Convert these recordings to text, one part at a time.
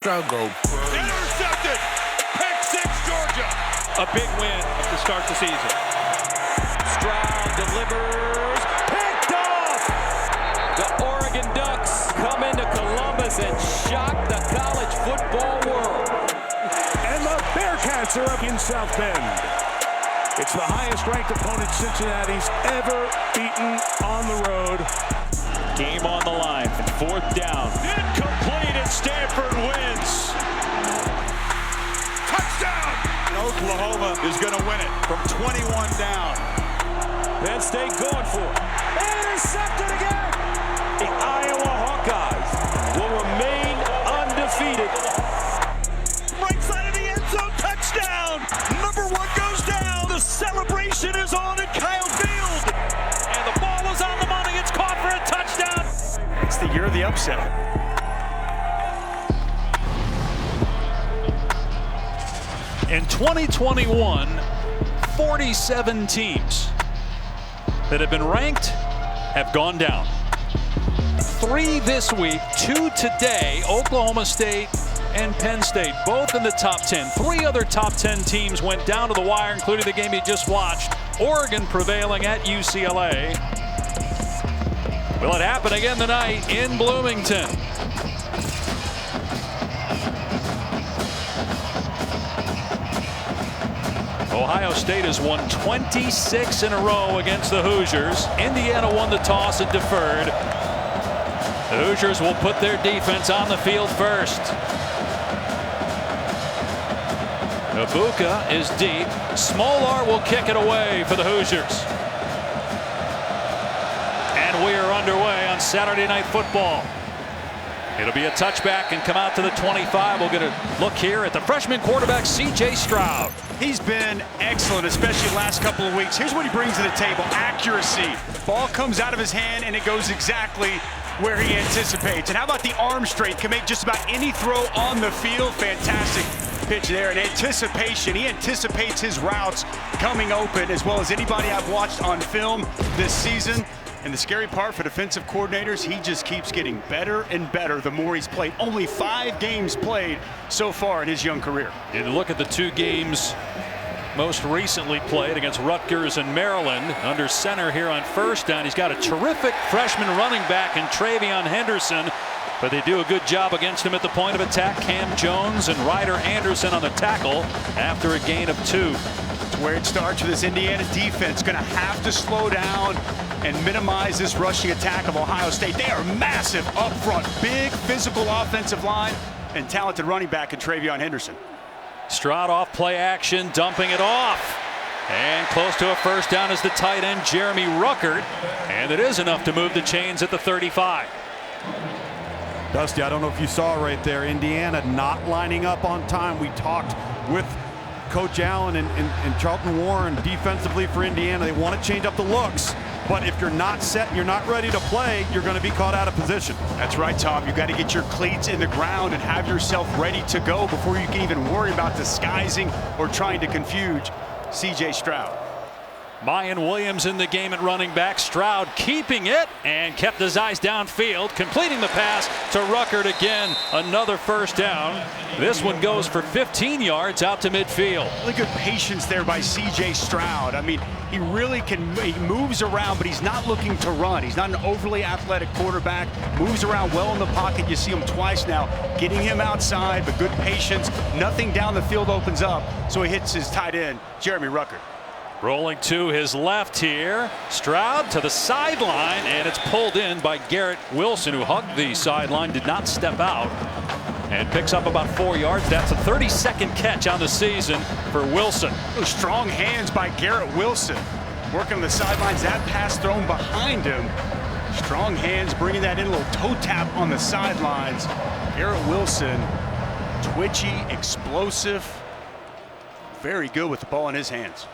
Stroud go crazy. Intercepted. Pick six, Georgia. A big win to start the season. Stroud delivers. Picked off. The Oregon Ducks come into Columbus and shock the college football world. And the Bearcats are up in South Bend. It's the highest-ranked opponent Cincinnati's ever beaten on the road. Game on the line. Fourth down. Incomplete, and Stanford wins. Touchdown! Oklahoma is going to win it from 21 down. Penn State going for it. Intercepted again. The Iowa Hawkeyes will remain undefeated. Right side of the end zone, touchdown! Number one goes down. The celebration is on at Kyle Field. And the ball is on the money. It's caught for a touchdown. It's the year of the upset. In 2021, 47 teams that have been ranked have gone down. 3 this week, 2 today. Oklahoma State and Penn State, both in the top 10. 3 other top 10 teams went down to the wire, including the game you just watched. Oregon prevailing at UCLA. Will it happen again tonight in Bloomington? Ohio State has won 26 in a row against the Hoosiers. Indiana won the toss and deferred. The Hoosiers will put their defense on the field first. Ibuka is deep. Smolar will kick it away for the Hoosiers. And we are underway on Saturday Night Football. It'll be a touchback and come out to the 25. We'll get a look here at the freshman quarterback, C.J. Stroud. He's been excellent, especially the last couple of weeks. Here's what he brings to the table: accuracy. Ball comes out of his hand and it goes exactly where he anticipates. And how about the arm strength? Can make just about any throw on the field. Fantastic pitch there. And anticipation. He anticipates his routes coming open as well as anybody I've watched on film this season. And the scary part for defensive coordinators, he just keeps getting better and better the more he's played. Only 5 games played so far in his young career. You look at the 2 games most recently played against Rutgers and Maryland. Under center here on first down, he's got a terrific freshman running back in Travion Henderson, but they do a good job against him at the point of attack. Cam Jones and Ryder Anderson on the tackle after a gain of 2. It's where it starts with this Indiana defense. Going to have to slow down and minimize this rushing attack of Ohio State. They are massive up front, big physical offensive line, and talented running back in Travion Henderson. Stroud off play action, dumping it off. And close to a first down is the tight end, Jeremy Ruckert. And it is enough to move the chains at the 35. Dusty, I don't know if you saw right there, Indiana not lining up on time. We talked with Coach Allen and Charlton Warren defensively for Indiana. They want to change up the looks. But if you're not set and you're not ready to play, you're going to be caught out of position. That's right, Tom. You got to get your cleats in the ground and have yourself ready to go before you can even worry about disguising or trying to confuse C.J. Stroud. Mayan Williams in the game at running back. Stroud keeping it and kept his eyes downfield, completing the pass to Ruckert again. Another first down. This one goes for 15 yards out to midfield. Really good patience there by C.J. Stroud. I mean, he really can, he moves around, but he's not looking to run. He's not an overly athletic quarterback. Moves around well in the pocket. You see him twice now, getting him outside, but good patience. Nothing down the field opens up, so he hits his tight end, Jeremy Ruckert. Rolling to his left here. Stroud to the sideline, and it's pulled in by Garrett Wilson, who hugged the sideline, did not step out, and picks up about 4 yards. That's a 32nd catch on the season for Wilson. Those strong hands by Garrett Wilson. Working on the sidelines, that pass thrown behind him. Strong hands bringing that in, a little toe tap on the sidelines. Garrett Wilson, twitchy, explosive, very good with the ball in his hands.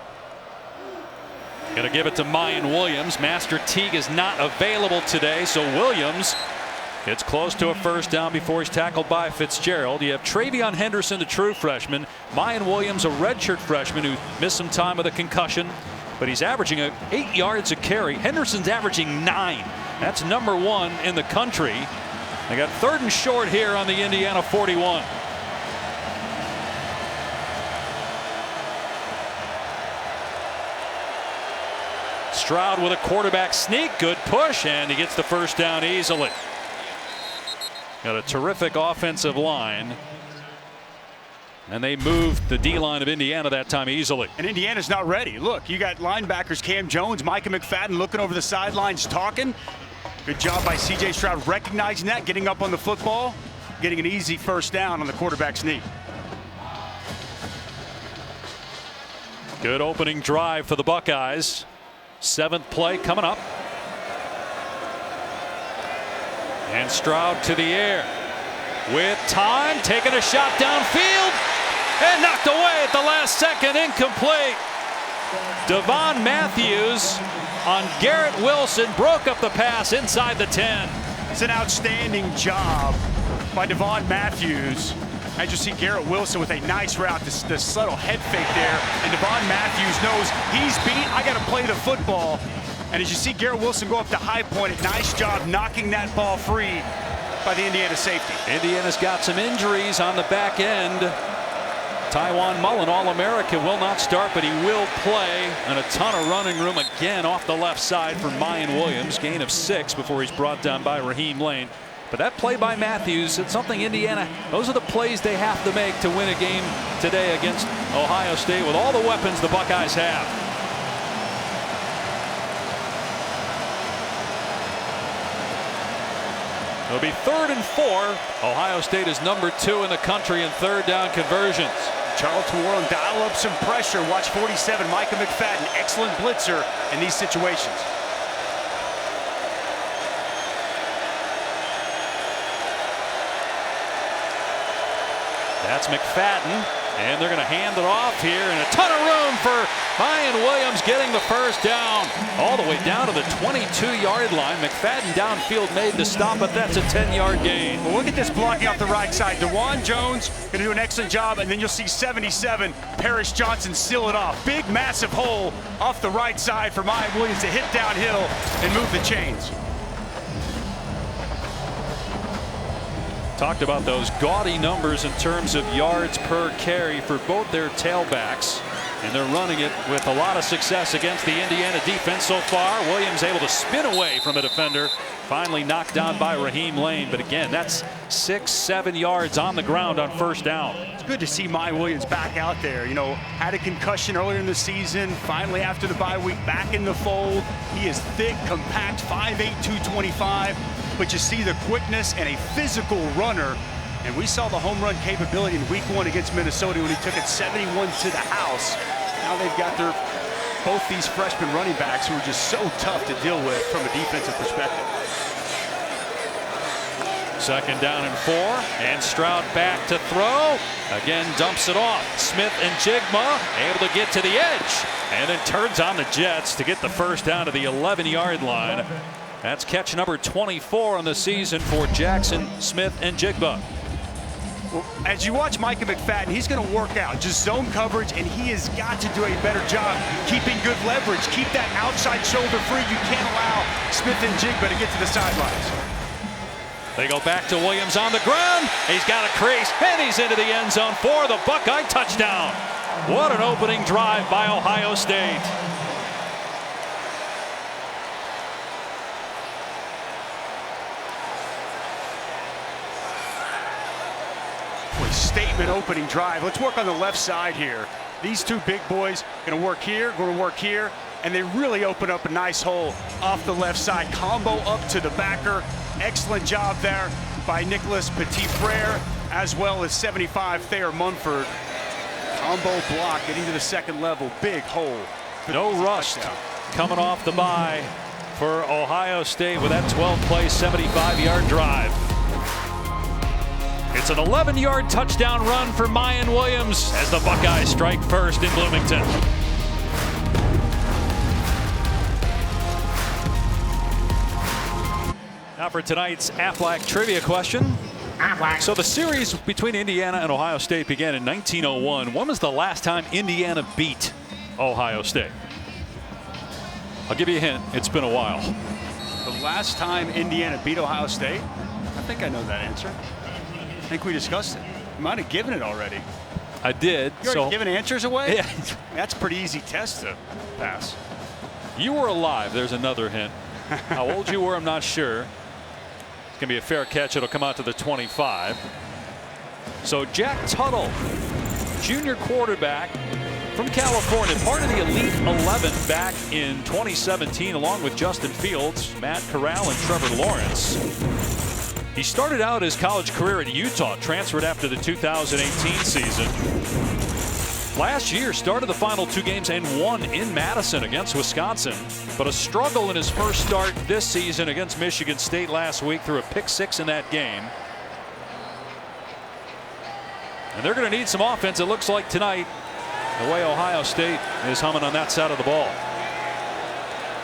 Going to give it to Mayan Williams. Master Teague is not available today, so Williams gets close to a first down before he's tackled by Fitzgerald. You have Travion Henderson, the true freshman. Mayan Williams, a redshirt freshman who missed some time with a concussion, but he's averaging 8 yards a carry. Henderson's averaging 9. That's #1 in the country. They got 3rd and short here on the Indiana 41. Stroud with a quarterback sneak. Good push, and he gets the first down easily. Got a terrific offensive line. And they moved the D-line of Indiana that time easily. And Indiana's not ready. Look, you got linebackers Cam Jones, Micah McFadden looking over the sidelines talking. Good job by C.J. Stroud recognizing that, getting up on the football, getting an easy first down on the quarterback sneak. Good opening drive for the Buckeyes. 7th play coming up. And Stroud to the air. With time, taking a shot downfield. And knocked away at the last second, incomplete. Devon Matthews on Garrett Wilson broke up the pass inside the 10. It's an outstanding job by Devon Matthews. As you see Garrett Wilson with a nice route, the subtle head fake there. And Devon Matthews knows he's beat, I got to play the football. And as you see Garrett Wilson go up to high point, a nice job knocking that ball free by the Indiana safety. Indiana's got some injuries on the back end. Tywan Mullen, All-American, will not start, but he will play. And a ton of running room again off the left side for Mayan Williams. Gain of 6 before he's brought down by Raheem Lane. But that play by Matthews, it's something Indiana, those are the plays they have to make to win a game today against Ohio State with all the weapons the Buckeyes have. It'll be 3rd and 4. Ohio State is number 2 in the country in third down conversions. Charlton Warren dial up some pressure. Watch 47, Micah McFadden, excellent blitzer in these situations. That's McFadden, and they're going to hand it off here, and a ton of room for Mayan Williams getting the first down all the way down to the 22-yard line. McFadden downfield made the stop, but that's a 10-yard gain. Well, look at this blocking off the right side. DeJuan Jones going to do an excellent job, and then you'll see 77, Paris Johnson seal it off. Big, massive hole off the right side for Mayan Williams to hit downhill and move the chains. Talked about those gaudy numbers in terms of yards per carry for both their tailbacks, and they're running it with a lot of success against the Indiana defense so far. Williams able to spin away from a defender, finally knocked down by Raheem Lane, but again, that's 6-7 yards on the ground on first down. It's good to see Mayan Williams back out there. You know, had a concussion earlier in the season, finally after the bye week back in the fold. He is thick, compact, 5'8", 225. But you see the quickness and a physical runner. And we saw the home run capability in week 1 against Minnesota when he took it 71 to the house. Now they've got both these freshman running backs who are just so tough to deal with from a defensive perspective. 2nd down and 4, and Stroud back to throw. Again, dumps it off. Smith and Jigma able to get to the edge, and then turns on the Jets to get the first down to the 11-yard line. That's catch number 24 on the season for Jackson Smith and Jigba. Well, as you watch Micah McFadden, he's going to work out just zone coverage, and he has got to do a better job keeping good leverage. Keep that outside shoulder free. You can't allow Smith and Jigba to get to the sidelines. They go back to Williams on the ground. He's got a crease, and he's into the end zone for the Buckeye touchdown. What an opening drive by Ohio State. Statement opening drive. Let's work on the left side here. These two big boys going to work here, and they really open up a nice hole off the left side. Combo up to the backer. Excellent job there by Nicholas Petit-Frere, as well as 75 Thayer Munford. Combo block getting to the 2nd level. Big hole. No rust coming off the bye for Ohio State with that 12-play, 75-yard drive. It's an 11-yard touchdown run for Mayan Williams as the Buckeyes strike first in Bloomington. Now for tonight's Aflac trivia question. So the series between Indiana and Ohio State began in 1901. When was the last time Indiana beat Ohio State? I'll give you a hint. It's been a while. The last time Indiana beat Ohio State? I think I know that answer. I think we discussed it. You might have given it already. I did. You already given answers away? Yeah. That's a pretty easy test to pass. You were alive. There's another hint. How old you were, I'm not sure. It's going to be a fair catch. It'll come out to the 25. So Jack Tuttle, junior quarterback from California, part of the Elite 11 back in 2017, along with Justin Fields, Matt Corral, and Trevor Lawrence. He started out his college career at Utah, transferred after the 2018 season. Last year, started the final 2 games and won in Madison against Wisconsin, but a struggle in his first start this season against Michigan State last week, threw a pick-6 in that game. And they're going to need some offense, it looks like, tonight, the way Ohio State is humming on that side of the ball.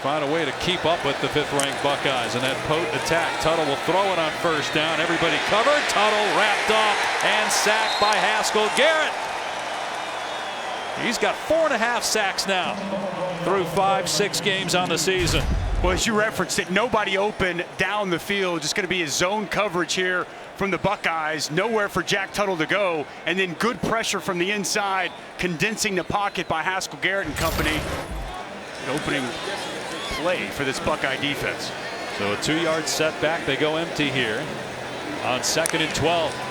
Find a way to keep up with the 5th-ranked Buckeyes in that potent attack. Tuttle will throw it on first down. Everybody covered. Tuttle wrapped up and sacked by Haskell Garrett. He's got 4.5 sacks now through 5-6 games on the season. Well, as you referenced it, nobody open down the field. Just going to be a zone coverage here from the Buckeyes. Nowhere for Jack Tuttle to go. And then good pressure from the inside, condensing the pocket by Haskell Garrett and company. An opening play for this Buckeye defense. So a 2-yard setback. They go empty here on 2nd and 12.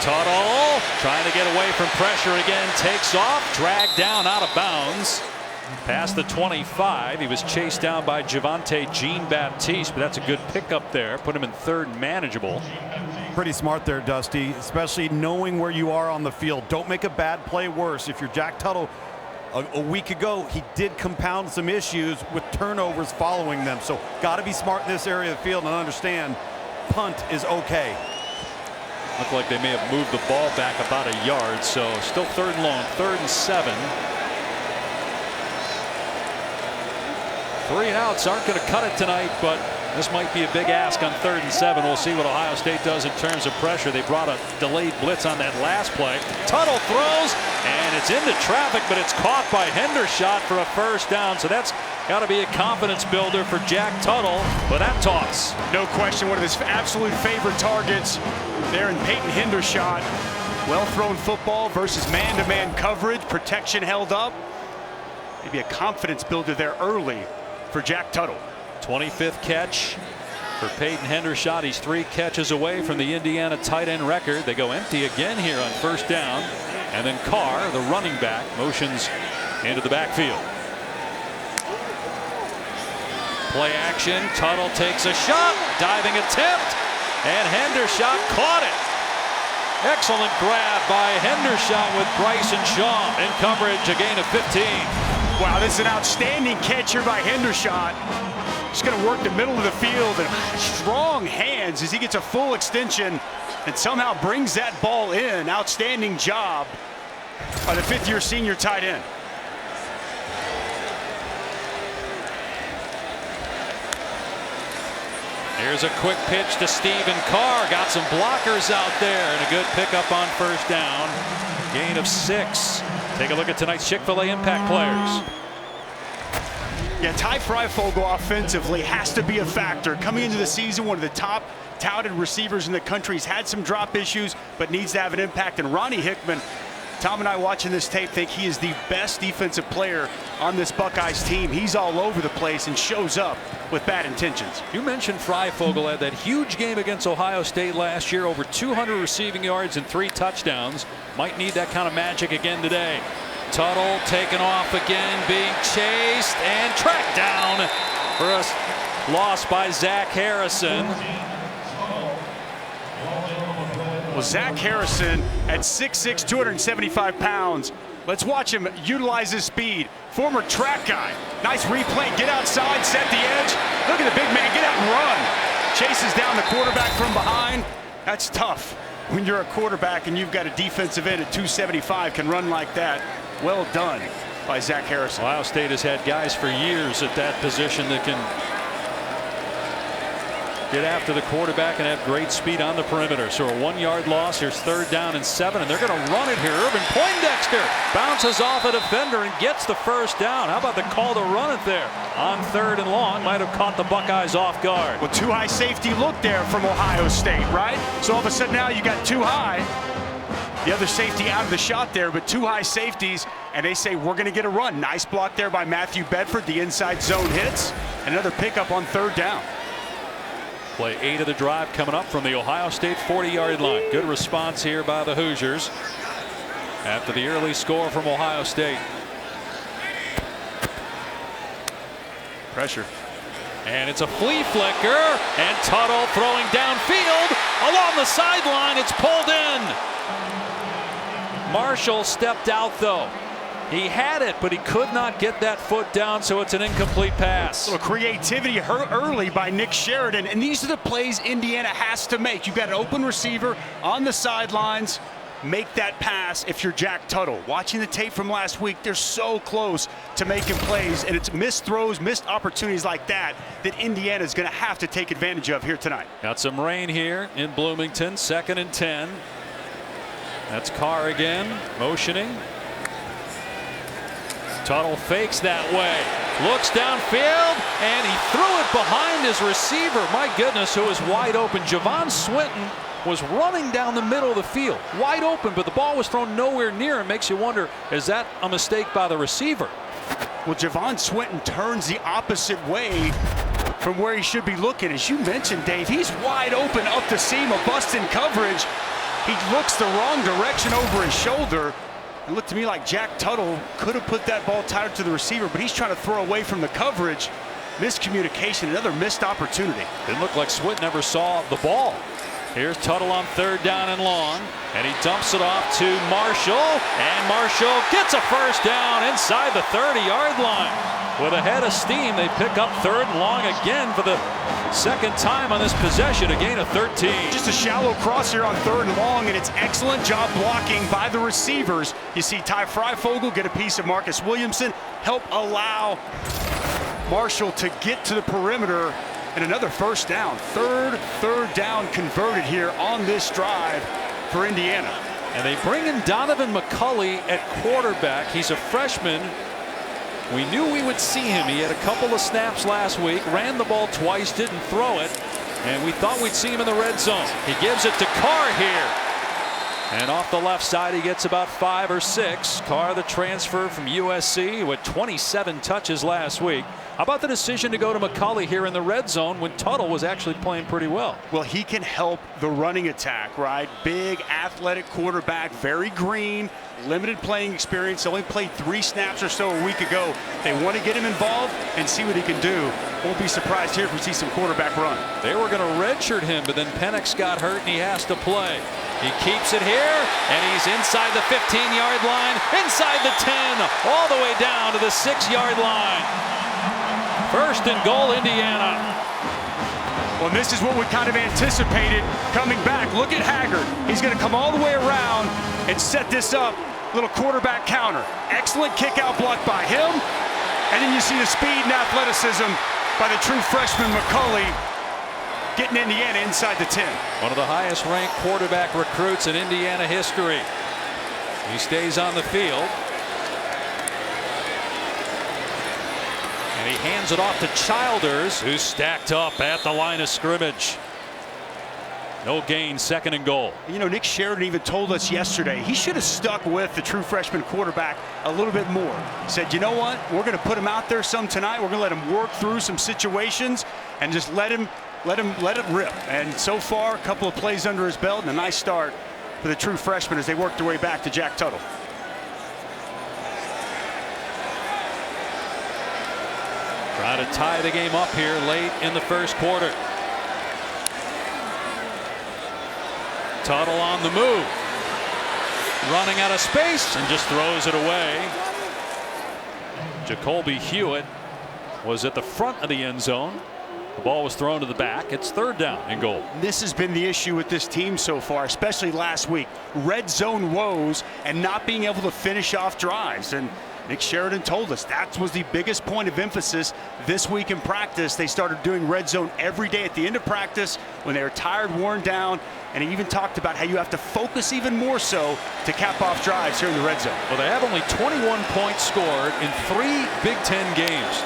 Tuttle trying to get away from pressure again. Takes off. Dragged down out of bounds. Past the 25. He was chased down by Javonte Jean-Baptiste, but that's a good pickup there. Put him in 3rd and manageable. Pretty smart there, Dusty, especially knowing where you are on the field. Don't make a bad play worse. If you're Jack Tuttle, a week ago, he did compound some issues with turnovers following them. So got to be smart in this area of the field and understand punt is okay. Looked like they may have moved the ball back about a yard. So still 3rd and long, 3rd and 7. 3 and outs aren't going to cut it tonight, but this might be a big ask on 3rd and 7. We'll see what Ohio State does in terms of pressure. They brought a delayed blitz on that last play. Tuttle throws, and it's into traffic, but it's caught by Hendershot for a 1st down. So that's got to be a confidence builder for Jack Tuttle with that toss. No question, one of his absolute favorite targets there in Peyton Hendershot. Well-thrown football versus man-to-man coverage. Protection held up. Maybe a confidence builder there early for Jack Tuttle. 25th catch for Peyton Hendershot. He's 3 catches away from the Indiana tight end record. They go empty again here on 1st down. And then Carr, the running back, motions into the backfield. Play action. Tuttle takes a shot. Diving attempt. And Hendershot caught it. Excellent grab by Hendershot with Bryson Shaw in coverage. A gain of 15. Wow, this is an outstanding catch here by Hendershot. Just going to work the middle of the field and strong hands as he gets a full extension and somehow brings that ball in. Outstanding job by the 5th-year senior tight end. Here's a quick pitch to Stephen Carr. Got some blockers out there and a good pickup on 1st down. Gain of 6. Take a look at tonight's Chick-fil-A impact players. Yeah, Ty Freifogel offensively has to be a factor. Coming into the season, one of the top touted receivers in the country. He's had some drop issues, but needs to have an impact. And Ronnie Hickman, Tom and I watching this tape think he is the best defensive player on this Buckeyes team. He's all over the place and shows up with bad intentions. You mentioned Freifogel had that huge game against Ohio State last year, over 200 receiving yards and 3 touchdowns. Might need that kind of magic again today. Tuttle taken off again, being chased and tracked down for a loss by Zach Harrison. Well, Zach Harrison at 6'6", 275 pounds. Let's watch him utilize his speed. Former track guy. Nice replay. Get outside, set the edge. Look at the big man. Get out and run. Chases down the quarterback from behind. That's tough when you're a quarterback and you've got a defensive end at 275 can run like that. Well done by Zach Harrison. Ohio State has had guys for years at that position that can get after the quarterback and have great speed on the perimeter. So a 1-yard loss. Here's 3rd down and 7, and they're going to run it here. Urban Poindexter bounces off a defender and gets the 1st down. How about the call to run it there on 3rd and long? Might have caught the Buckeyes off guard. Well, too high safety look there from Ohio State, right? So all of a sudden now you got too high. the other safety out of the shot there, but two high safeties, and they say we're going to get a run. Nice block there by Matthew Bedford. The inside zone hits. Another pickup on third down. Play 8 of the drive coming up from the Ohio State 40-yard line. Good response here by the Hoosiers after the early score from Ohio State. Pressure. And it's a flea flicker, and Tuttle throwing downfield along the sideline. It's pulled in. Marshall stepped out though. He had it, but he could not get that foot down, so it's an incomplete pass. A little creativity early by Nick Sheridan, and these are the plays Indiana has to make. You've got an open receiver on the sidelines. Make that pass if you're Jack Tuttle. Watching the tape from last week, they're so close to making plays, and it's missed throws, missed opportunities like that that Indiana is going to have to take advantage of here tonight. Got some rain here in Bloomington. 2nd and 10. That's Carr again, motioning. Tuttle fakes that way, looks downfield, and he threw it behind his receiver. My goodness, who is wide open. Javon Swinton was running down the middle of the field, wide open, but the ball was thrown nowhere near. It makes you wonder, is that a mistake by the receiver? Well, Javon Swinton turns the opposite way from where he should be looking. As you mentioned, Dave, he's wide open up the seam, a bust in coverage. He looks the wrong direction over his shoulder. It looked to me like Jack Tuttle could have put that ball tighter to the receiver, but he's trying to throw away from the coverage. Miscommunication, another missed opportunity. Didn't look like Swinton ever saw the ball. Here's Tuttle on 3rd down and long, and he dumps it off to Marshall, and Marshall gets a first down inside the 30-yard line. With a head of steam, they pick up 3rd and long again for the 2nd time on this possession, a gain of 13. Just a shallow cross here on 3rd and long, and it's excellent job blocking by the receivers. You see Ty Freifogel get a piece of Marcus Williamson, help allow Marshall to get to the perimeter, and another first down. Third down converted here on this drive for Indiana. And they bring in Donovan McCulley at quarterback. He's a freshman. We knew we would see him. He had a couple of snaps last week, ran the ball twice, didn't throw it, and we thought we'd see him in the red zone. He gives it to Carr here. And off the left side, he gets about 5 or 6. Carr, the transfer from USC, with 27 touches last week. How about the decision to go to McCulley here in the red zone when Tuttle was actually playing pretty well? Well, he can help the running attack, right? Big, athletic quarterback, very green, limited playing experience. Only played 3 snaps or so a week ago. They want to get him involved and see what he can do. Won't be surprised here if we see some quarterback run. They were going to redshirt him, but then Penix got hurt and he has to play. He keeps it here, and he's inside the 15-yard line, inside the 10, all the way down to the 6-yard line. 1st and goal, Indiana. Well, this is what we kind of anticipated coming back. Look at Haggard. He's going to come all the way around and set this up. Little quarterback counter. Excellent kick out block by him. And then you see the speed and athleticism by the true freshman McCulley, getting Indiana inside the 10. One of the highest ranked quarterback recruits in Indiana history. He stays on the field. And he hands it off to Childers, who's stacked up at the line of scrimmage. No gain, 2nd and goal. You know, Nick Sheridan even told us yesterday he should have stuck with the true freshman quarterback a little bit more. Said, you know what, we're going to put him out there some tonight. We're going to let him work through some situations and just let him rip. And so far, a couple of plays under his belt and a nice start for the true freshman as they work their way back to Jack Tuttle. Trying to tie the game up here late in the 1st quarter. Tuttle on the move. Running out of space and just throws it away. Jacoby Hewitt was at the front of the end zone. The ball was thrown to the back. It's 3rd down and goal. This has been the issue with this team so far, especially last week. Red zone woes and not being able to finish off drives. And Nick Sheridan told us that was the biggest point of emphasis this week in practice. They started doing red zone every day at the end of practice when they were tired, worn down, and he even talked about how you have to focus even more so to cap off drives here in the red zone. Well, they have only 21 points scored in 3 Big Ten games.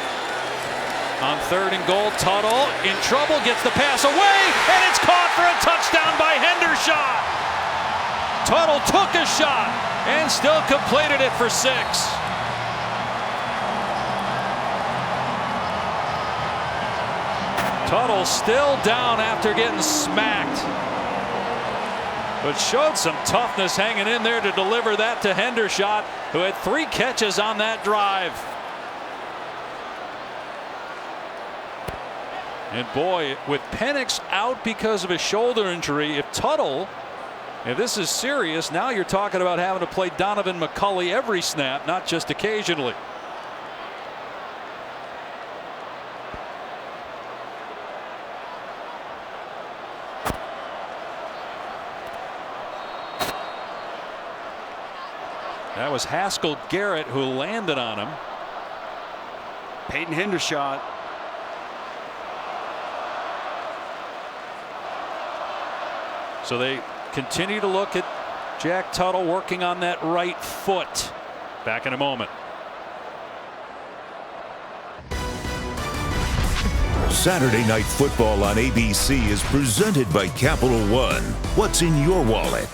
On 3rd and goal, Tuttle in trouble, gets the pass away, and it's caught for a touchdown by Hendershot. Tuttle took a shot and still completed it for 6. Tuttle still down after getting smacked, but showed some toughness hanging in there to deliver that to Hendershot, who had 3 catches on that drive. And boy, with Penix out because of a shoulder injury, if this is serious, now you're talking about having to play Donovan McCulley every snap, not just occasionally. That was Haskell Garrett who landed on him. Peyton Hendershot. So they continue to look at Jack Tuttle working on that right foot. Back in a moment. Saturday Night Football on ABC is presented by Capital One. What's in your wallet?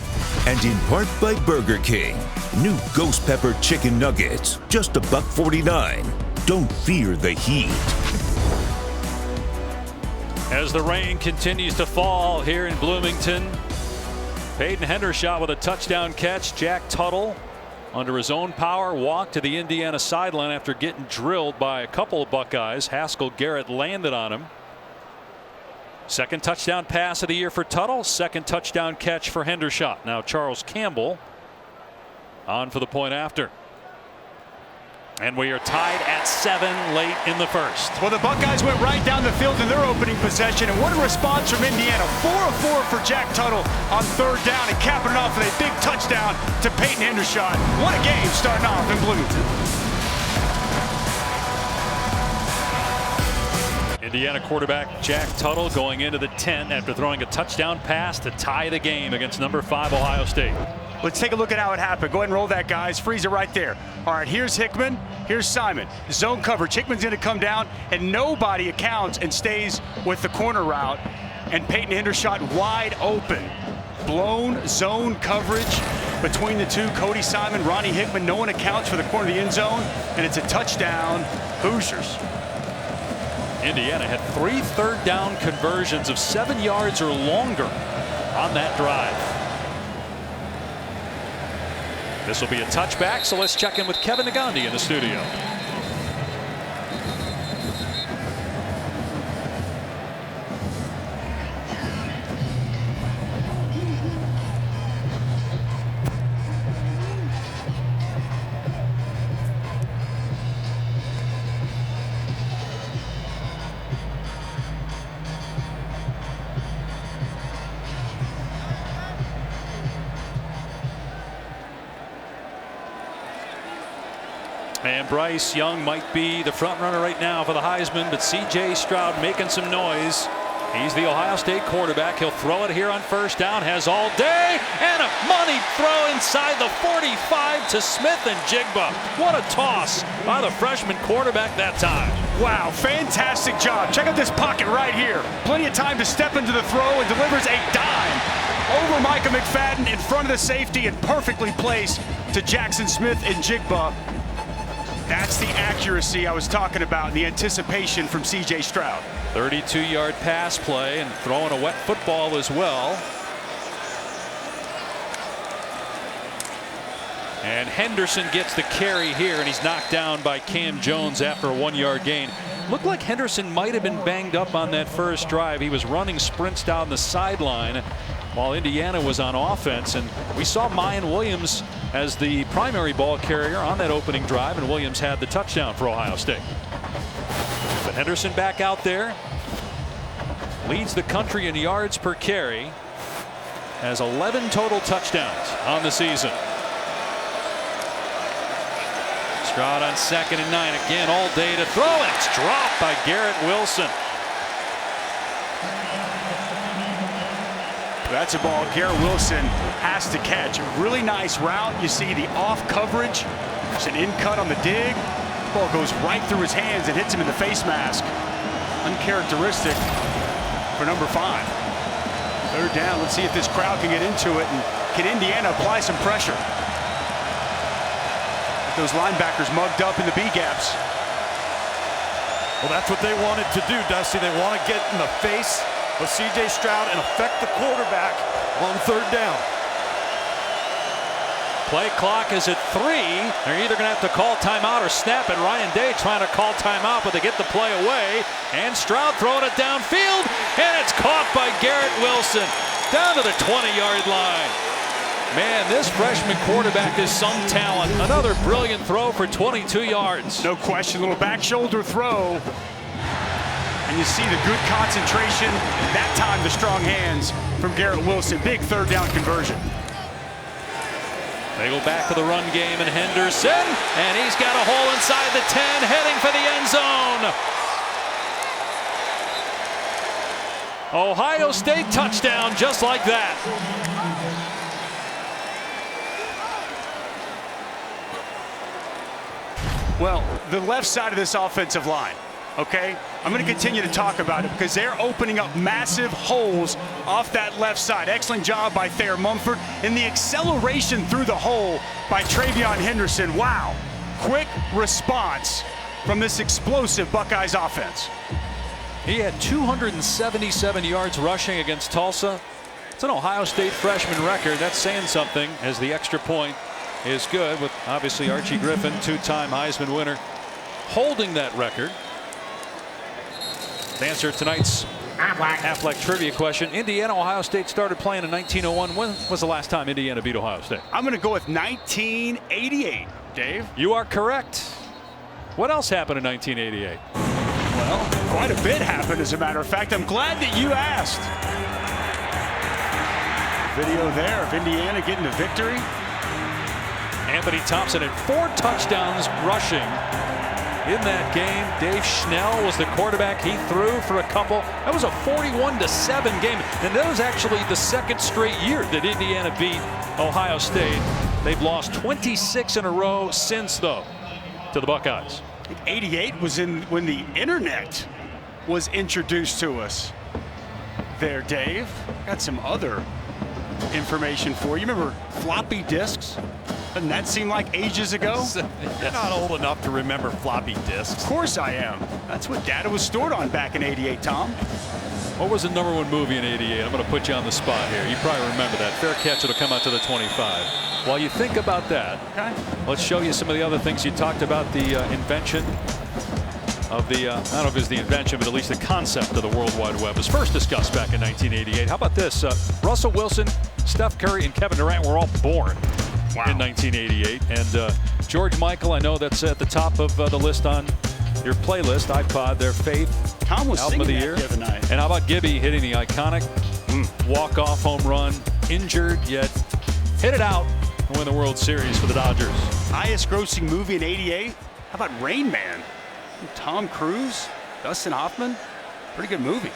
And in part by Burger King. New Ghost Pepper Chicken Nuggets, just $1.49. Don't fear the heat. As the rain continues to fall here in Bloomington, Peyton Hendershot with a touchdown catch. Jack Tuttle, under his own power, walked to the Indiana sideline after getting drilled by a couple of Buckeyes. Haskell Garrett landed on him. Second touchdown pass of the year for Tuttle. Second touchdown catch for Hendershot. Now Charles Campbell on for the point after. And we are tied at 7 late in the first. Well, the Buckeyes went right down the field in their opening possession, and what a response from Indiana. 4 of 4 for Jack Tuttle on 3rd down, and capping it off with a big touchdown to Peyton Hendershot. What a game starting off in Bloomington. Indiana quarterback Jack Tuttle going into the 10 after throwing a touchdown pass to tie the game against number 5 Ohio State. Let's take a look at how it happened. Go ahead and roll that, guys. Freeze it right there. All right, here's Hickman. Here's Simon. Zone coverage. Hickman's going to come down, and nobody accounts and stays with the corner route. And Peyton Hendershot wide open. Blown zone coverage between the two. Cody Simon, Ronnie Hickman. No one accounts for the corner of the end zone, and it's a touchdown, Hoosiers. Indiana had 3 third down conversions of 7 yards or longer on that drive. This will be a touchback, so let's check in with Kevin Negandhi in the studio. And Bryce Young might be the front runner right now for the Heisman, but C.J. Stroud making some noise. He's the Ohio State quarterback. He'll throw it here on 1st down. Has all day, and a money throw inside the 45 to Smith and Jigba. What a toss by the freshman quarterback that time. Wow, fantastic job. Check out this pocket right here. Plenty of time to step into the throw, and delivers a dime over Micah McFadden in front of the safety and perfectly placed to Jackson Smith and Jigba. That's the accuracy I was talking about, and the anticipation from C.J. Stroud. 32-yard pass play and throwing a wet football as well. And Henderson gets the carry here, and he's knocked down by Cam Jones after a 1-yard gain. Looked like Henderson might have been banged up on that first drive. He was running sprints down the sideline while Indiana was on offense, and we saw Mayan Williams as the primary ball carrier on that opening drive, and Williams had the touchdown for Ohio State. But Henderson back out there, leads the country in yards per carry, has 11 total touchdowns on the season. Stroud on 2nd and 9, again all day to throw, and it's dropped by Garrett Wilson. That's a ball Garrett Wilson has to catch. A really nice route. You see the off coverage. There's an in cut on the dig. The ball goes right through his hands and hits him in the face mask. Uncharacteristic for number 5. Third down. Let's see if this crowd can get into it, and can Indiana apply some pressure? Those linebackers mugged up in the B gaps. Well, that's what they wanted to do, Dusty. They want to get in the face of C.J. Stroud and affect the quarterback on third down. Play clock is at 3. They're either going to have to call timeout or snap it. Ryan Day trying to call timeout, but they get the play away. And Stroud throwing it downfield, and it's caught by Garrett Wilson down to the 20-yard line. Man, this freshman quarterback is some talent. Another brilliant throw for 22 yards. No question, little back shoulder throw. And you see the good concentration. That time the strong hands from Garrett Wilson. Big third down conversion. They go back to the run game, and Henderson, and he's got a hole inside the 10, heading for the end zone. Ohio State touchdown just like that. Well, the left side of this offensive line, okay? I'm going to continue to talk about it because they're opening up massive holes off that left side. Excellent job by Thayer Mumford, and the acceleration through the hole by Travion Henderson. Wow, quick response from this explosive Buckeyes offense. He had 277 yards rushing against Tulsa. It's an Ohio State freshman record. That's saying something, as the extra point is good, with obviously Archie Griffin, two-time Heisman winner, holding that record. To answer tonight's Affleck trivia question, Indiana, Ohio State started playing in 1901. When was the last time Indiana beat Ohio State? I'm going to go with 1988, Dave. You are correct. What else happened in 1988? Well, quite a bit happened, as a matter of fact. I'm glad that you asked. Video there of Indiana getting the victory. Anthony Thompson had 4 touchdowns rushing in that game. Dave Schnell was the quarterback. He threw for a couple. That was a 41-7 game. And that was actually the second straight year that Indiana beat Ohio State. They've lost 26 in a row since, though, to the Buckeyes. 88 was when the internet was introduced to us. There, Dave. Got some other information for you. Remember floppy disks? Doesn't that seem like ages ago? You're not old enough to remember floppy disks. Of course I am. That's what data was stored on back in '88, Tom. What was the #1 movie in '88? I'm going to put you on the spot here. You probably remember that. Fair catch. It'll come out to the 25. While you think about that, okay, let's show you some of the other things you talked about. The invention of the, I don't know if it was the invention, but at least the concept of the World Wide Web was first discussed back in 1988. How about this? Russell Wilson, Steph Curry, and Kevin Durant were all born in 1988. And George Michael, I know that's at the top of the list on your playlist, iPod, their Faith Tom was album of the singing year. that the other night. And how about Gibby hitting the iconic walk-off home run, injured yet hit it out and win the World Series for the Dodgers. Highest grossing movie in '88? How about Rain Man? Tom Cruise, Dustin Hoffman, pretty good movie.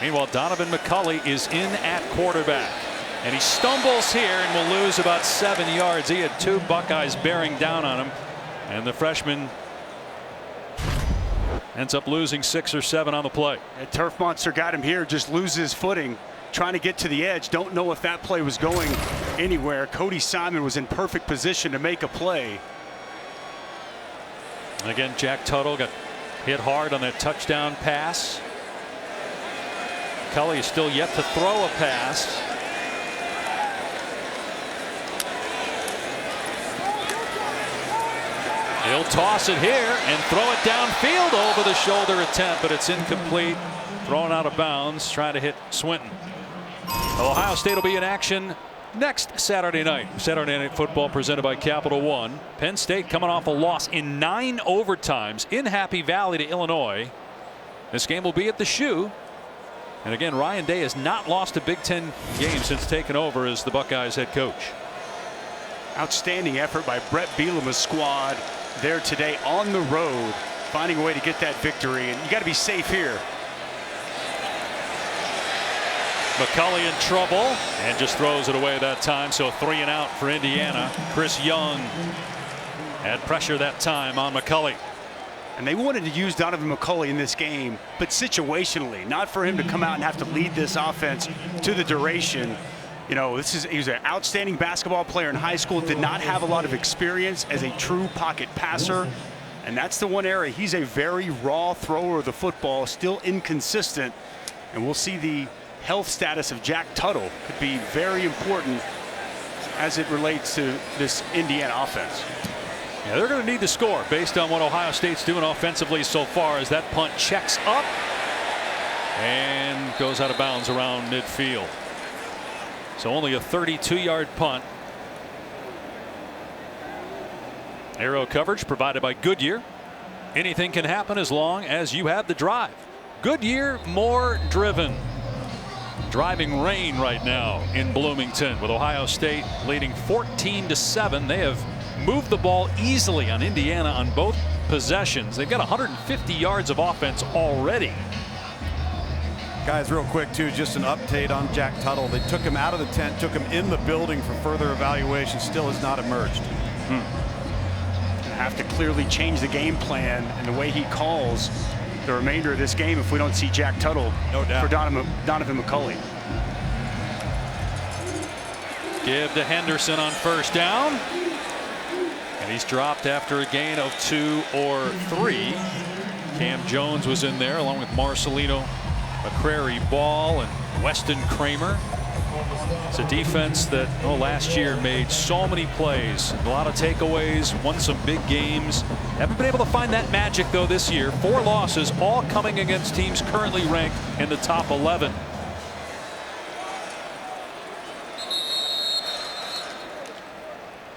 Meanwhile, Donovan McCulley is in at quarterback, and he stumbles here and will lose about 7 yards. He had 2 Buckeyes bearing down on him, and the freshman ends up losing 6 or 7 on the play. A turf monster got him here, just loses footing, trying to get to the edge. Don't know if that play was going anywhere. Cody Simon was in perfect position to make a play. And again, Jack Tuttle got hit hard on that touchdown pass. Kelly is still yet to throw a pass. He'll toss it here and throw it downfield over the shoulder attempt, but it's incomplete. Thrown out of bounds, trying to hit Swinton. Ohio State will be in action next Saturday night. Saturday Night Football presented by Capital One. Penn State coming off a loss in 9 overtimes in Happy Valley to Illinois. This game will be at the Shoe. And again, Ryan Day has not lost a Big Ten game since taking over as the Buckeyes head coach. Outstanding effort by Brett Bielema's squad there today on the road, finding a way to get that victory. And you got to be safe here. McCulley in trouble and just throws it away that time. So 3 and out for Indiana. Chris Young had pressure that time on McCulley. And they wanted to use Donovan McCulley in this game, but situationally, not for him to come out and have to lead this offense to the duration. You know, he was an outstanding basketball player in high school, did not have a lot of experience as a true pocket passer. And that's the one area. He's a very raw thrower of the football, still inconsistent. And we'll see the health status of Jack Tuttle could be very important as it relates to this Indiana offense. Yeah, they're going to need to score based on what Ohio State's doing offensively so far, as that punt checks up and goes out of bounds around midfield. So only a 32-yard punt. Arrow coverage provided by Goodyear. Anything can happen as long as you have the drive. Goodyear, more driven. Driving rain right now in Bloomington, with Ohio State leading 14-7. They have moved the ball easily on Indiana on both possessions. They've got 150 yards of offense already. Guys, real quick too, just an update on Jack Tuttle. They took him out of the tent, took him in the building for further evaluation. Still has not emerged. Have to clearly change the game plan and the way he calls the remainder of this game if we don't see Jack Tuttle, no doubt, for Donovan McCulley. Give to Henderson on first down. And he's dropped after a gain of 2 or 3. Cam Jones was in there along with Marcelino, McCrary, Ball, and Weston Kramer. It's a defense that last year made so many plays, a lot of takeaways, won some big games. Haven't been able to find that magic though this year. 4 losses, all coming against teams currently ranked in the top 11.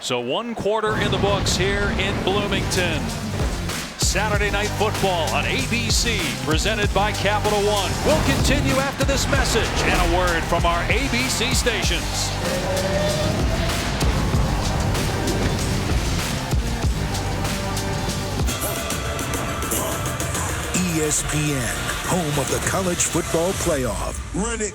So 1 quarter in the books here in Bloomington. Saturday Night Football on ABC, presented by Capital One. We'll continue after this message and a word from our ABC stations. ESPN, home of the college football playoff. Run it.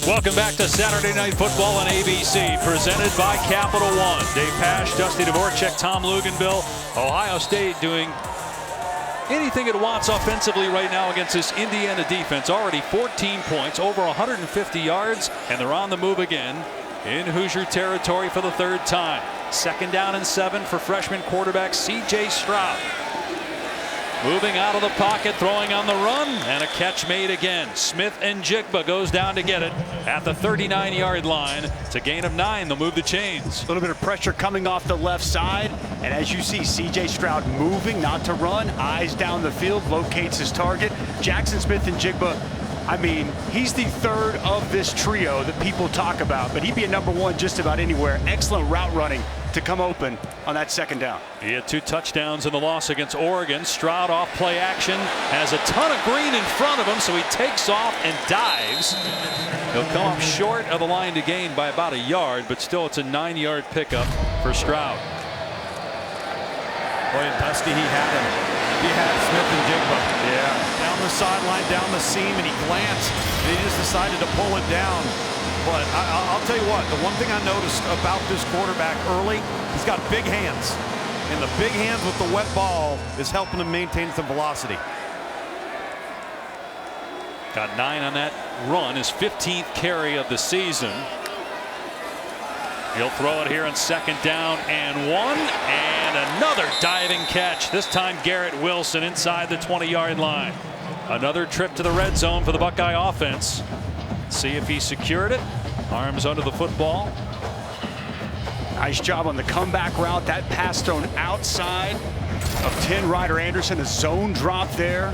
Welcome back to Saturday Night Football on ABC, presented by Capital One. Dave Pasch, Dusty Dvorak, Tom Luganville. Ohio State doing anything it wants offensively right now against this Indiana defense. Already 14 points, over 150 yards, and they're on the move again in Hoosier territory for the 3rd time. 2nd down and 7 for freshman quarterback C.J. Stroud. Moving out of the pocket, throwing on the run, and a catch made again. Smith and Jigba goes down to get it at the 39-yard line. It's a gain of 9. They'll move the chains. A little bit of pressure coming off the left side, and as you see, C.J. Stroud moving, not to run, eyes down the field, locates his target. Jackson Smith and Jigba, I mean, he's the 3rd of this trio that people talk about, but he'd be a number 1 just about anywhere. Excellent route running to come open on that 2nd down. He had 2 touchdowns in the loss against Oregon. Stroud off play action, has a ton of green in front of him, so he takes off and dives. He'll come up short of the line to gain by about 1 yard, but still it's a 9-yard pickup for Stroud. Boy, and Dusty, he had him. He had Smith and Jigba. Yeah. Down the sideline, down the seam, and he glanced, and he just decided to pull it down. But I'll tell you what, the one thing I noticed about this quarterback early, he's got big hands. And the big hands with the wet ball is helping him maintain some velocity. Got 9 on that run, his 15th carry of the season. He'll throw it here on 2nd down and 1, and another diving catch. This time Garrett Wilson inside the 20-yard line. Another trip to the red zone for the Buckeye offense. See if he secured it. Arms under the football. Nice job on the comeback route. That pass thrown outside of 10 Ryder Anderson. A zone drop there.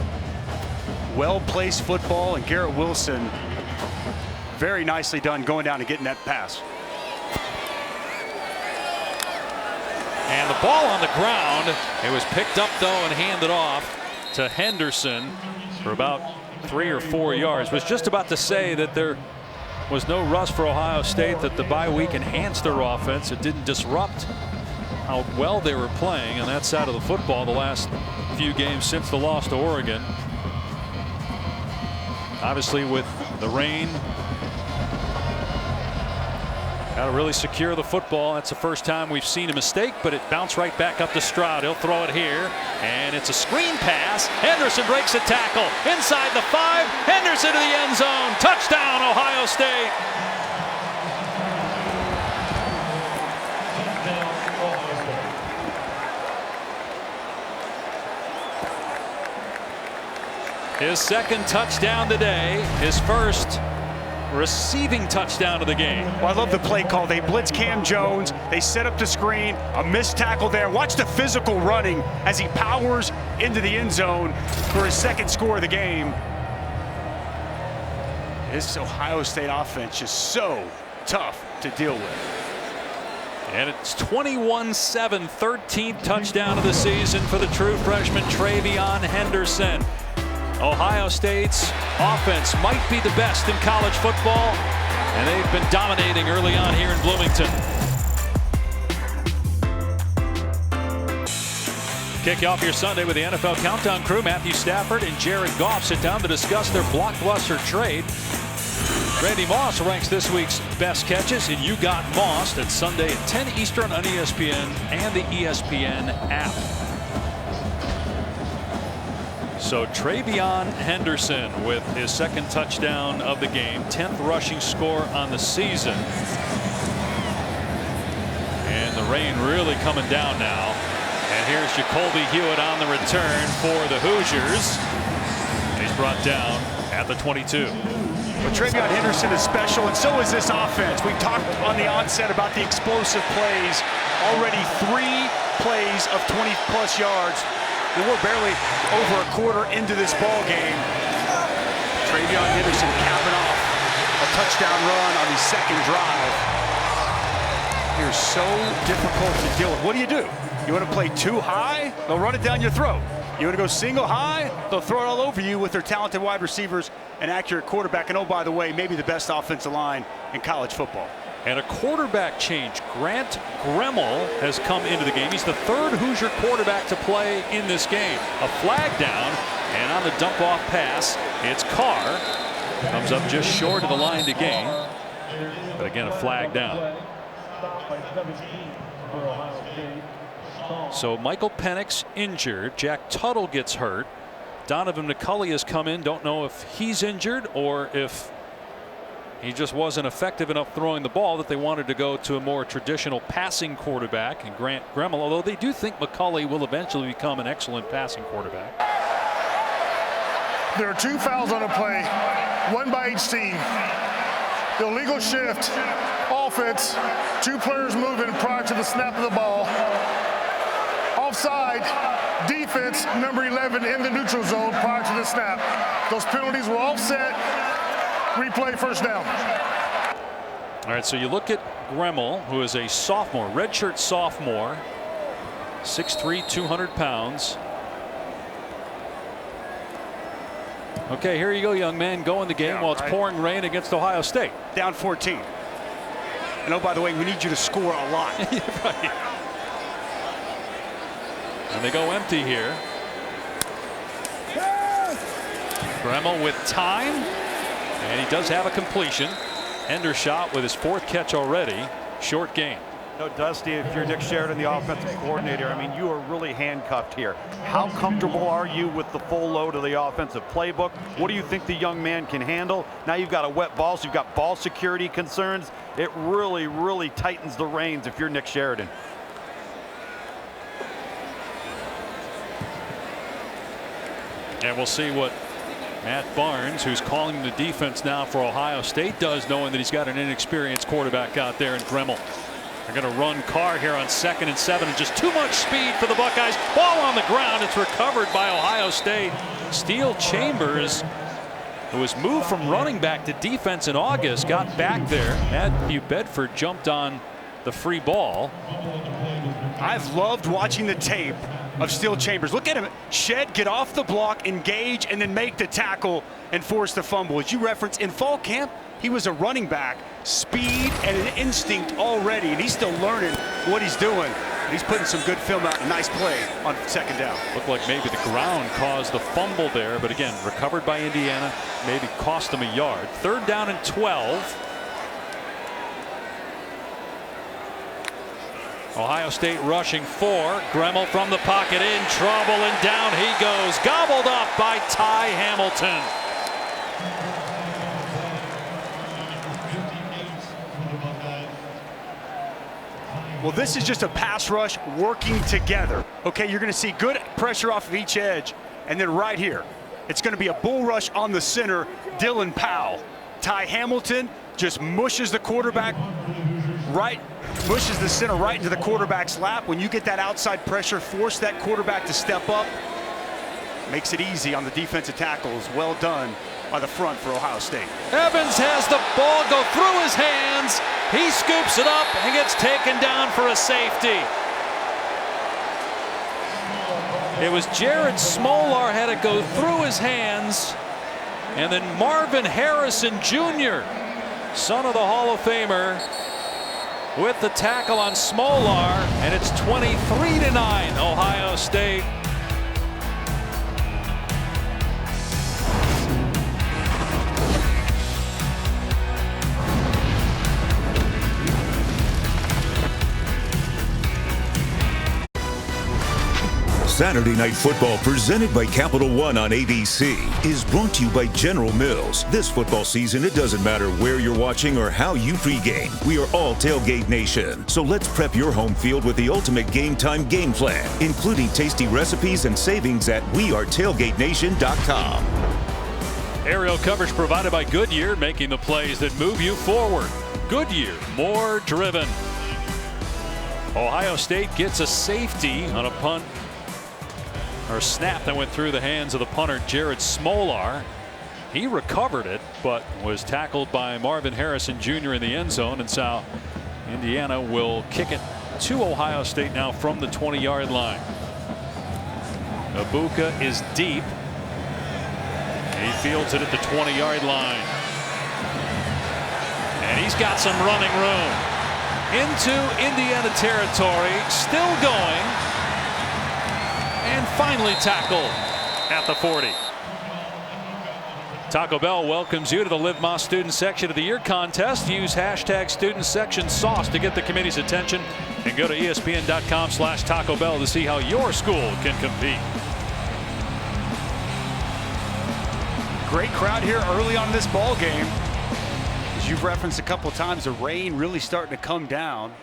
Well-placed football, and Garrett Wilson, very nicely done going down and getting that pass. And the ball on the ground. It was picked up though and handed off to Henderson for about 3 or 4 yards. Was just about to say that there was no rust for Ohio State, that the bye week enhanced their offense. It didn't disrupt how well they were playing on that side of the football the last few games since the loss to Oregon. Obviously with the rain Got to really secure the football. That's the first time we've seen a mistake, but it bounced right back up to Stroud. He'll throw it here, and it's a screen pass. Henderson breaks a tackle inside the 5. Henderson to the end zone. Touchdown, Ohio State. His second touchdown today. His first receiving touchdown of the game. Well, I love the play call. They blitz Cam Jones. They set up the screen. A missed tackle there. Watch the physical running as he powers into the end zone for his second score of the game. This Ohio State offense just so tough to deal with. And it's 21-7, 13th touchdown of the season for the true freshman Travion Henderson. Ohio State's offense might be the best in college football, and they've been dominating early on here in Bloomington. Kick off your Sunday with the NFL Countdown crew. Matthew Stafford and Jared Goff sit down to discuss their blockbuster trade. Randy Moss ranks this week's best catches, and You Got Moss at Sunday at 10 Eastern on ESPN and the ESPN app. So Travion Henderson with his second touchdown of the game, 10th rushing score on the season. And the rain really coming down now. And here's Jacoby Hewitt on the return for the Hoosiers. He's brought down at the 22. But Travion Henderson is special, and so is this offense. We talked on the onset about the explosive plays. Already 3 plays of 20-plus yards. And we're barely over a quarter into this ball game. Travion Henderson capping off a touchdown run on his second drive. You're so difficult to deal with. What do? You want to play too high? They'll run it down your throat. You want to go single high? They'll throw it all over you with their talented wide receivers and accurate quarterback. And oh, by the way, maybe the best offensive line in college football. And a quarterback change. Grant Gremmel has come into the game. He's the 3rd Hoosier quarterback to play in this game. A flag down, and on the dump-off pass, it's Carr. Comes up just short of the line to gain. But again, a flag down. So Michael Penix injured. Jack Tuttle gets hurt. Donovan McCulley has come in. Don't know if he's injured or if he just wasn't effective enough throwing the ball that they wanted to go to a more traditional passing quarterback and Grant Gremmel, although they do think McCulley will eventually become an excellent passing quarterback. There are 2 fouls on the play, 1 by each team. The illegal shift, offense, 2 players moving prior to the snap of the ball. Offside, defense, number 11 in the neutral zone prior to the snap. Those penalties were offset. Replay, first down. All right, so you look at Gremmel, who is a sophomore, redshirt sophomore, 6'3", 200 pounds. Okay, here you go, young man. Go in the game while it's pouring rain against Ohio State. Down 14. And oh, by the way, we need you to score a lot. Right. And they go empty here. Gremmel with time. And he does have a completion. Hendershot with his 4th catch already. Short gain. No, Dusty, if you're Nick Sheridan, the offensive coordinator, I mean, you are really handcuffed here. How comfortable are you with the full load of the offensive playbook? What do you think the young man can handle? Now you've got a wet ball, so you've got ball security concerns. It really, really tightens the reins if you're Nick Sheridan. And we'll see what Matt Barnes, who's calling the defense now for Ohio State, does, knowing that he's got an inexperienced quarterback out there in Gremmel. They're going to run Carr here on 2nd and 7, and just too much speed for the Buckeyes. Ball on the ground. It's recovered by Ohio State. Steele Chambers, who was moved from running back to defense in August, got back there. Matthew Bedford jumped on the free ball. I've loved watching the tape of Steele Chambers. Look at him shed, get off the block, engage, and then make the tackle and force the fumble. As you referenced, in fall camp, he was a running back. Speed and an instinct already, and he's still learning what he's doing. He's putting some good film out. Nice play on 2nd down. Looked like maybe the ground caused the fumble there, but again, recovered by Indiana. Maybe cost them a yard. 3rd down and 12. Ohio State rushing 4. Gremmel from the pocket in trouble, and down he goes. Gobbled up by Ty Hamilton. Well, this is just a pass rush working together. Okay, you're going to see good pressure off of each edge, and then right here, it's going to be a bull rush on the center, Dylan Powell. Ty Hamilton just mushes the quarterback right, pushes the center right into the quarterback's lap. When you get that outside pressure, force that quarterback to step up. Makes it easy on the defensive tackles. Well done by the front for Ohio State. Evans has the ball go through his hands. He scoops it up and gets taken down for a safety. It was Jared Smolar had it go through his hands, and then Marvin Harrison Jr., son of the Hall of Famer, with the tackle on Smolar, and it's 23-9 Ohio State. Saturday Night Football, presented by Capital One on ABC, is brought to you by General Mills. This football season, it doesn't matter where you're watching or how you pregame. We are all Tailgate Nation. So let's prep your home field with the ultimate game time game plan, including tasty recipes and savings at wearetailgatenation.com. Aerial coverage provided by Goodyear, making the plays that move you forward. Goodyear, more driven. Ohio State gets a safety on a punt or snap that went through the hands of the punter Jared Smolar. He recovered it, but was tackled by Marvin Harrison Jr. in the end zone, and so Indiana will kick it to Ohio State now from the 20-yard line. Ibuka is deep. He fields it at the 20-yard line, and he's got some running room into Indiana territory, still going, and finally tackled at the 40. Taco Bell welcomes you to the Live Más Student Section of the Year contest. Use hashtag Student Section Sauce to get the committee's attention, and go to ESPN.com/Taco Bell to see how your school can compete. Great crowd here early on this ball game. As you've referenced a couple of times, the rain really starting to come down.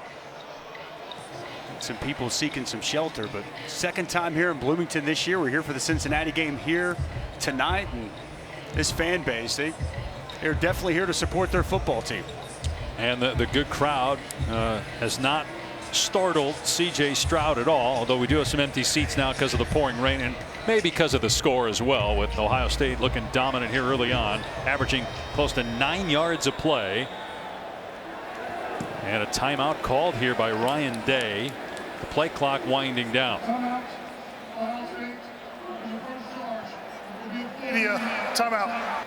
Some people seeking some shelter, but second time here in Bloomington this year. We're here for the Cincinnati game here tonight, and this fan base, they're definitely here to support their football team. And the good crowd has not startled C.J. Stroud at all, although we do have some empty seats now because of the pouring rain, and maybe because of the score as well, with Ohio State looking dominant here early on, averaging close to 9 yards a play. And a timeout called here by Ryan Day. The play clock winding down. Timeout.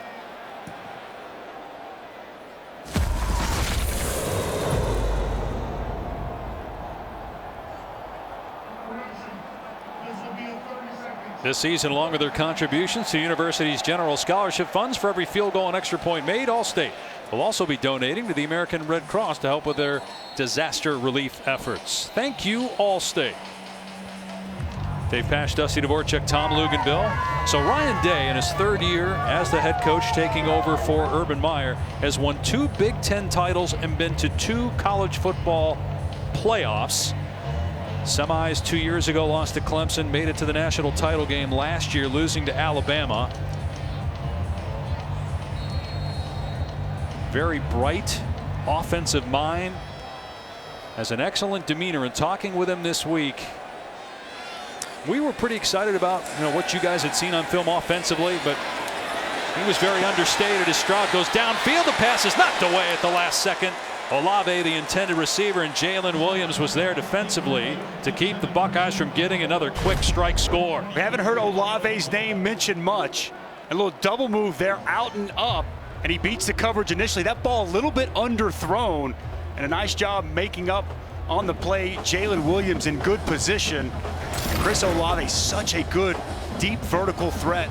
This season, along with their contributions to the university's general scholarship funds for every field goal and extra point made, Allstate will also be donating to the American Red Cross to help with their disaster relief efforts. Thank you, Allstate. Dave Pasch, Dusty Dvorak, Tom Luganville. So Ryan Day, in his third year as the head coach, taking over for Urban Meyer, has won 2 Big Ten titles and been to 2 college football playoffs. Semis 2 years ago, lost to Clemson, made it to the national title game last year, losing to Alabama. Very bright offensive mind, has an excellent demeanor. And talking with him this week, we were pretty excited about what you guys had seen on film offensively, but he was very understated as Stroud goes downfield. The pass is knocked away at the last second. Olave, the intended receiver, and Jalen Williams was there defensively to keep the Buckeyes from getting another quick strike score. We haven't heard Olave's name mentioned much. A little double move there, out and up, and he beats the coverage initially. That ball a little bit underthrown, and a nice job making up on the play. Jalen Williams in good position. And Chris Olave, such a good deep vertical threat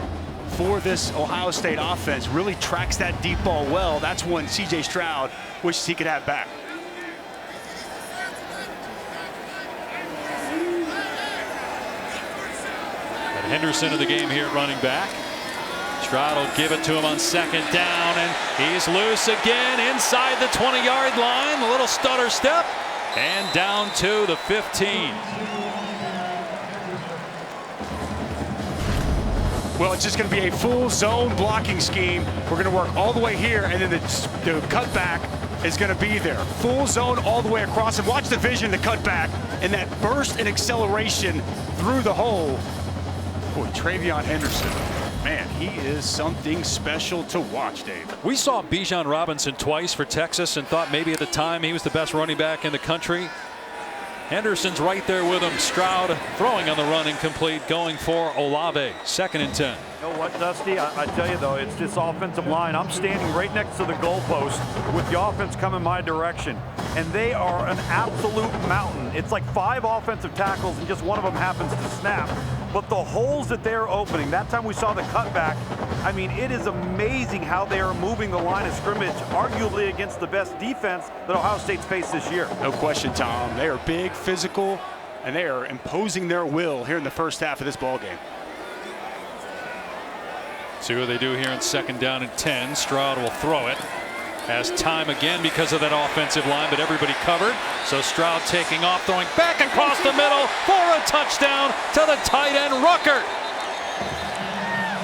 for this Ohio State offense. Really tracks that deep ball well. That's one C.J. Stroud wishes he could have back. Henderson in the game here at running back. Stroud will give it to him on second down, and he's loose again inside the 20-yard line. A little stutter step, and down to the 15. Well, it's just going to be a full zone blocking scheme. We're going to work all the way here, and then the cutback is going to be there. Full zone all the way across. And watch the vision, the cutback, and that burst and acceleration through the hole. Boy, Travion Henderson, man, he is something special to watch, Dave. We saw Bijan Robinson twice for Texas and thought maybe at the time he was the best running back in the country. Henderson's right there with him. Stroud throwing on the run, incomplete, going for Olave. 2nd and 10. You know what, Dusty? I tell you, though, it's this offensive line. I'm standing right next to the goalpost with the offense coming my direction, and they are an absolute mountain. It's like 5 offensive tackles, and just one of them happens to snap. But the holes that they're opening, that time we saw the cutback, I mean, it is amazing how they are moving the line of scrimmage, arguably against the best defense that Ohio State's faced this year. No question, Tom. They are big, physical, and they are imposing their will here in the first half of this ball game. See what they do here in 2nd down and 10. Stroud will throw it. Has time again because of that offensive line, but everybody covered. So Stroud taking off, throwing back across the middle for a touchdown to the tight end, Ruckert.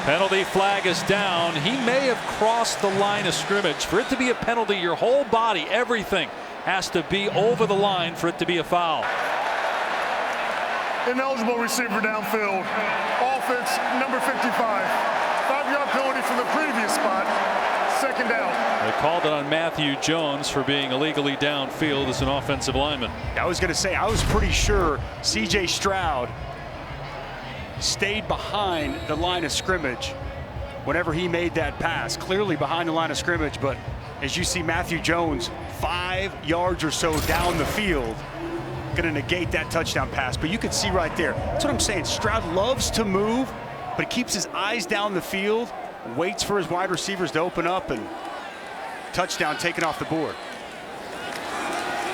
Penalty flag is down. He may have crossed the line of scrimmage. For it to be a penalty, your whole body, everything has to be over the line for it to be a foul. Ineligible receiver downfield. Offense number 55. 5-yard penalty from the previous spot. 2nd down. They called it on Matthew Jones for being illegally downfield as an offensive lineman. I was going to say, I was pretty sure C.J. Stroud stayed behind the line of scrimmage whenever he made that pass. Clearly behind the line of scrimmage, but as you see Matthew Jones 5 yards or so down the field, going to negate that touchdown pass. But you can see right there, that's what I'm saying. Stroud loves to move, but he keeps his eyes down the field, waits for his wide receivers to open up, and touchdown taken off the board.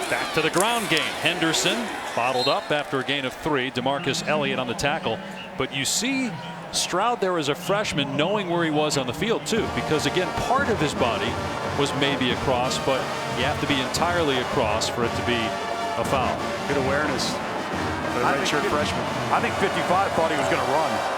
Back to the ground game. Henderson bottled up after a gain of 3. DeMarcus Elliott on the tackle. But you see Stroud there as a freshman knowing where he was on the field too, because again, part of his body was maybe across, but you have to be entirely across for it to be a foul. Good awareness for the redshirt freshman. I think 55 thought he was going to run.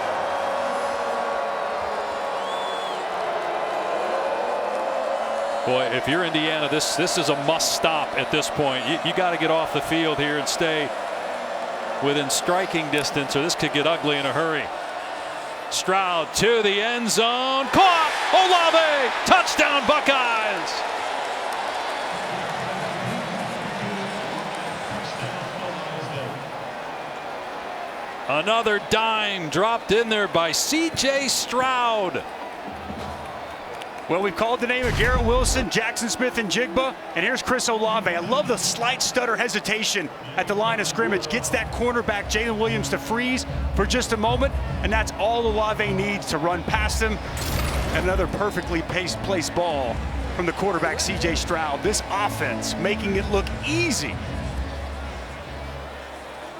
Boy, if you're Indiana, this is a must stop at this point. You got to get off the field here and stay within striking distance, or this could get ugly in a hurry. Stroud to the end zone. Caught! Olave! Touchdown, Buckeyes! Another dime dropped in there by C.J. Stroud. Well, we've called the name of Garrett Wilson, Jackson Smith, and Jigba, and here's Chris Olave. I love the slight stutter hesitation at the line of scrimmage. Gets that cornerback, Jalen Williams, to freeze for just a moment, and that's all Olave needs to run past him. And another perfectly placed ball from the quarterback, C.J. Stroud. This offense making it look easy.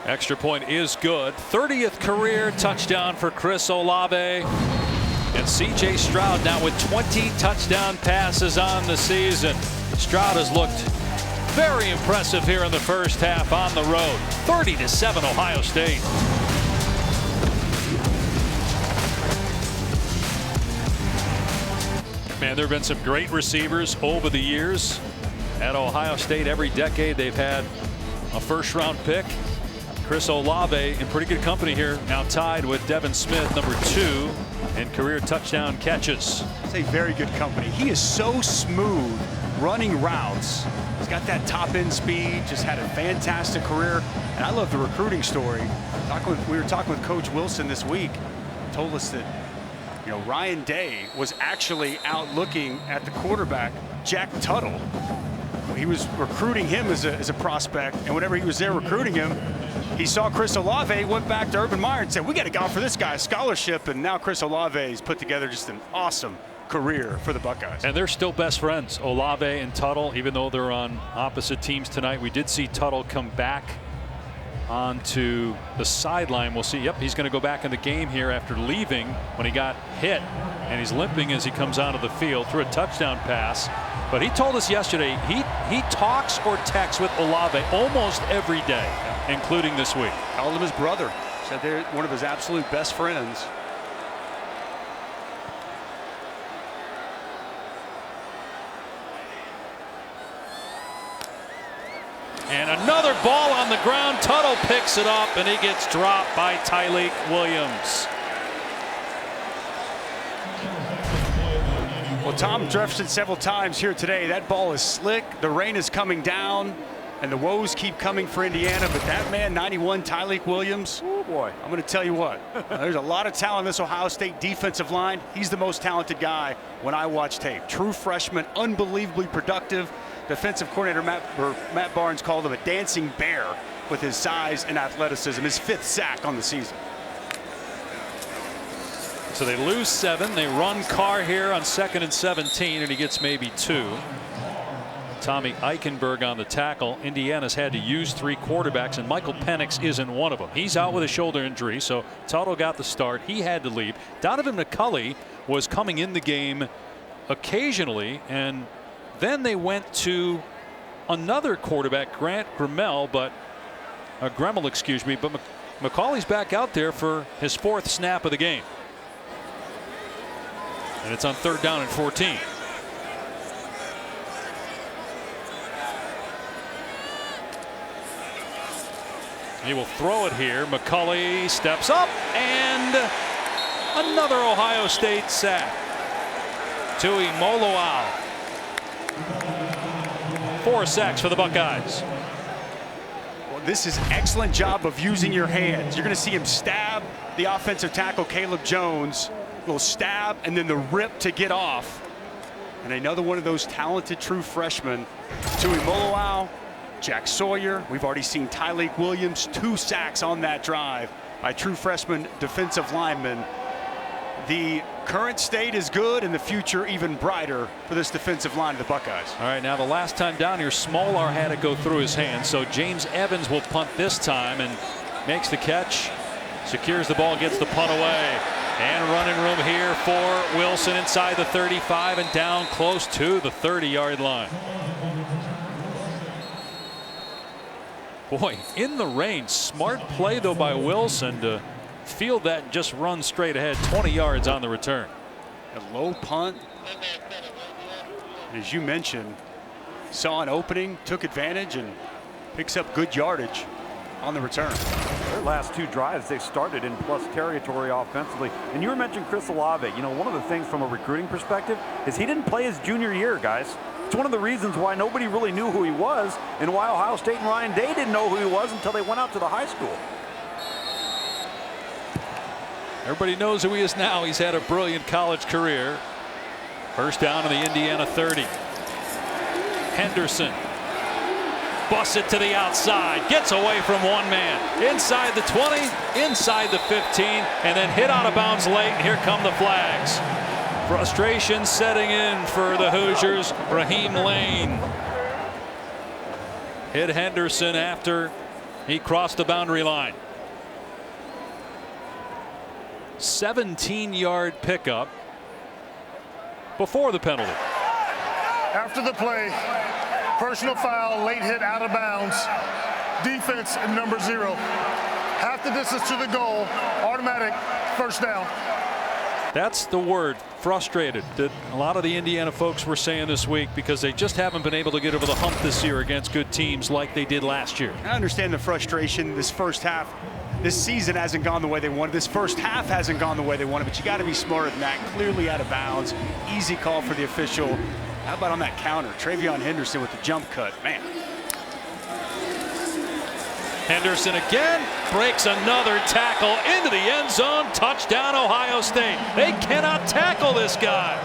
Extra point is good. 30th career touchdown for Chris Olave. And C.J. Stroud now with 20 touchdown passes on the season. Stroud has looked very impressive here in the first half on the road. 30-7 Ohio State. Man, there have been some great receivers over the years at Ohio State. Every decade they've had a first-round pick. Chris Olave in pretty good company here, now tied with Devin Smith, number 2 in career touchdown catches. It's a very good company. He is so smooth running routes. He's got that top end speed, just had a fantastic career. And I love the recruiting story. We were talking with Coach Wilson this week, told us that, you know, Ryan Day was actually out looking at the quarterback, Jack Tuttle. He was recruiting him as a prospect, and whenever he was there recruiting him, he saw Chris Olave, went back to Urban Meyer and said, we got to go for this guy's scholarship. And now Chris Olave's put together just an awesome career for the Buckeyes. And they're still best friends, Olave and Tuttle, even though they're on opposite teams tonight. We did see Tuttle come back onto the sideline. We'll see. Yep, he's going to go back in the game here after leaving when he got hit, and he's limping as he comes onto the field through a touchdown pass. But he told us yesterday he talks or texts with Olave almost every day, including this week. Called him his brother. Said they're one of his absolute best friends. And another ball on the ground. Tuttle picks it up, and he gets dropped by Tyleik Williams. Well, Tom Jefferson several times here today. That ball is slick. The rain is coming down, and the woes keep coming for Indiana. But that man, 91, Tyleik Williams, oh boy, I'm going to tell you what. There's a lot of talent in this Ohio State defensive line. He's the most talented guy when I watch tape. True freshman, unbelievably productive. Defensive coordinator Matt Barnes called him a dancing bear with his size and athleticism. His 5th sack on the season. So they lose 7. They run Carr here on 2nd and 17, and he gets maybe 2. Tommy Eichenberg on the tackle. Indiana's had to use 3 quarterbacks, and Michael Penix isn't one of them. He's out with a shoulder injury, so Tuttle got the start. He had to leave. Donovan McCulley was coming in the game occasionally, and then they went to another quarterback, Gremmel, but McCauley's back out there for his 4th snap of the game. And it's on 3rd down and 14. He will throw it here. McCulley steps up, and another Ohio State sack. Tui Moloau. 4 sacks for the Buckeyes. Well, this is an excellent job of using your hands. You're going to see him stab the offensive tackle, Caleb Jones. Little stab and then the rip to get off. And another one of those talented true freshmen, Tui Moloau, Jack Sawyer. We've already seen Tyleik Williams, 2 sacks on that drive by true freshman defensive linemen. The current state is good and the future even brighter for this defensive line of the Buckeyes. All right, now the last time down here, Smolar had it go through his hands, so James Evans will punt this time and makes the catch, secures the ball, gets the punt away. And running room here for Wilson inside the 35 and down close to the 30-yard line. Boy, in the rain, smart play though by Wilson to field that and just run straight ahead, 20 yards on the return. A low punt. As you mentioned, saw an opening, took advantage, and picks up good yardage on the return. Their last 2 drives, they started in plus territory offensively. And you were mentioning Chris Olave. You know, one of the things from a recruiting perspective is he didn't play his junior year, guys. It's one of the reasons why nobody really knew who he was, and why Ohio State and Ryan Day didn't know who he was until they went out to the high school. Everybody knows who he is now. He's had a brilliant college career. First down to the Indiana 30. Henderson busts it to the outside, gets away from one man, inside the 20, inside the 15, and then hit out of bounds late, and here come the flags. Frustration setting in for the Hoosiers. Raheem Lane hit Henderson after he crossed the boundary line. 17-yard pickup before the penalty. After the play, personal foul, late hit out of bounds. Defense number 0. Half the distance to the goal, automatic first down. That's the word, frustrated, that a lot of the Indiana folks were saying this week, because they just haven't been able to get over the hump this year against good teams like they did last year. I understand the frustration. This first half, this season hasn't gone the way they wanted. This first half hasn't gone the way they wanted, but you got to be smarter than that. Clearly out of bounds. Easy call for the official. How about on that counter? Travion Henderson with the jump cut. Man. Henderson again breaks another tackle into the end zone. Touchdown, Ohio State. They cannot tackle this guy.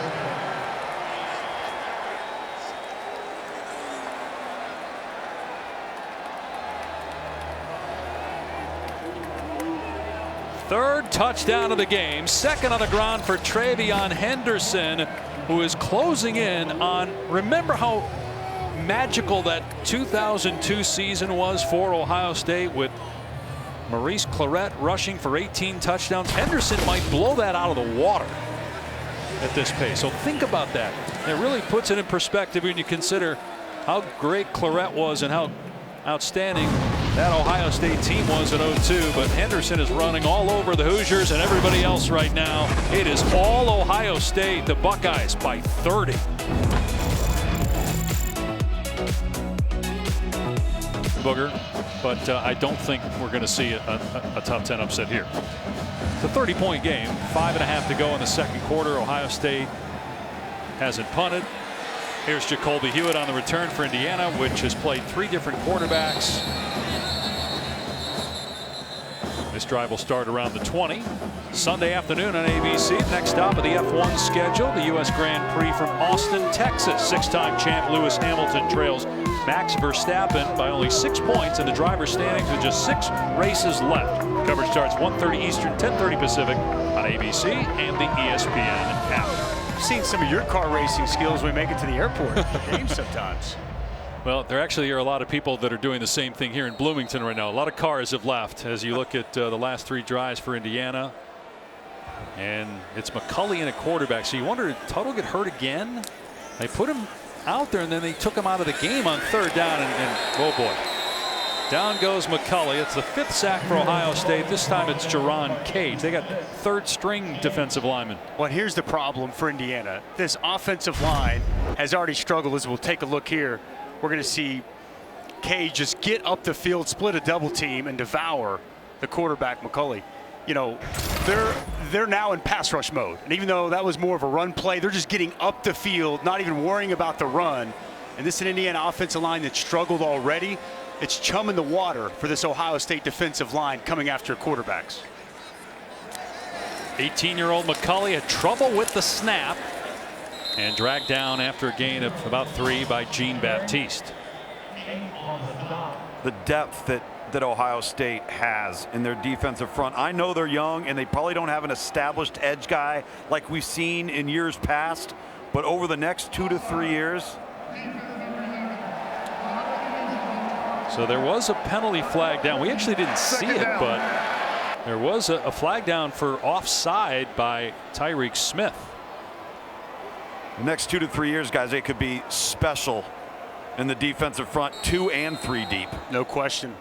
Third touchdown of the game. Second on the ground for Travion Henderson, who is closing in on, remember how magical that 2002 season was for Ohio State with Maurice Clarett rushing for 18 touchdowns. Henderson might blow that out of the water at this pace. So think about that. It really puts it in perspective when you consider how great Clarett was and how outstanding that Ohio State team was in 02. But Henderson is running all over the Hoosiers and everybody else right now. It is all Ohio State. The Buckeyes by 30. Booger, but I don't think we're going to see a top 10 upset here. It's a 30-point game, 5.5 to go in the second quarter. Ohio State hasn't punted. Here's Jacoby Hewitt on the return for Indiana, which has played 3 different quarterbacks. This drive will start around the 20. Sunday afternoon on ABC. Next stop of the F1 schedule, the U.S. Grand Prix from Austin, Texas. 6-time champ Lewis Hamilton trails Max Verstappen by only 6 points in the driver's standings with just 6 races left. Coverage starts 1:30 Eastern, 10:30 Pacific on ABC and the ESPN app. I've seen some of your car racing skills when we make it to the airport for games sometimes. Well, there actually are a lot of people that are doing the same thing here in Bloomington right now. A lot of cars have left as you look at the last 3 drives for Indiana. And it's McCulley in a quarterback. So you wonder, did Tuttle get hurt again? They put him out there and then they took him out of the game on 3rd down. And oh boy, down goes McCulley. It's the 5th sack for Ohio State. This time it's Jerron Cage. They got 3rd string defensive lineman. Well, here's the problem for Indiana. This offensive line has already struggled. As we'll take a look here, we're going to see Cage just get up the field, split a double team, and devour the quarterback McCulley. You know, they're now in pass rush mode, and even though that was more of a run play, they're just getting up the field, not even worrying about the run. And this is an Indiana offensive line that struggled already. It's chum in the water for this Ohio State defensive line coming after quarterbacks. 18-year-old McCulley had trouble with the snap and dragged down after a gain of about 3 by Jean Baptiste. The depth that Ohio State has in their defensive front. I know they're young and they probably don't have an established edge guy like we've seen in years past, but over the next 2 to 3 years. So there was a penalty flag down. We actually didn't see it, but there was a flag down for offside by Tyreek Smith. The next 2 to 3 years, guys, it could be special in the defensive front, 2 and 3 deep. No question.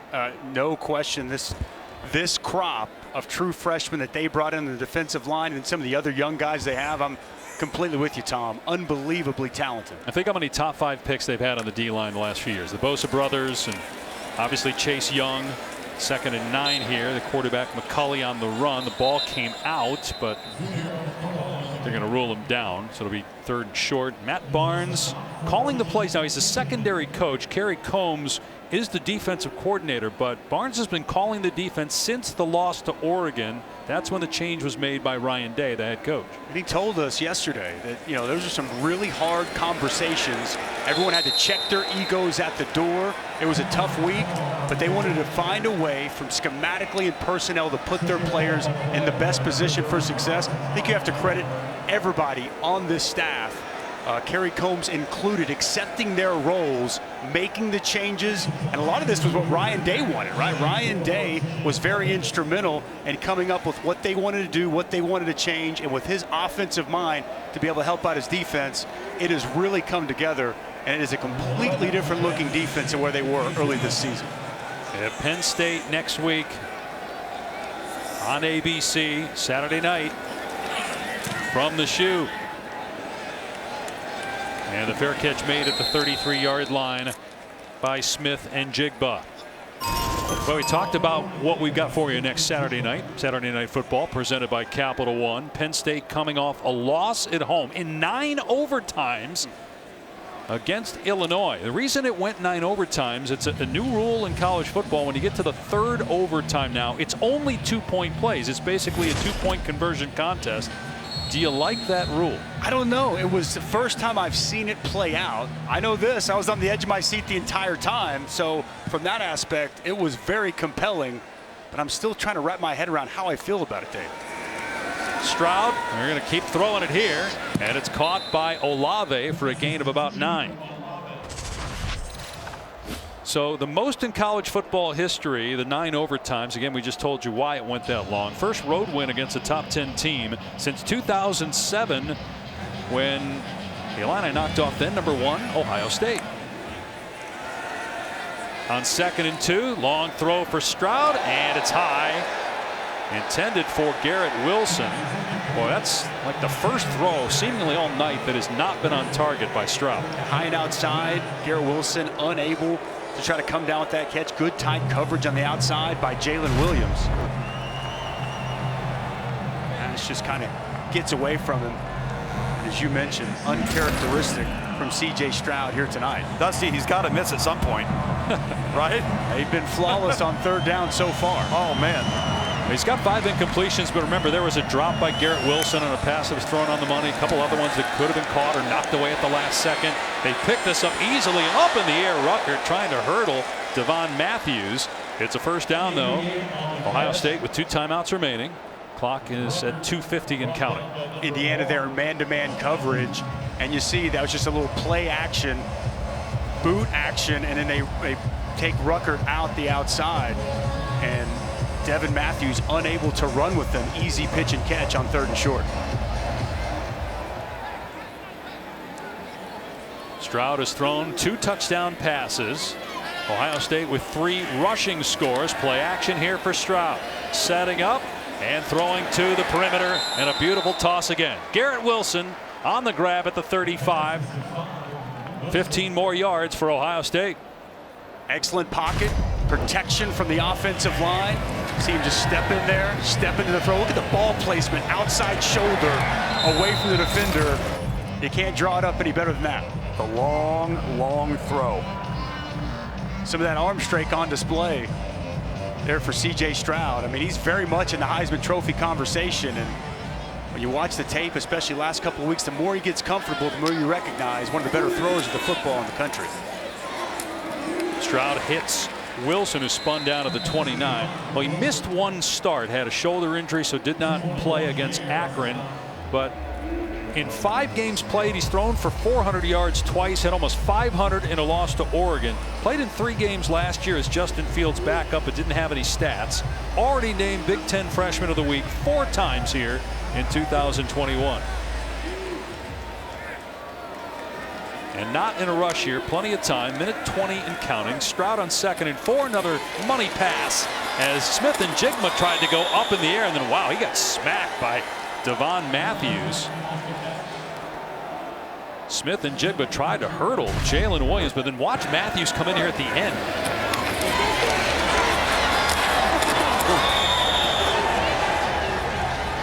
No question. This crop of true freshmen that they brought in the defensive line and some of the other young guys they have, I'm completely with you, Tom. Unbelievably talented. I think how many top 5 picks they've had on the D-line the last few years. The Bosa brothers and obviously Chase Young. 2nd and 9 here. The quarterback McCulley on the run. The ball came out, but they're going to rule him down. So it'll be 3rd and short. Matt Barnes calling the plays. Now he's a secondary coach. Kerry Combs is the defensive coordinator, but Barnes has been calling the defense since the loss to Oregon. That's when the change was made by Ryan Day, the head coach. And he told us yesterday that, you know, those are some really hard conversations. Everyone had to check their egos at the door. It was a tough week, but they wanted to find a way from schematically and personnel to put their players in the best position for success. I think you have to credit everybody on this staff, Kerry Combs included, accepting their roles, making the changes, and a lot of this was what Ryan Day wanted, right? Ryan Day was very instrumental in coming up with what they wanted to do, what they wanted to change, and with his offensive mind to be able to help out his defense, it has really come together, and it is a completely different looking defense than where they were early this season. At Penn State next week on ABC, Saturday night from the shoe. And the fair catch made at the 33-yard line by Smith and Jigba. Well, we talked about what we've got for you next Saturday night. Saturday Night Football presented by Capital One. Penn State coming off a loss at home in 9 overtimes against Illinois. The reason it went 9 overtimes, it's a new rule in college football. When you get to the 3rd overtime now, it's only 2-point plays. It's basically a 2-point conversion contest. Do you like that rule? I don't know. It was the first time I've seen it play out. I know this. I was on the edge of my seat the entire time. So from that aspect, it was very compelling. But I'm still trying to wrap my head around how I feel about it, Dave. Stroud, they're going to keep throwing it here. And it's caught by Olave for a gain of about 9. So the most in college football history, the 9 overtimes. Again, we just told you why it went that long. First road win against a top 10 team since 2007 when the Illini knocked off then #1 Ohio State. On 2nd and 2, long throw for Stroud, and it's high. Intended for Garrett Wilson. Boy, that's like the first throw seemingly all night that has not been on target by Stroud. High and outside, Garrett Wilson unable to try to come down with that catch. Good tight coverage on the outside by Jalen Williams. And it's just kind of gets away from him. As you mentioned, uncharacteristic from C.J. Stroud here tonight. Dusty, he's got to miss at some point, right? They've been flawless on 3rd down so far. Oh, man. He's got 5 incompletions, but remember there was a drop by Garrett Wilson on a pass that was thrown on the money. A couple other ones that could have been caught or knocked away at the last second. They picked this up easily up in the air. Rucker trying to hurdle Devon Matthews. It's a 1st down though. Ohio State with 2 timeouts remaining. Clock is at 2:50 and counting. Indiana there in man-to-man coverage, and you see that was just a little play action, boot action, and then they take Rucker out the outside, and Devon Matthews unable to run with them. Easy pitch and catch on 3rd and short. Stroud has thrown 2 touchdown passes. Ohio State with 3 rushing scores. Play action here for Stroud. Setting up and throwing to the perimeter, and a beautiful toss again. Garrett Wilson on the grab at the 35. 15 more yards for Ohio State. Excellent pocket protection from the offensive line. See him just step in there, step into the throw. Look at the ball placement, outside shoulder away from the defender. You can't draw it up any better than that. The long throw. Some of that arm strength on display there for C.J. Stroud. I mean, he's very much in the Heisman Trophy conversation, and when you watch the tape, especially last couple of weeks, the more he gets comfortable, the more you recognize one of the better throwers of the football in the country. Stroud hits Wilson, who spun down to the 29. Well, he missed 1 start, had a shoulder injury, so did not play against Akron. But in 5 games played, he's thrown for 400 yards twice, had almost 500 in a loss to Oregon. Played in 3 games last year as Justin Fields' backup, but didn't have any stats. Already named Big Ten Freshman of the Week 4 times here in 2021. And not in a rush here. Plenty of time. Minute 20 and counting. Stroud on 2nd and 4. Another money pass as Smith and Jigma tried to go up in the air, and then wow, he got smacked by Devon Matthews. Smith and Jigba tried to hurdle Jalen Williams, but then watch Matthews come in here at the end.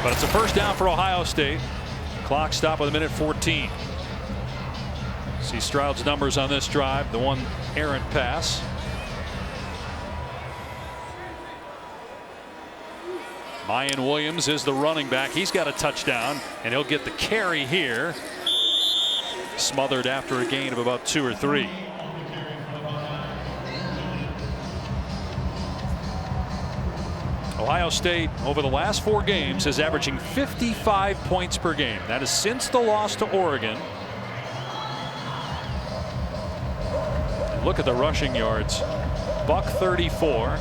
But it's a 1st down for Ohio State. Clock stop with 1:14. See Stroud's numbers on this drive. The 1 errant pass. Mayan Williams is the running back. He's got a touchdown, and he'll get the carry here. Smothered after a gain of about 2 or 3. Ohio State over the last 4 games is averaging 55 points per game. That is since the loss to Oregon. And look at the rushing yards. Buck 34,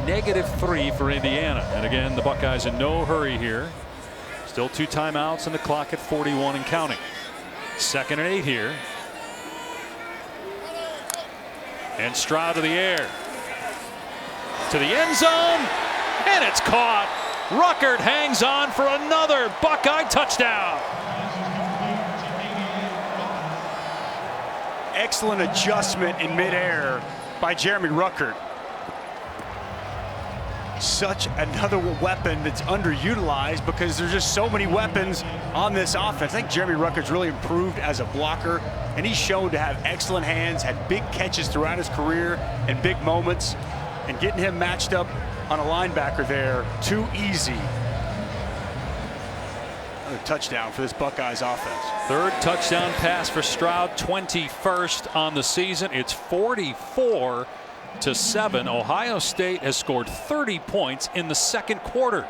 -3 for Indiana. And again, the Buckeyes in no hurry here. Still 2 timeouts and the clock at 41 and counting. 2nd and 8 here. And Stroud to the air. To the end zone. And it's caught. Ruckert hangs on for another Buckeye touchdown. Excellent adjustment in midair by Jeremy Ruckert. Such another weapon that's underutilized because there's just so many weapons on this offense. I think Jeremy Ruckert's really improved as a blocker, and he's shown to have excellent hands, had big catches throughout his career and big moments, and getting him matched up on a linebacker there, too easy. Another touchdown for this Buckeyes offense. 3rd touchdown pass for Stroud, 21st on the season. It's 44-7. Ohio State has scored 30 points in the 2nd quarter.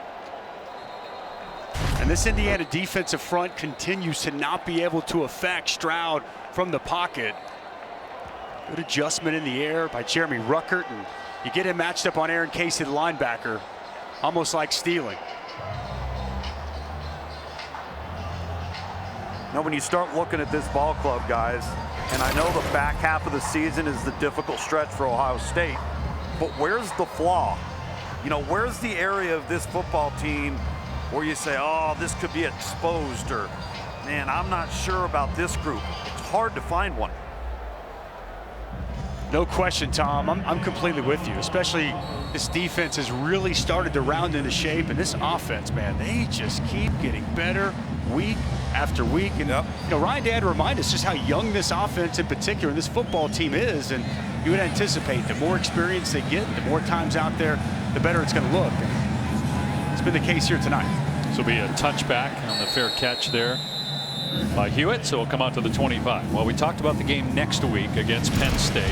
And this Indiana defensive front continues to not be able to affect Stroud from the pocket. Good adjustment in the air by Jeremy Ruckert, and you get him matched up on Aaron Casey, the linebacker, almost like stealing. Now, when you start looking at this ball club, guys, and I know the back half of the season is the difficult stretch for Ohio State, but where's the flaw? You know, where's the area of this football team where you say, oh, this could be exposed, or, man, I'm not sure about this group? It's hard to find one. No question, Tom. I'm completely with you, especially this defense has really started to round into shape, and this offense, man, they just keep getting better week after week. And you know, Ryan Day reminded us just how young this offense in particular and this football team is, and you would anticipate the more experience they get, the more times out there, the better it's going to look. And it's been the case here tonight. This will be a touchback on the fair catch there by Hewitt, so it'll come out to the 25. Well, we talked about the game next week against Penn State,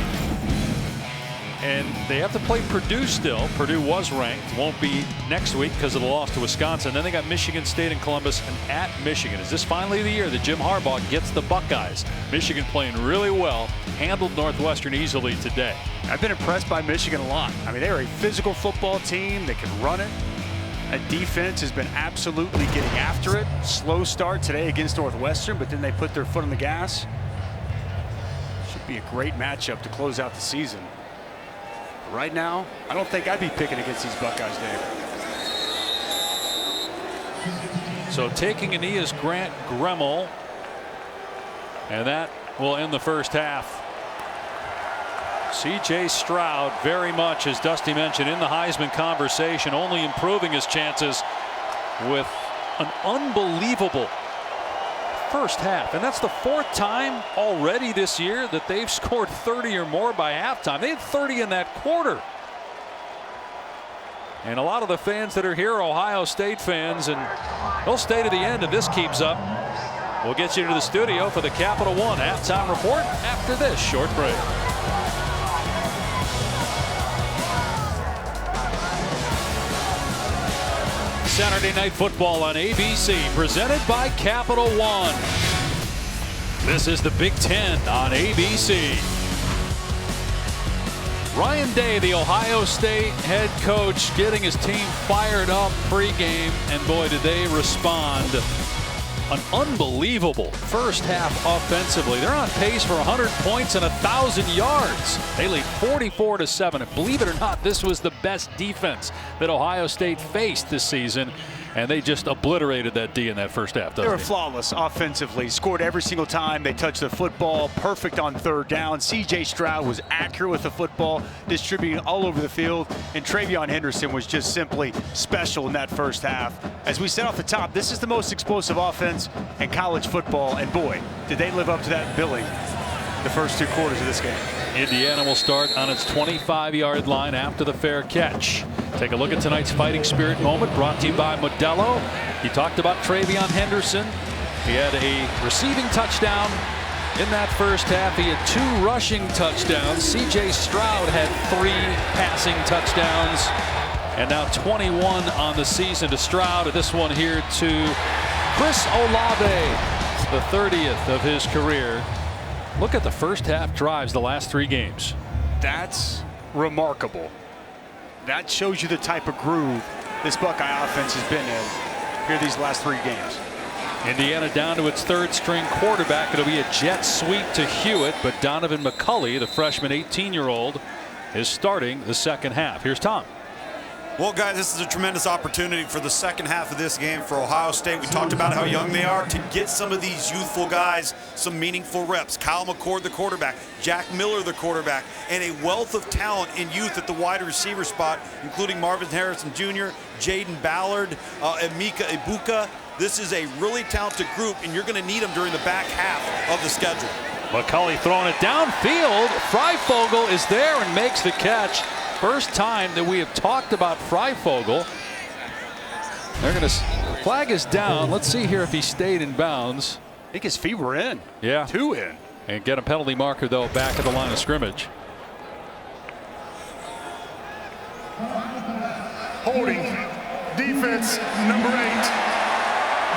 and they have to play Purdue still. Purdue was ranked, won't be next week because of the loss to Wisconsin. Then they got Michigan State and Columbus, and at Michigan. Is this finally the year that Jim Harbaugh gets the Buckeyes? Michigan playing really well, handled Northwestern easily today. I've been impressed by Michigan a lot. I mean, they're a physical football team that can run it. That defense has been absolutely getting after it. Slow start today against Northwestern, but then they put their foot on the gas. Should be a great matchup to close out the season. Right now, I don't think I'd be picking against these Buckeyes, Dave. So taking a knee is Grant Gremmel, and that will end the first half. C.J. Stroud very much, as Dusty mentioned, in the Heisman conversation, only improving his chances with an unbelievable first half. And that's the fourth time already this year that they've scored 30 or more by halftime. They had 30 in that quarter. And a lot of the fans that are here are Ohio State fans, and they'll stay to the end if this keeps up. We'll get you to the studio for the Capital One halftime report after this short break. Saturday Night Football on ABC, presented by Capital One. This is the Big Ten on ABC. Ryan Day, the Ohio State head coach, getting his team fired up pregame, and boy, did they respond. An unbelievable first half offensively. They're on pace for 100 points and 1,000 yards. They lead 44-7. And believe it or not, this was the best defense that Ohio State faced this season, and they just obliterated that D in that first half. They were flawless offensively. Scored every single time they touched the football. Perfect on third down. C.J. Stroud was accurate with the football, distributing all over the field. And Travion Henderson was just simply special in that first half. As we said off the top, this is the most explosive offense in college football. And boy, did they live up to that billing the first two quarters of this game. Indiana will start on its 25-yard line after the fair catch. Take a look at tonight's fighting spirit moment brought to you by Modelo. He talked about Travion Henderson. He had a receiving touchdown in that first half. He had 2 rushing touchdowns. C.J. Stroud had 3 passing touchdowns. And now 21 on the season to Stroud. This one here to Chris Olave, the 30th of his career. Look at the first half drives the last 3 games. That's remarkable. That shows you the type of groove this Buckeye offense has been in here these last 3 games. Indiana down to its 3rd string quarterback. It'll be a jet sweep to Hewitt, but Donovan McCulley, the freshman 18-year-old, is starting the second half. Here's Tom. Well, guys, this is a tremendous opportunity for the second half of this game for Ohio State. We talked about how young they are, to get some of these youthful guys some meaningful reps. Kyle McCord, the quarterback, Jack Miller, the quarterback, and a wealth of talent in youth at the wide receiver spot, including Marvin Harrison Jr., Jaden Ballard, Emeka Ibuka. This is a really talented group, and you're going to need them during the back half of the schedule. McCulley throwing it downfield. Freifogel is there and makes the catch. First time that we have talked about Freifogel. They're going to flag is down. Let's see here if he stayed in bounds. I think his feet were in. Yeah. 2 in. And get a penalty marker, though, back at the line of scrimmage. Holding, defense number 8.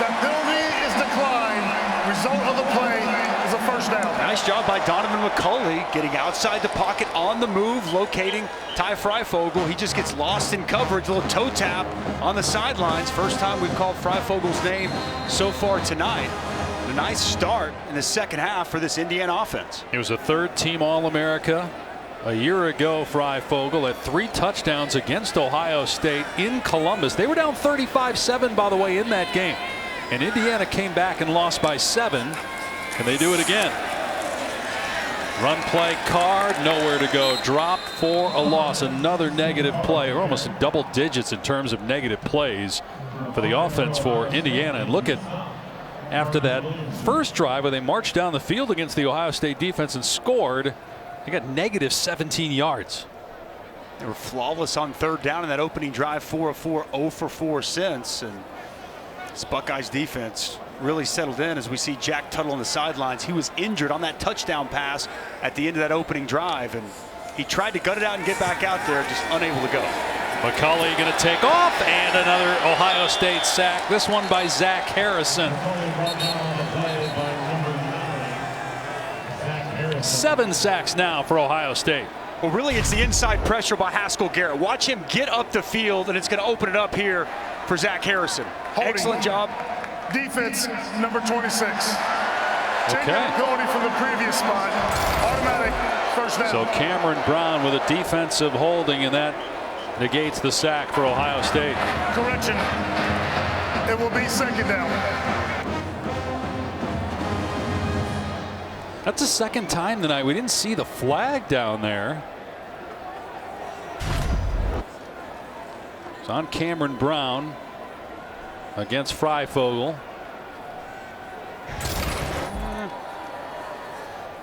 The penalty is declined. Result of the play is a first down. Nice job by Donovan McCulley getting outside the pocket on the move, locating Ty Freifogel. He just gets lost in coverage. A little toe tap on the sidelines. First time we've called Freifogel's name so far tonight. A nice start in the second half for this Indiana offense. He was a third-team All-America a year ago. Freifogel had 3 touchdowns against Ohio State in Columbus. They were down 35-7, by the way, in that game. And Indiana came back and lost by 7. And they do it again. Run play, card, nowhere to go. Dropped for a loss. Another negative play. We're almost in double digits in terms of negative plays for the offense for Indiana. And look at, after that first drive where they marched down the field against the Ohio State defense and scored, they got negative 17 yards. They were flawless on third down in that opening drive, 4 of 4, 0 for 4 since. And this Buckeyes defense really settled in as we see Jack Tuttle on the sidelines. He was injured on that touchdown pass at the end of that opening drive, and he tried to gut it out and get back out there, just unable to go. McCulley going to take off, and another Ohio State sack. This one by Zach Harrison. 7 sacks now for Ohio State. Well, really, it's the inside pressure by Haskell Garrett. Watch him get up the field, and it's going to open it up here for Zach Harrison. Holding. Excellent job. Defense, number 26. Changing Okay. ability from the previous spot. Automatic first down. So Cameron Brown with a defensive holding, and that negates the sack for Ohio State. Correction. It will be second down. That's the second time tonight we didn't see the flag down there. It's on Cameron Brown against Freifogel.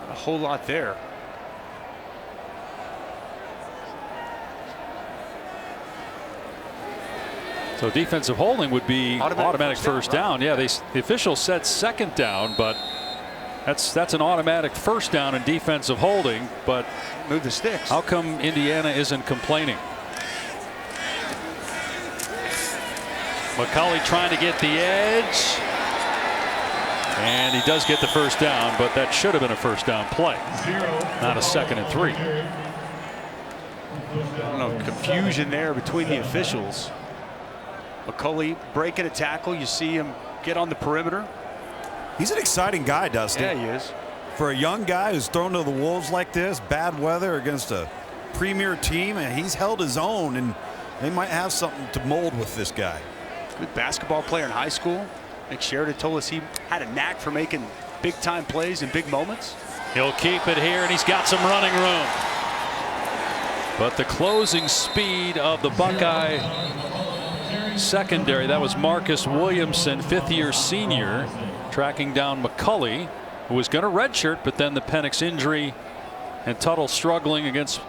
Not a whole lot there. So defensive holding would be automatic first down. Yeah, the official said second down, but that's an automatic first down in defensive holding. But move the sticks. How come Indiana isn't complaining? McCulley trying to get the edge, and he does get the first down, but that should have been a first down play, not a 2nd and 3. I don't know, confusion there between the officials. McCulley breaking a tackle. You see him get on the perimeter. He's an exciting guy, Dusty. Yeah, he is. For a young guy who's thrown to the wolves like this, bad weather against a premier team, and he's held his own, and they might have something to mold with this guy. Good basketball player in high school. Nick Sheridan told us he had a knack for making big-time plays in big moments. He'll keep it here, and he's got some running room. But the closing speed of the Buckeye secondary, that was Marcus Williamson, 5th-year senior, tracking down McCulley, who was going to redshirt, but then the Penix injury and Tuttle struggling against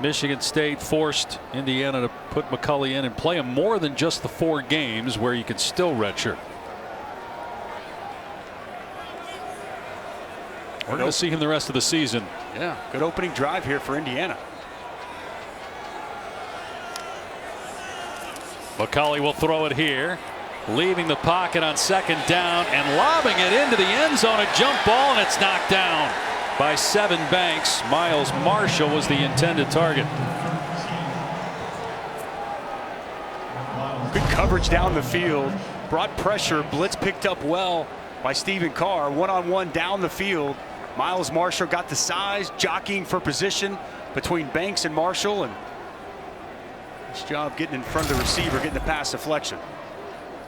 Michigan State forced Indiana to put McCulley in and play him more than just the 4 games where you can still redshirt. We're going to see him the rest of the season. Yeah, good opening drive here for Indiana. McCulley will throw it here, leaving the pocket on 2nd down and lobbing it into the end zone. A jump ball, and it's knocked down by Sevyn Banks. Miles Marshall was the intended target. Good coverage down the field. Brought pressure. Blitz picked up well by Stephen Carr. One-on-one down the field. Miles Marshall got the size, jockeying for position between Banks and Marshall. And nice job getting in front of the receiver, getting the pass deflection.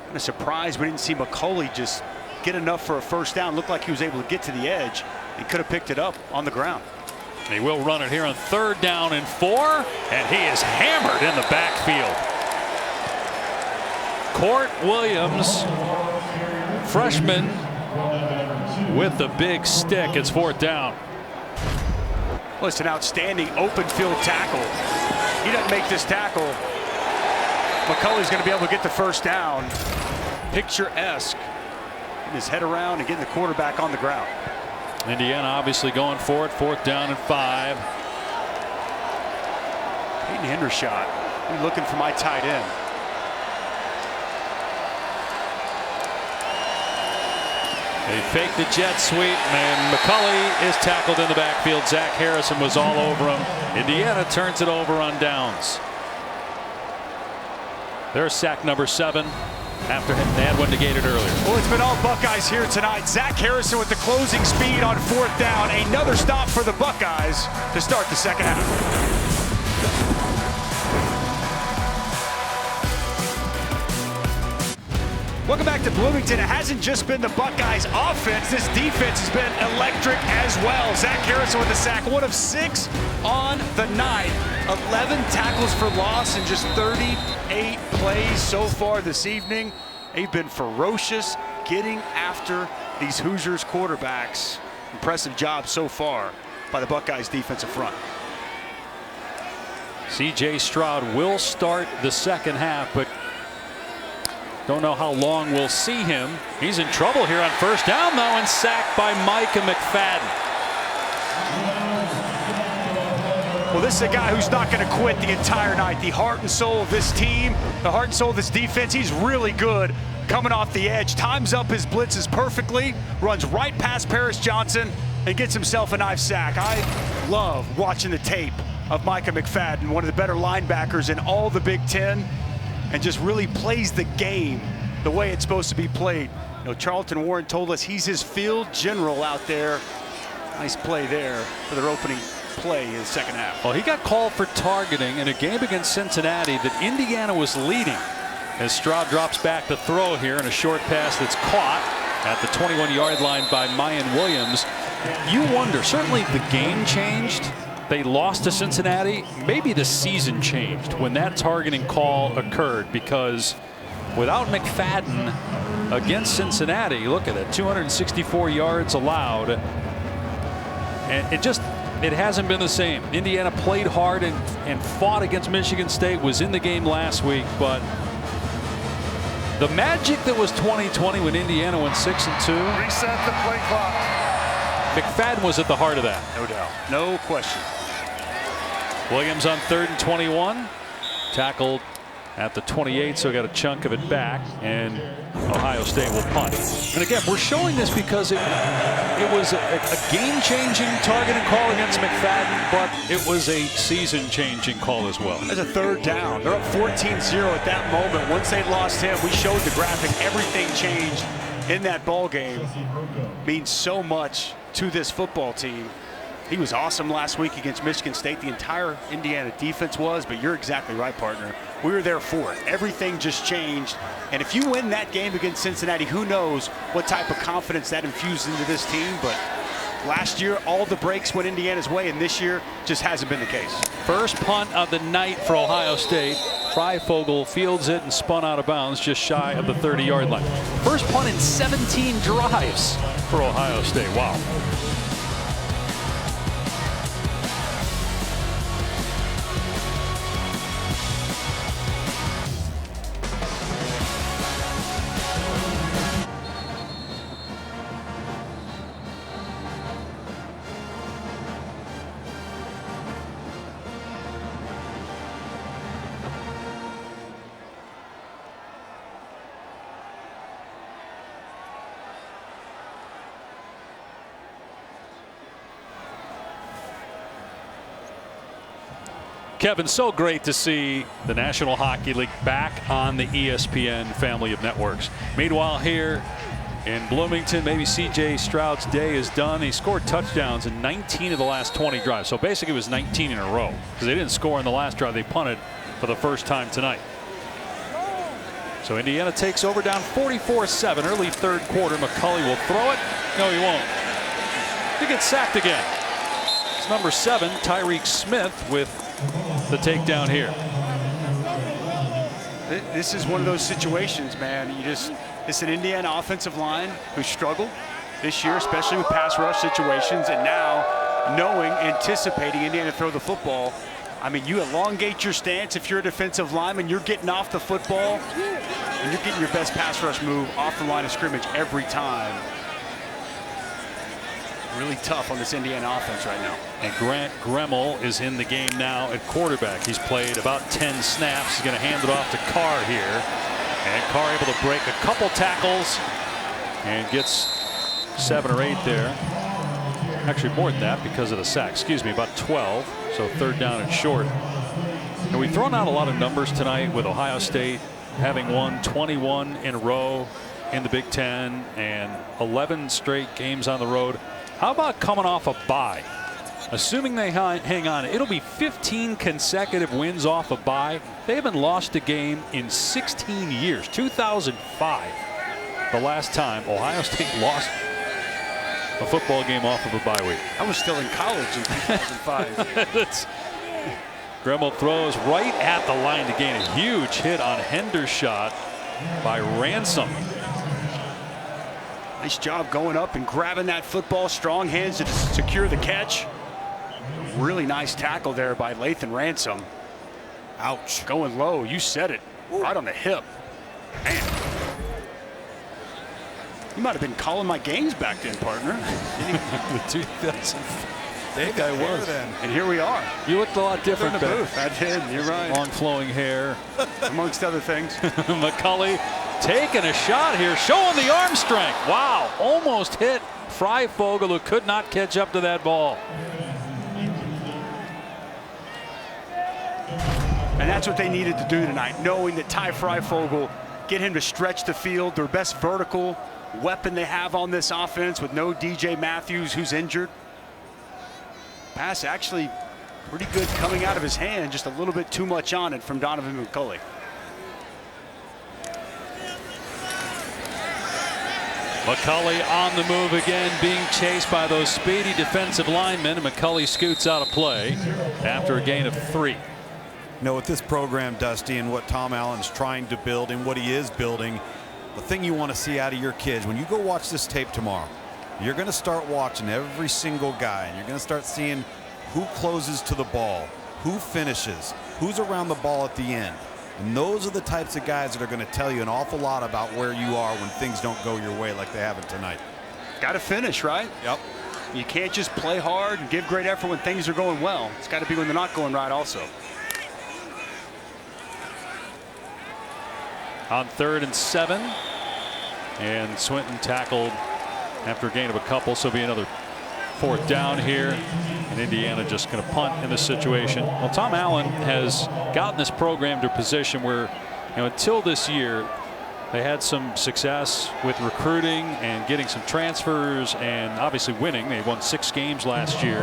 Kind of surprised we didn't see McCulley just get enough for a first down. Looked like he was able to get to the edge. He could have picked it up on the ground. He will run it here on 3rd down and 4, and he is hammered in the backfield. Court Williams, freshman, with the big stick. It's 4th down. Well, it's an outstanding open field tackle. He doesn't make this tackle, McCulley's going to be able to get the first down. Picturesque. Getting his head around and getting the quarterback on the ground. Indiana obviously going for it. 4th down and 5. Peyton Hendershot. I'm looking for my tight end. They fake the jet sweep, and McCulley is tackled in the backfield. Zach Harrison was all over him. Indiana turns it over on downs. There's sack number 7 after they had one negated earlier. Well, it's been all Buckeyes here tonight. Zach Harrison with the closing speed on 4th down. Another stop for the Buckeyes to start the second half. Welcome back to Bloomington. It hasn't just been the Buckeyes offense. This defense has been electric as well. Zach Harrison with the sack, 1 of 6 on the night. 11 tackles for loss in just 38 plays so far this evening. They've been ferocious getting after these Hoosiers quarterbacks. Impressive job so far by the Buckeyes defensive front. C.J. Stroud will start the second half, but don't know how long we'll see him. He's in trouble here on 1st down, though, and sacked by Micah McFadden. Well, this is a guy who's not going to quit the entire night. The heart and soul of this team, the heart and soul of this defense. He's really good coming off the edge. Times up his blitzes perfectly, runs right past Paris Johnson, and gets himself a nice sack. I love watching the tape of Micah McFadden, one of the better linebackers in all the Big Ten, and just really plays the game the way it's supposed to be played. You know, Charlton Warren told us he's his field general out there. Nice play there for their opening play in the second half. Well, he got called for targeting in a game against Cincinnati that Indiana was leading, as Stroud drops back to throw here in a short pass that's caught at the 21-yard line by Mayan Williams. You wonder, certainly the game changed. They lost to Cincinnati. Maybe the season changed when that targeting call occurred, because without McFadden against Cincinnati, look at it, 264 yards allowed, and it hasn't been the same. Indiana played hard and fought against Michigan State, was in the game last week, but the magic that was 2020 when Indiana went 6-2. Reset the play clock. McFadden was at the heart of that. No doubt. No question. Williams on 3rd and 21. Tackled at the 28, so got a chunk of it back, and Ohio State will punt. And again, we're showing this because it was a game-changing targeting call against McFadden, but it was a season-changing call as well. As a 3rd down, they're up 14-0 at that moment. Once they lost him, we showed the graphic. Everything changed in that ball game. Means so much to this football team. He was awesome last week against Michigan State. The entire Indiana defense was, but you're exactly right, partner. We were there for it. Everything just changed. And if you win that game against Cincinnati, who knows what type of confidence that infused into this team. But last year, all the breaks went Indiana's way, and this year just hasn't been the case. First punt of the night for Ohio State. Freifogel fields it and spun out of bounds just shy of the 30-yard line. First punt in 17 drives for Ohio State. Wow. Kevin, so great to see the National Hockey League back on the ESPN family of networks. Meanwhile, here in Bloomington, maybe C.J. Stroud's day is done. He scored touchdowns in 19 of the last 20 drives. So basically it was 19 in a row, because they didn't score in the last drive. They punted for the first time tonight. So Indiana takes over down 44-7, early 3rd quarter. McCulley will throw it. No, he won't. He gets sacked again. It's number 7, Tyreek Smith, with the takedown here. This is one of those situations, man. It's an Indiana offensive line who struggled this year, especially with pass rush situations, and now anticipating Indiana throw the football. I mean, you elongate your stance if you're a defensive lineman. You're getting off the football, and you're getting your best pass rush move off the line of scrimmage every time. Really tough on this Indiana offense right now. And Grant Gremmel is in the game now at quarterback. He's played about 10 snaps. He's going to hand it off to Carr here. And Carr able to break a couple tackles and gets 7 or 8 there. Actually more than that because of the sack. Excuse me, about 12. So 3rd down and short. And we've thrown out a lot of numbers tonight with Ohio State having won 21 in a row in the Big Ten and 11 straight games on the road. How about coming off a bye? Assuming they hang on, it'll be 15 consecutive wins off a bye. They haven't lost a game in 16 years. 2005, the last time Ohio State lost a football game off of a bye week. I was still in college in 2005. Gremmel throws right at the line to gain a huge hit on Hendershot by Ransom. Nice job going up and grabbing that football. Strong hands to secure the catch. Really nice tackle there by Lathan Ransom. Ouch. Going low. You said it. Right on the hip. Man. You might have been calling my games back then, partner. The 2005. Dave, I was then. And here we are. You looked a lot different in the back. booth. I did. You're right. Long flowing hair. Amongst other things. McCulley taking a shot here, showing the arm strength. Wow. Almost hit Freifogel, who could not catch up to that ball. And that's what they needed to do tonight, knowing that Ty Freifogel, get him to stretch the field, their best vertical weapon they have on this offense with no DJ Matthews, who's injured. Pass actually pretty good coming out of his hand, just a little bit too much on it from Donovan McCulley. McCulley on the move again, being chased by those speedy defensive linemen, and McCulley scoots out of play after a gain of 3. You know, with this program, Dusty, and what Tom Allen's trying to build and what he is building, the thing you want to see out of your kids, when you go watch this tape tomorrow, you're going to start watching every single guy, and you're going to start seeing who closes to the ball, who finishes, who's around the ball at the end. And those are the types of guys that are going to tell you an awful lot about where you are when things don't go your way like they haven't tonight. Got to finish, right? Yep. You can't just play hard and give great effort when things are going well. It's got to be when they're not going right also. On 3rd and 7. And Swinton tackled after a gain of a couple, so it'll be another 4th down here. And Indiana just going to punt in this situation. Well, Tom Allen has gotten this program to a position where, you know, until this year, they had some success with recruiting and getting some transfers and obviously winning. They won 6 games last year.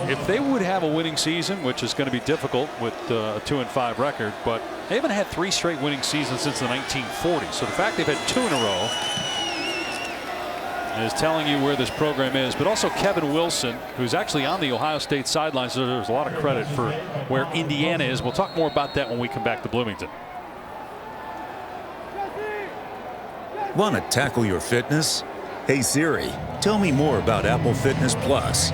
If they would have a winning season, which is going to be difficult with a 2-5 record, but they haven't had 3 straight winning seasons since the 1940s. So the fact they've had 2 in a row is telling you where this program is. But also Kevin Wilson, who's actually on the Ohio State sidelines, so there's a lot of credit for where Indiana is. We'll talk more about that when we come back to Bloomington. Want to tackle your fitness? Hey Siri, tell me more about Apple Fitness Plus.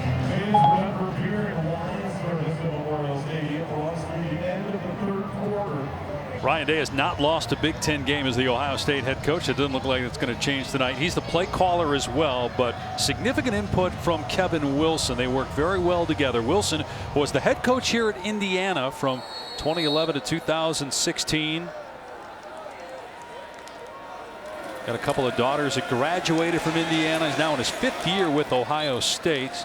Ryan Day has not lost a Big Ten game as the Ohio State head coach. It doesn't look like it's going to change tonight. He's the play caller as well, but significant input from Kevin Wilson. They work very well together. Wilson was the head coach here at Indiana from 2011 to 2016. Got a couple of daughters that graduated from Indiana. He's now in his 5th year with Ohio State.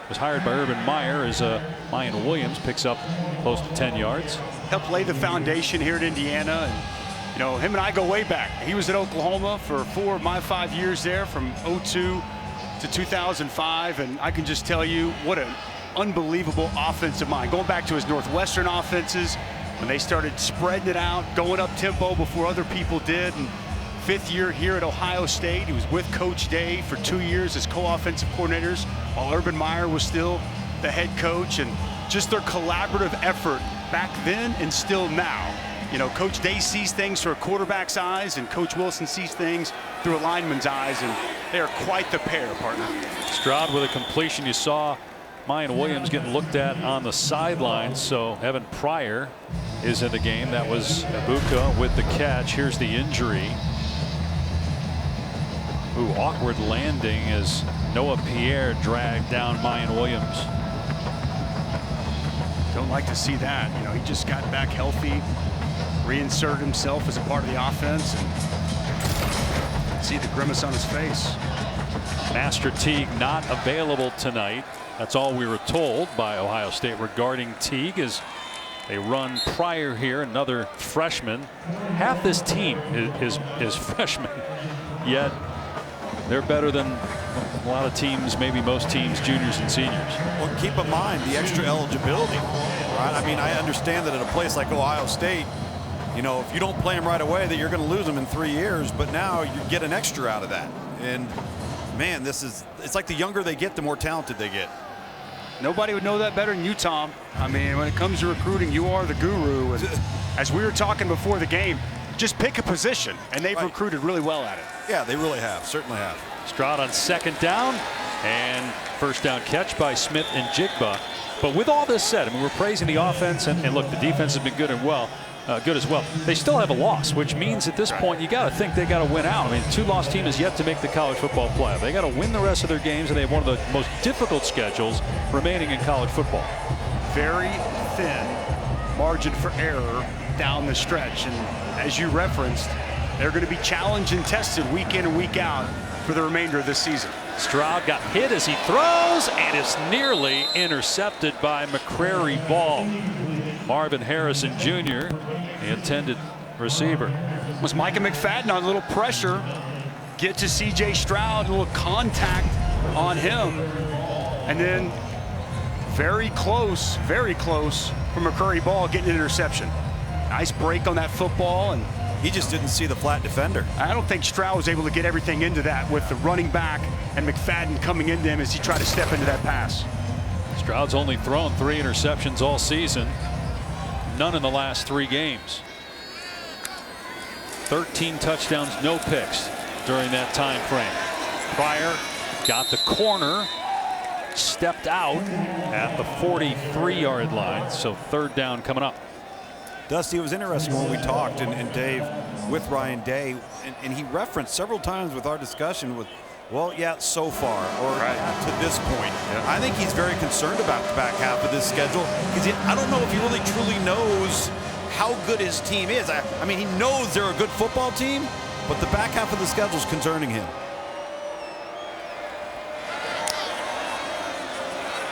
Was hired by Urban Meyer as Mayan Williams picks up close to 10 yards. Helped lay the foundation here at Indiana. And, you know, him and I go way back. He was at Oklahoma for 4 of my 5 years there, from 2002 to 2005. And I can just tell you what an unbelievable offensive mind. Going back to his Northwestern offenses, when they started spreading it out, going up tempo before other people did. And 5th year here at Ohio State. He was with Coach Day for 2 years as co-offensive coordinators while Urban Meyer was still the head coach. And just their collaborative effort back then and still now. You know, Coach Day sees things through a quarterback's eyes, and Coach Wilson sees things through a lineman's eyes, and they are quite the pair, partner. Stroud with a completion. You saw Mayan Williams getting looked at on the sidelines, so Evan Pryor is in the game. That was Ibuka with the catch. Here's the injury. Ooh, awkward landing as Noah Pierre dragged down Mayan Williams. Don't like to see that. You know, he just got back healthy, reinserted himself as a part of the offense. And See the grimace on his face. Master Teague not available tonight. That's all we were told by Ohio State regarding Teague as they run Pryor here, another freshman. Half this team is freshmen, yet they're better than a lot of teams, maybe most teams, juniors and seniors. Well, keep in mind the extra eligibility, right? I mean, I understand that at a place like Ohio State, you know, if you don't play them right away, that you're going to lose them in 3 years. But now you get an extra out of that. And man, it's like the younger they get, the more talented they get. Nobody would know that better than you, Tom. I mean, when it comes to recruiting, you are the guru. And as we were talking before the game, just pick a position, and they've recruited really well at it. Yeah, they really have, certainly have. Stroud on second down, and first down catch by Smith and Jigba. But with all this said, I mean, we're praising the offense, and look, the defense has been good as well. They still have a loss, which means at this point you got to think they got to win out. I mean, two-loss team is yet to make the college football playoff. They got to win the rest of their games, and they have one of the most difficult schedules remaining in college football. Very thin margin for error down the stretch, and as you referenced, they're going to be challenged and tested week in and week out for the remainder of this season. Stroud got hit as he throws, and is nearly intercepted by McCrary Ball. Marvin Harrison Jr., the intended receiver. Was Micah McFadden on a little pressure, get to C.J. Stroud, a little contact on him, and then very close for McCrary Ball getting an interception. Nice break on that football, and he just didn't see the flat defender. I don't think Stroud was able to get everything into that with the running back and McFadden coming into him as he tried to step into that pass. Stroud's only thrown 3 interceptions all season. None in the last 3 games. 13 touchdowns, no picks during that time frame. Pryor got the corner, stepped out at the 43-yard line, so third down coming up. Dusty, it was interesting when we talked, and Dave, with Ryan Day, and he referenced several times with our discussion with, well, yeah, so far, or to this point. Yeah. I think he's very concerned about the back half of this schedule, because I don't know if he really truly knows how good his team is. I mean, he knows they're a good football team, but the back half of the schedule is concerning him.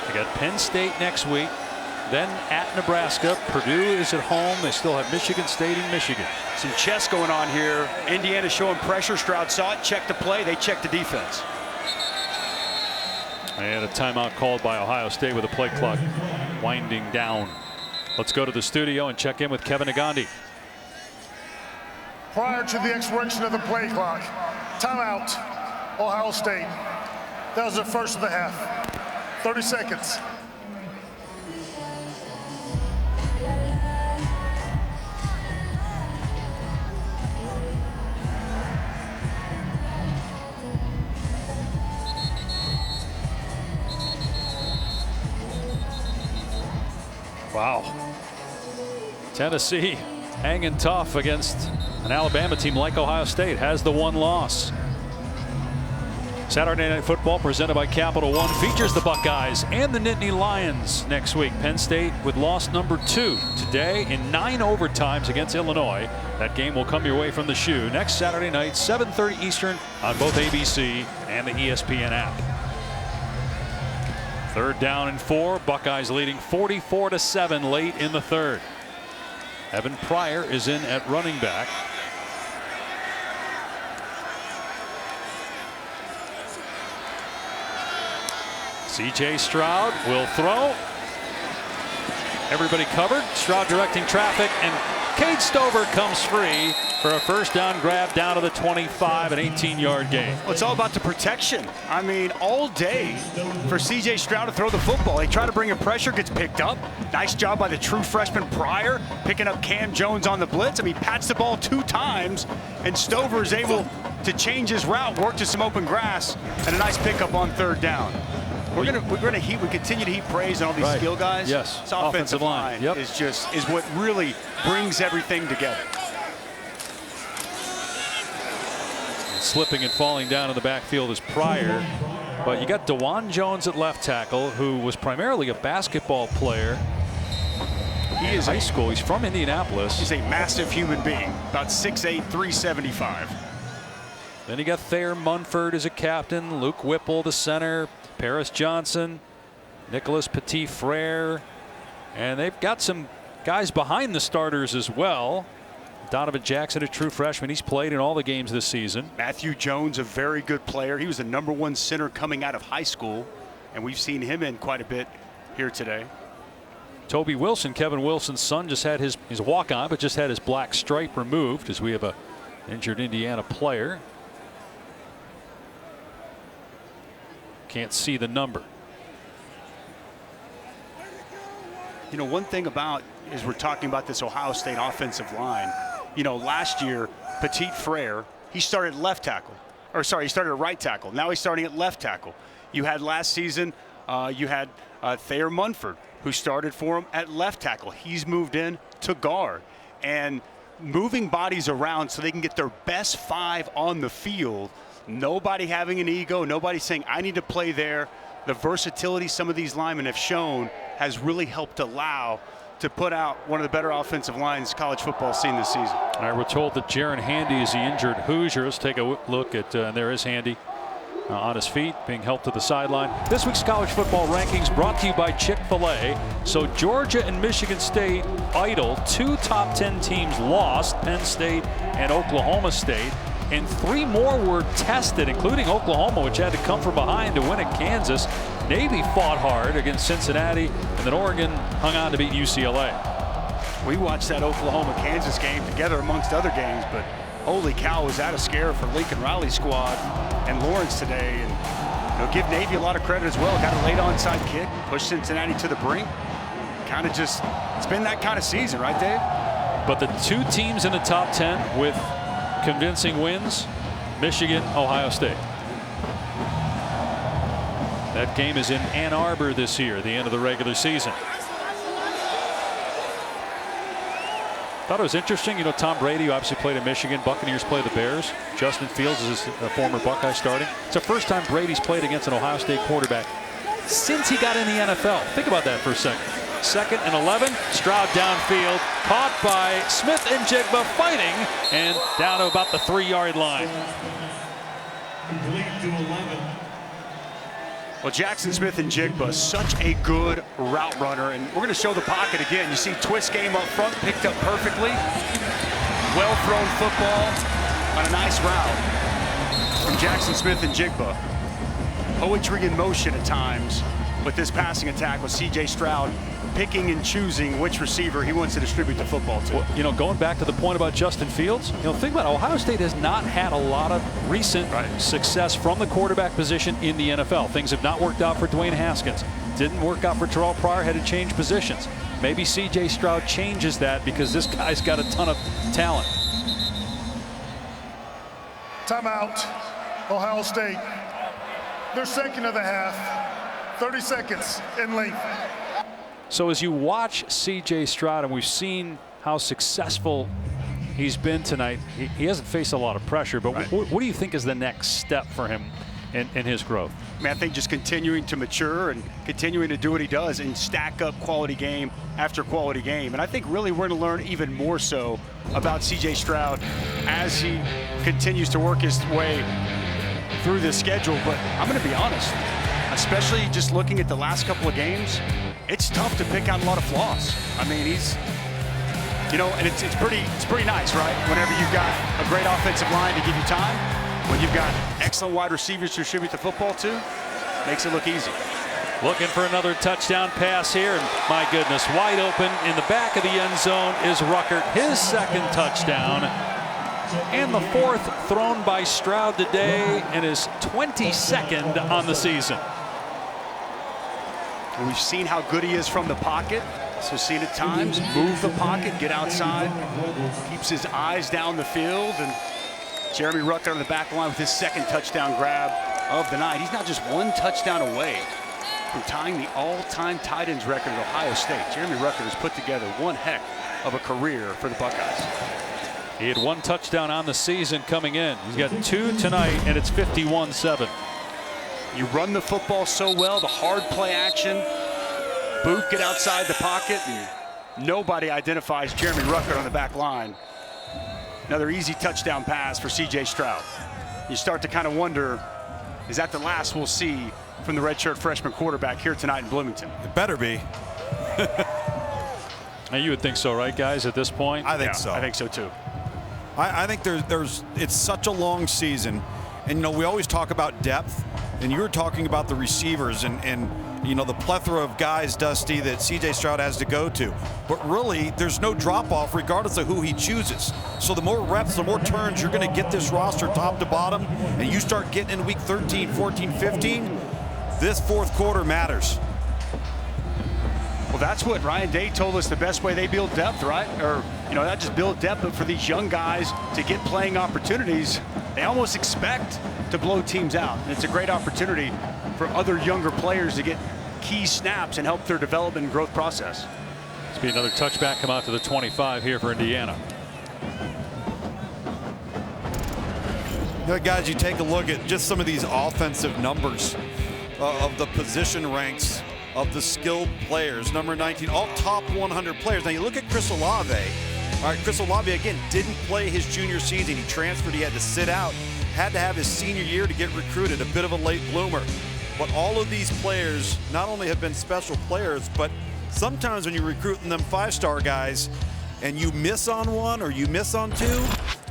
They got Penn State next week, then at Nebraska. Purdue is at home. They still have Michigan State and Michigan. Some chess going on here. Indiana showing pressure. Stroud saw it, checked the play. They checked the defense. And a timeout called by Ohio State with a play clock winding down. Let's go to the studio and check in with Kevin Nagandi. Prior to the expiration of the play clock, timeout, Ohio State. That was the first of the half. 30 seconds. Wow. Tennessee hanging tough against an Alabama team like Ohio State. Has the one loss. Saturday Night Football presented by Capital One features the Buckeyes and the Nittany Lions next week. Penn State with loss number 2 today in 9 overtimes against Illinois. That game will come your way from the shoe next Saturday night, 7:30 Eastern on both ABC and the ESPN app. Third down and 4. Buckeyes leading 44-7 late in the third. Evan Pryor is in at running back. C.J. Stroud will throw. Everybody covered. Stroud directing traffic, and Cade Stover comes free for a first down grab down to the 25, an 18-yard gain. Well, it's all about the protection. I mean, all day for C.J. Stroud to throw the football. They try to bring in pressure, gets picked up. Nice job by the true freshman Pryor, picking up Cam Jones on the blitz. I mean, pats the ball 2 times, and Stover is able to change his route, work to some open grass, and a nice pickup on third down. We continue to heap praise on all these skill guys. Yes, this offensive line is what really brings everything together. Slipping and falling down in the backfield is Pryor, but you got DeJuan Jones at left tackle, who was primarily a basketball player. He is high school. He's from Indianapolis. He's a massive human being, about 6'8", 375. Then you got Thayer Munford as a captain, Luke Whipple the center, Paris Johnson, Nicholas Petit-Frere, and they've got some guys behind the starters as well. Donovan Jackson, a true freshman. He's played in all the games this season. Matthew Jones, a very good player. He was the #1 center coming out of high school, and we've seen him in quite a bit here today. Toby Wilson, Kevin Wilson's son, just had he's a walk-on, but just had his black stripe removed as we have a injured Indiana player. Can't see the number. You know, one thing about is we're talking about this Ohio State offensive line. You know, last year, Petit-Frere, he started left tackle. Or sorry, he started at right tackle. Now he's starting at left tackle. You had last season, you had Thayer Munford, who started for him at left tackle. He's moved in to guard. And moving bodies around so they can get their best 5 on the field. Nobody having an ego, nobody saying, I need to play there. The versatility some of these linemen have shown has really helped allow to put out one of the better offensive lines college football seen this season. All right, we're told that Jaron Handy is the injured Hoosier. Let's take a look at, there is Handy on his feet, being helped to the sideline. This week's college football rankings brought to you by Chick-fil-A. So Georgia and Michigan State idle. 2 top 10 teams lost, Penn State and Oklahoma State. And 3 more were tested, including Oklahoma, which had to come from behind to win at Kansas. Navy fought hard against Cincinnati, and then Oregon hung on to beat UCLA. We watched that Oklahoma-Kansas game together amongst other games, but holy cow, was that a scare for Lincoln Riley's squad and Lawrence today. And you know, give Navy a lot of credit as well. Got a late onside kick, pushed Cincinnati to the brink. Kind of just, it's been that kind of season, right, Dave? But the 2 teams in the top 10 with convincing wins, Michigan, Ohio State. That game is in Ann Arbor this year, the end of the regular season. Thought it was interesting, you know, Tom Brady, who obviously played in Michigan, Buccaneers play the Bears. Justin Fields is a former Buckeye starting. It's the first time Brady's played against an Ohio State quarterback since he got in the NFL. Think about that for a second. 2nd and 11, Stroud downfield, caught by Smith and Jigba fighting, and down to about the 3-yard line. Well, Jackson Smith and Jigba, such a good route runner, and we're going to show the pocket again. You see twist game up front, picked up perfectly. Well thrown football on a nice route from Jackson Smith and Jigba. Poetry in motion at times, but this passing attack with C.J. Stroud picking and choosing which receiver he wants to distribute the football to. Well, you know, going back to the point about Justin Fields, you know, think about it. Ohio State has not had a lot of recent success from the quarterback position in the NFL. Things have not worked out for Dwayne Haskins. Didn't work out for Terrell Pryor, had to change positions. Maybe C.J. Stroud changes that because this guy's got a ton of talent. Timeout, Ohio State. Their second of the half, 30 seconds in length. So as you watch C.J. Stroud, and we've seen how successful he's been tonight, he hasn't faced a lot of pressure, but what do you think is the next step for him in his growth? I mean, I think just continuing to mature and continuing to do what he does and stack up quality game after quality game. And I think really we're going to learn even more so about C.J. Stroud as he continues to work his way through this schedule. But I'm going to be honest, especially just looking at the last couple of games, it's tough to pick out a lot of flaws. I mean, he's, you know, and it's pretty nice, right? Whenever you've got a great offensive line to give you time, when you've got excellent wide receivers to distribute the football to, makes it look easy. Looking for another touchdown pass here, and my goodness, wide open in the back of the end zone is Ruckert, his 2nd touchdown, and the 4th thrown by Stroud today, and his 22nd on the season. And we've seen how good he is from the pocket. So seen at times move the pocket, get outside, keeps his eyes down the field, and Jeremy Ruckert on the back line with his 2nd touchdown grab of the night. He's not just 1 touchdown away from tying the all-time tight ends record at Ohio State. Jeremy Ruckert has put together one heck of a career for the Buckeyes. He had 1 touchdown on the season coming in. He's got 2 tonight, and it's 51-7. You run the football so well, the hard play action. Boot get outside the pocket, and nobody identifies Jeremy Ruckert on the back line. Another easy touchdown pass for C.J. Stroud. you start to kind of wonder, is that the last we'll see from the redshirt freshman quarterback here tonight in Bloomington? It better be. Now, you would think so, right, guys, at this point? I think so. I think so, too. I think it's such a long season. And, you know, we always talk about depth. And you were talking about the receivers and you know, the plethora of guys, Dusty, that C.J. Stroud has to go to. But really, there's no drop-off regardless of who he chooses. So the more reps, the more turns you're going to get this roster top to bottom, and you start getting in week 13, 14, 15, this fourth quarter matters. Well, that's what Ryan Day told us the best way they build depth, right? Or, you know, not just build depth, but for these young guys to get playing opportunities, they almost expect to blow teams out. And it's a great opportunity for other younger players to get key snaps and help their development and growth process. This will be another touchback come out to the 25 here for Indiana. You know, guys, you take a look at just some of these offensive numbers of the position ranks of the skilled players. Number 19, all top 100 players. Now you look at Chris Olave. All right, Chris Olave, again, didn't play his junior season. He transferred. He had to sit out. Had to have his senior year to get recruited. A bit of a late bloomer. But all of these players not only have been special players, but sometimes when you're recruiting them five-star guys and you miss on one or you miss on two,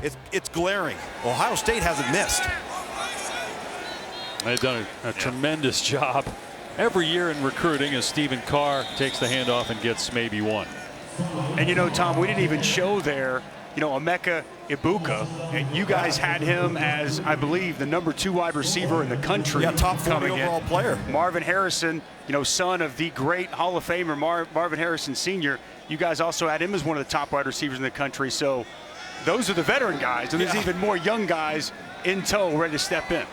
it's glaring. Ohio State hasn't missed. They've done a tremendous job every year in recruiting as Stephen Carr takes the handoff and gets maybe one. And you know, Tom, we didn't even show there, you know, Emeka Ibuka, and you guys had him as, I believe, the #2 wide receiver in the country. Yeah, top 40 overall player. Marvin Harrison, you know, son of the great Hall of Famer Marvin Harrison Sr. You guys also had him as one of the top wide receivers in the country. So those are the veteran guys, and there's even more young guys in tow ready to step in.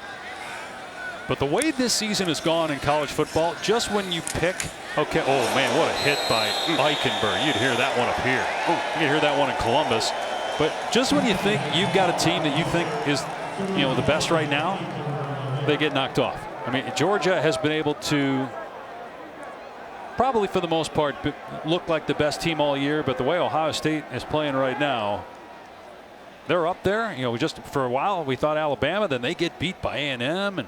But the way this season has gone in college football, just when you pick, okay, oh man, what a hit by Eichenberg. You'd hear that one up here. You can hear that one in Columbus. But just when you think you've got a team that you think is, you know, the best right now, they get knocked off. I mean, Georgia has been able to probably for the most part look like the best team all year, but the way Ohio State is playing right now, they're up there. You know, just for a while we thought Alabama, then they get beat by A&M, and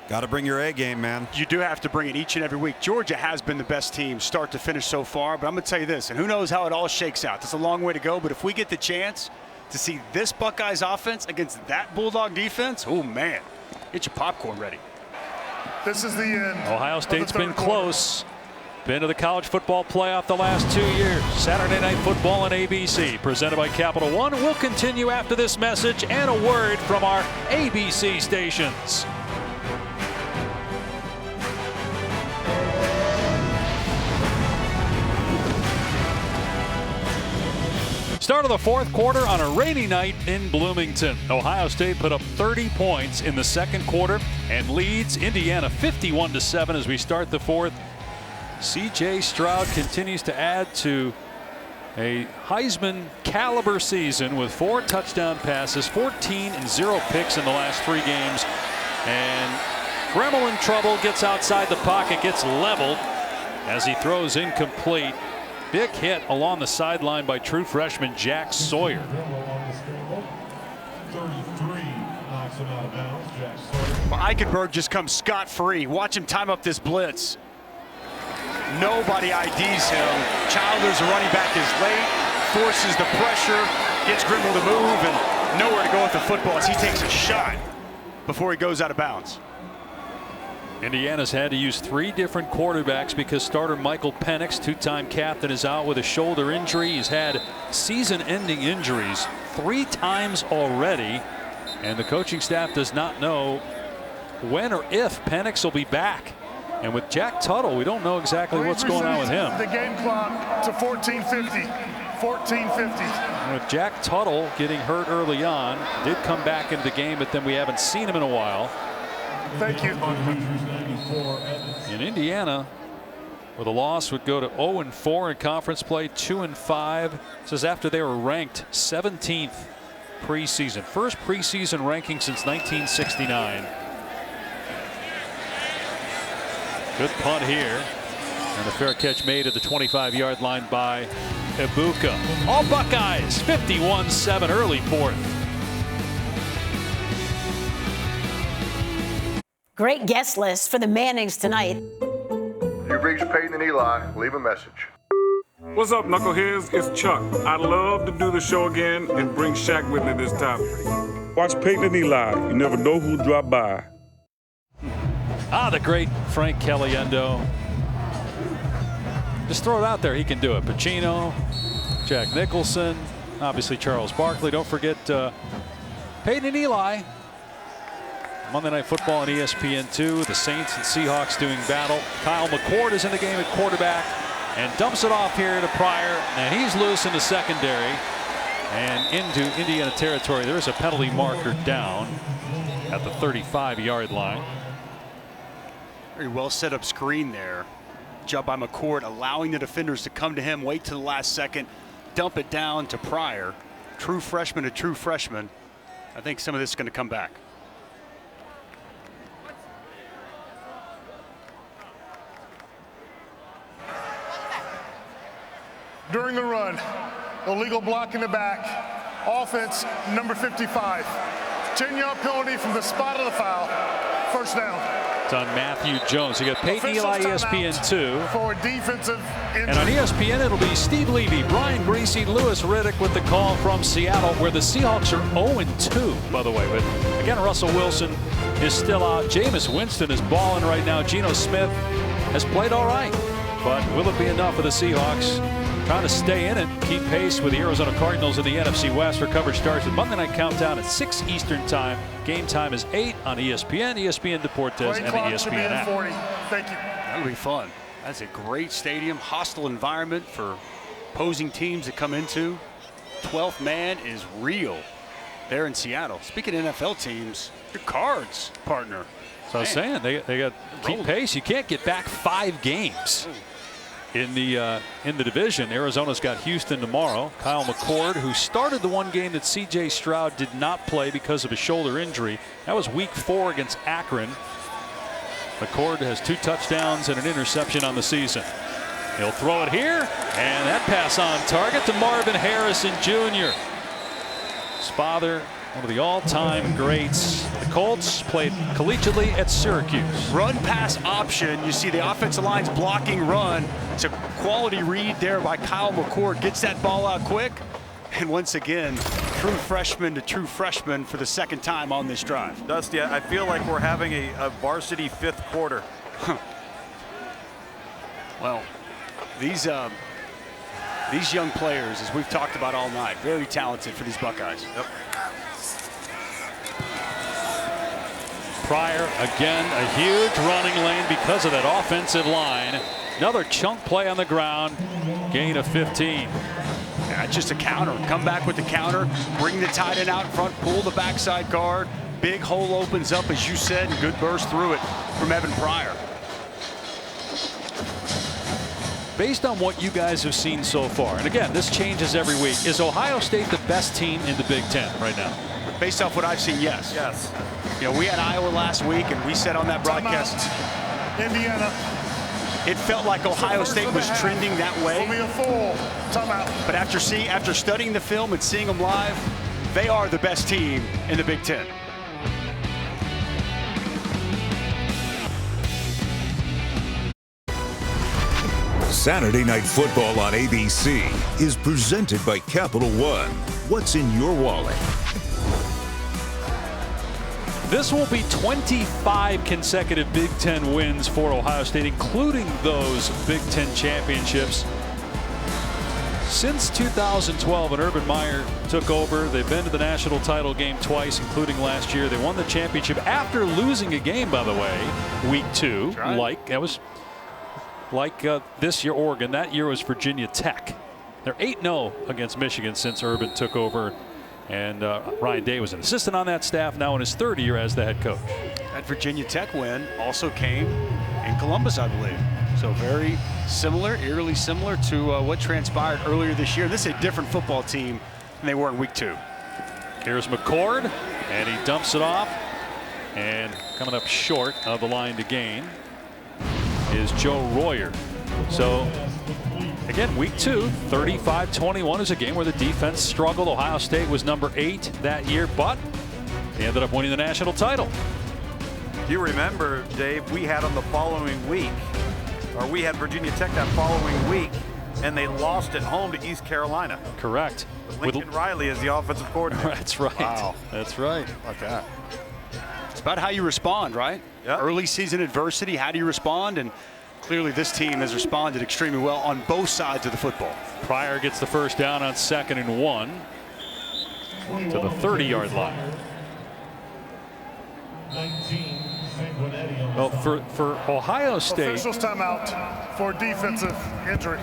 got to bring your A game, man. You do have to bring it each and every week. Georgia has been the best team start to finish so far, but I'm going to tell you this, and who knows how it all shakes out. It's a long way to go, but if we get the chance to see this Buckeyes offense against that Bulldog defense, oh man, get your popcorn ready. This is the end. Ohio State's been close. Been to the college football playoff the last 2 years. Saturday Night Football on ABC, presented by Capital One. We'll continue after this message and a word from our ABC stations. Start of the fourth quarter on a rainy night in Bloomington. Ohio State put up 30 points in the second quarter and leads Indiana 51-7 as we start the fourth. C.J. Stroud continues to add to a Heisman caliber season with 4 touchdown passes, 14 and 0 picks in the last 3 games. And Gremmel in trouble, gets outside the pocket, gets leveled as he throws incomplete. Big hit along the sideline by true freshman Jack Sawyer. Well, Eichenberg just comes scot-free. Watch him time up this blitz. Nobody IDs him. Childers, the running back, is late, forces the pressure, gets Gremmel to move, and nowhere to go with the football as he takes a shot before he goes out of bounds. Indiana's had to use 3 different quarterbacks because starter Michael Penix, 2-time captain, is out with a shoulder injury. He's had season-ending injuries 3 times already, and the coaching staff does not know when or if Penix will be back. And with Jack Tuttle, we don't know exactly what's going on with him. The game clock to 14:50. 14:50. And with Jack Tuttle getting hurt early on, did come back into the game, but then we haven't seen him in a while. Thank you. In Indiana, with a loss, would go to 0-4 in conference play, 2-5. This is after they were ranked 17th preseason. First preseason ranking since 1969. Good punt here. And the fair catch made at the 25-yard line by Ibuka. All Buckeyes, 51-7, early fourth. Great guest list for the Mannings tonight. You've reached Peyton and Eli. Leave a message. What's up, knuckleheads? It's Chuck. I'd love to do the show again and bring Shaq with me this time. Watch Peyton and Eli. You never know who'll drop by. The great Frank Caliendo. Just throw it out there. He can do it. Pacino, Jack Nicholson, obviously Charles Barkley. Don't forget Peyton and Eli. Monday Night Football on ESPN2. The Saints and Seahawks doing battle. Kyle McCord is in the game at quarterback and dumps it off here to Pryor. And he's loose in the secondary and into Indiana territory. There is a penalty marker down at the 35-yard line. Very well set up screen there. Job by McCord, allowing the defenders to come to him, wait to the last second, dump it down to Pryor. True freshman to true freshman. I think some of this is going to come back. During the run, illegal block in the back, offense number 55. 10-yard penalty from the spot of the foul, first down. It's on Matthew Jones. You got Peyton Eli, ESPN2. For defensive injury. And on ESPN, it'll be Steve Levy, Brian Greasy, Lewis Riddick with the call from Seattle, where the Seahawks are 0-2, by the way. But again, Russell Wilson is still out. Jameis Winston is balling right now. Geno Smith has played all right. But will it be enough for the Seahawks? Trying to stay in it, keep pace with the Arizona Cardinals in the NFC West. Our coverage starts with Monday Night Countdown at 6 Eastern Time. Game time is 8 on ESPN, ESPN Deportes, and the ESPN app. 40. Thank you. That'll be fun. That's a great stadium, hostile environment for opposing teams to come into. 12th man is real there in Seattle. Speaking of NFL teams, your Cards partner. So I was saying, they got keep pace. You can't get back 5 games. In the division. Arizona's got Houston tomorrow. Kyle McCord, who started the one game that C.J. Stroud did not play because of a shoulder injury. That was week 4 against Akron. McCord has 2 touchdowns and an interception on the season. He'll throw it here, and that pass on target to Marvin Harrison Jr. His father, one of the all-time greats. The Colts played collegiately at Syracuse. Run pass option. You see the offensive line's blocking run. It's a quality read there by Kyle McCord. Gets that ball out quick. And once again, true freshman to true freshman for the second time on this drive. Dusty, I feel like we're having a varsity 5th quarter. Well, these young players, as we've talked about all night, very talented for these Buckeyes. Yep. Pryor, again, a huge running lane because of that offensive line. Another chunk play on the ground, gain of 15. Yeah, just a counter. Come back with the counter, bring the tight end out in front, pull the backside guard. Big hole opens up, as you said, and good burst through it from Evan Pryor. Based on what you guys have seen so far, and again, this changes every week, is Ohio State the best team in the Big Ten right now? Based off what I've seen, yes. Yes. You know, we had Iowa last week, and we said on that broadcast, Indiana. It felt like Ohio State was trending that way. Will be a full timeout. But after studying the film and seeing them live, they are the best team in the Big Ten. Saturday Night Football on ABC is presented by Capital One. What's in your wallet? This will be 25 consecutive Big Ten wins for Ohio State, including those Big Ten championships. Since 2012, when Urban Meyer took over, they've been to the national title game twice, including last year. They won the championship after losing a game, by the way, week 2. Like this year, Oregon. That year was Virginia Tech. They're 8-0 against Michigan since Urban took over. And Ryan Day was an assistant on that staff, now in his 3rd year as the head coach. That Virginia Tech win also came in Columbus, I believe. So very similar, eerily similar to what transpired earlier this year. This is a different football team than they were in week 2. Here's McCord, and he dumps it off. And coming up short of the line to gain is Joe Royer. So again, week 2, 35-21 is a game where the defense struggled. Ohio State was number 8 that year, but they ended up winning the national title. You remember, Dave, we had them the following week, or we had Virginia Tech that following week, and they lost at home to East Carolina. Correct. With Lincoln Riley as the offensive coordinator. That's right. Wow. That's right. Like that. It's about how you respond, right? Yep. Early season adversity, how do you respond? And clearly this team has responded extremely well on both sides of the football. Pryor gets the first down on 2nd and 1 to the 30-yard line. Well, for Ohio State. Officials timeout for defensive injury.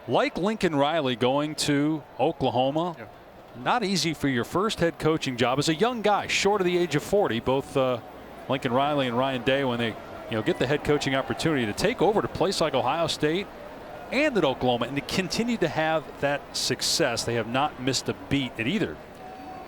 Like Lincoln Riley going to Oklahoma, not easy for your first head coaching job as a young guy, short of the age of 40. Both Lincoln Riley and Ryan Day, when they get the head coaching opportunity to take over to a place like Ohio State and at Oklahoma, and to continue to have that success. They have not missed a beat at either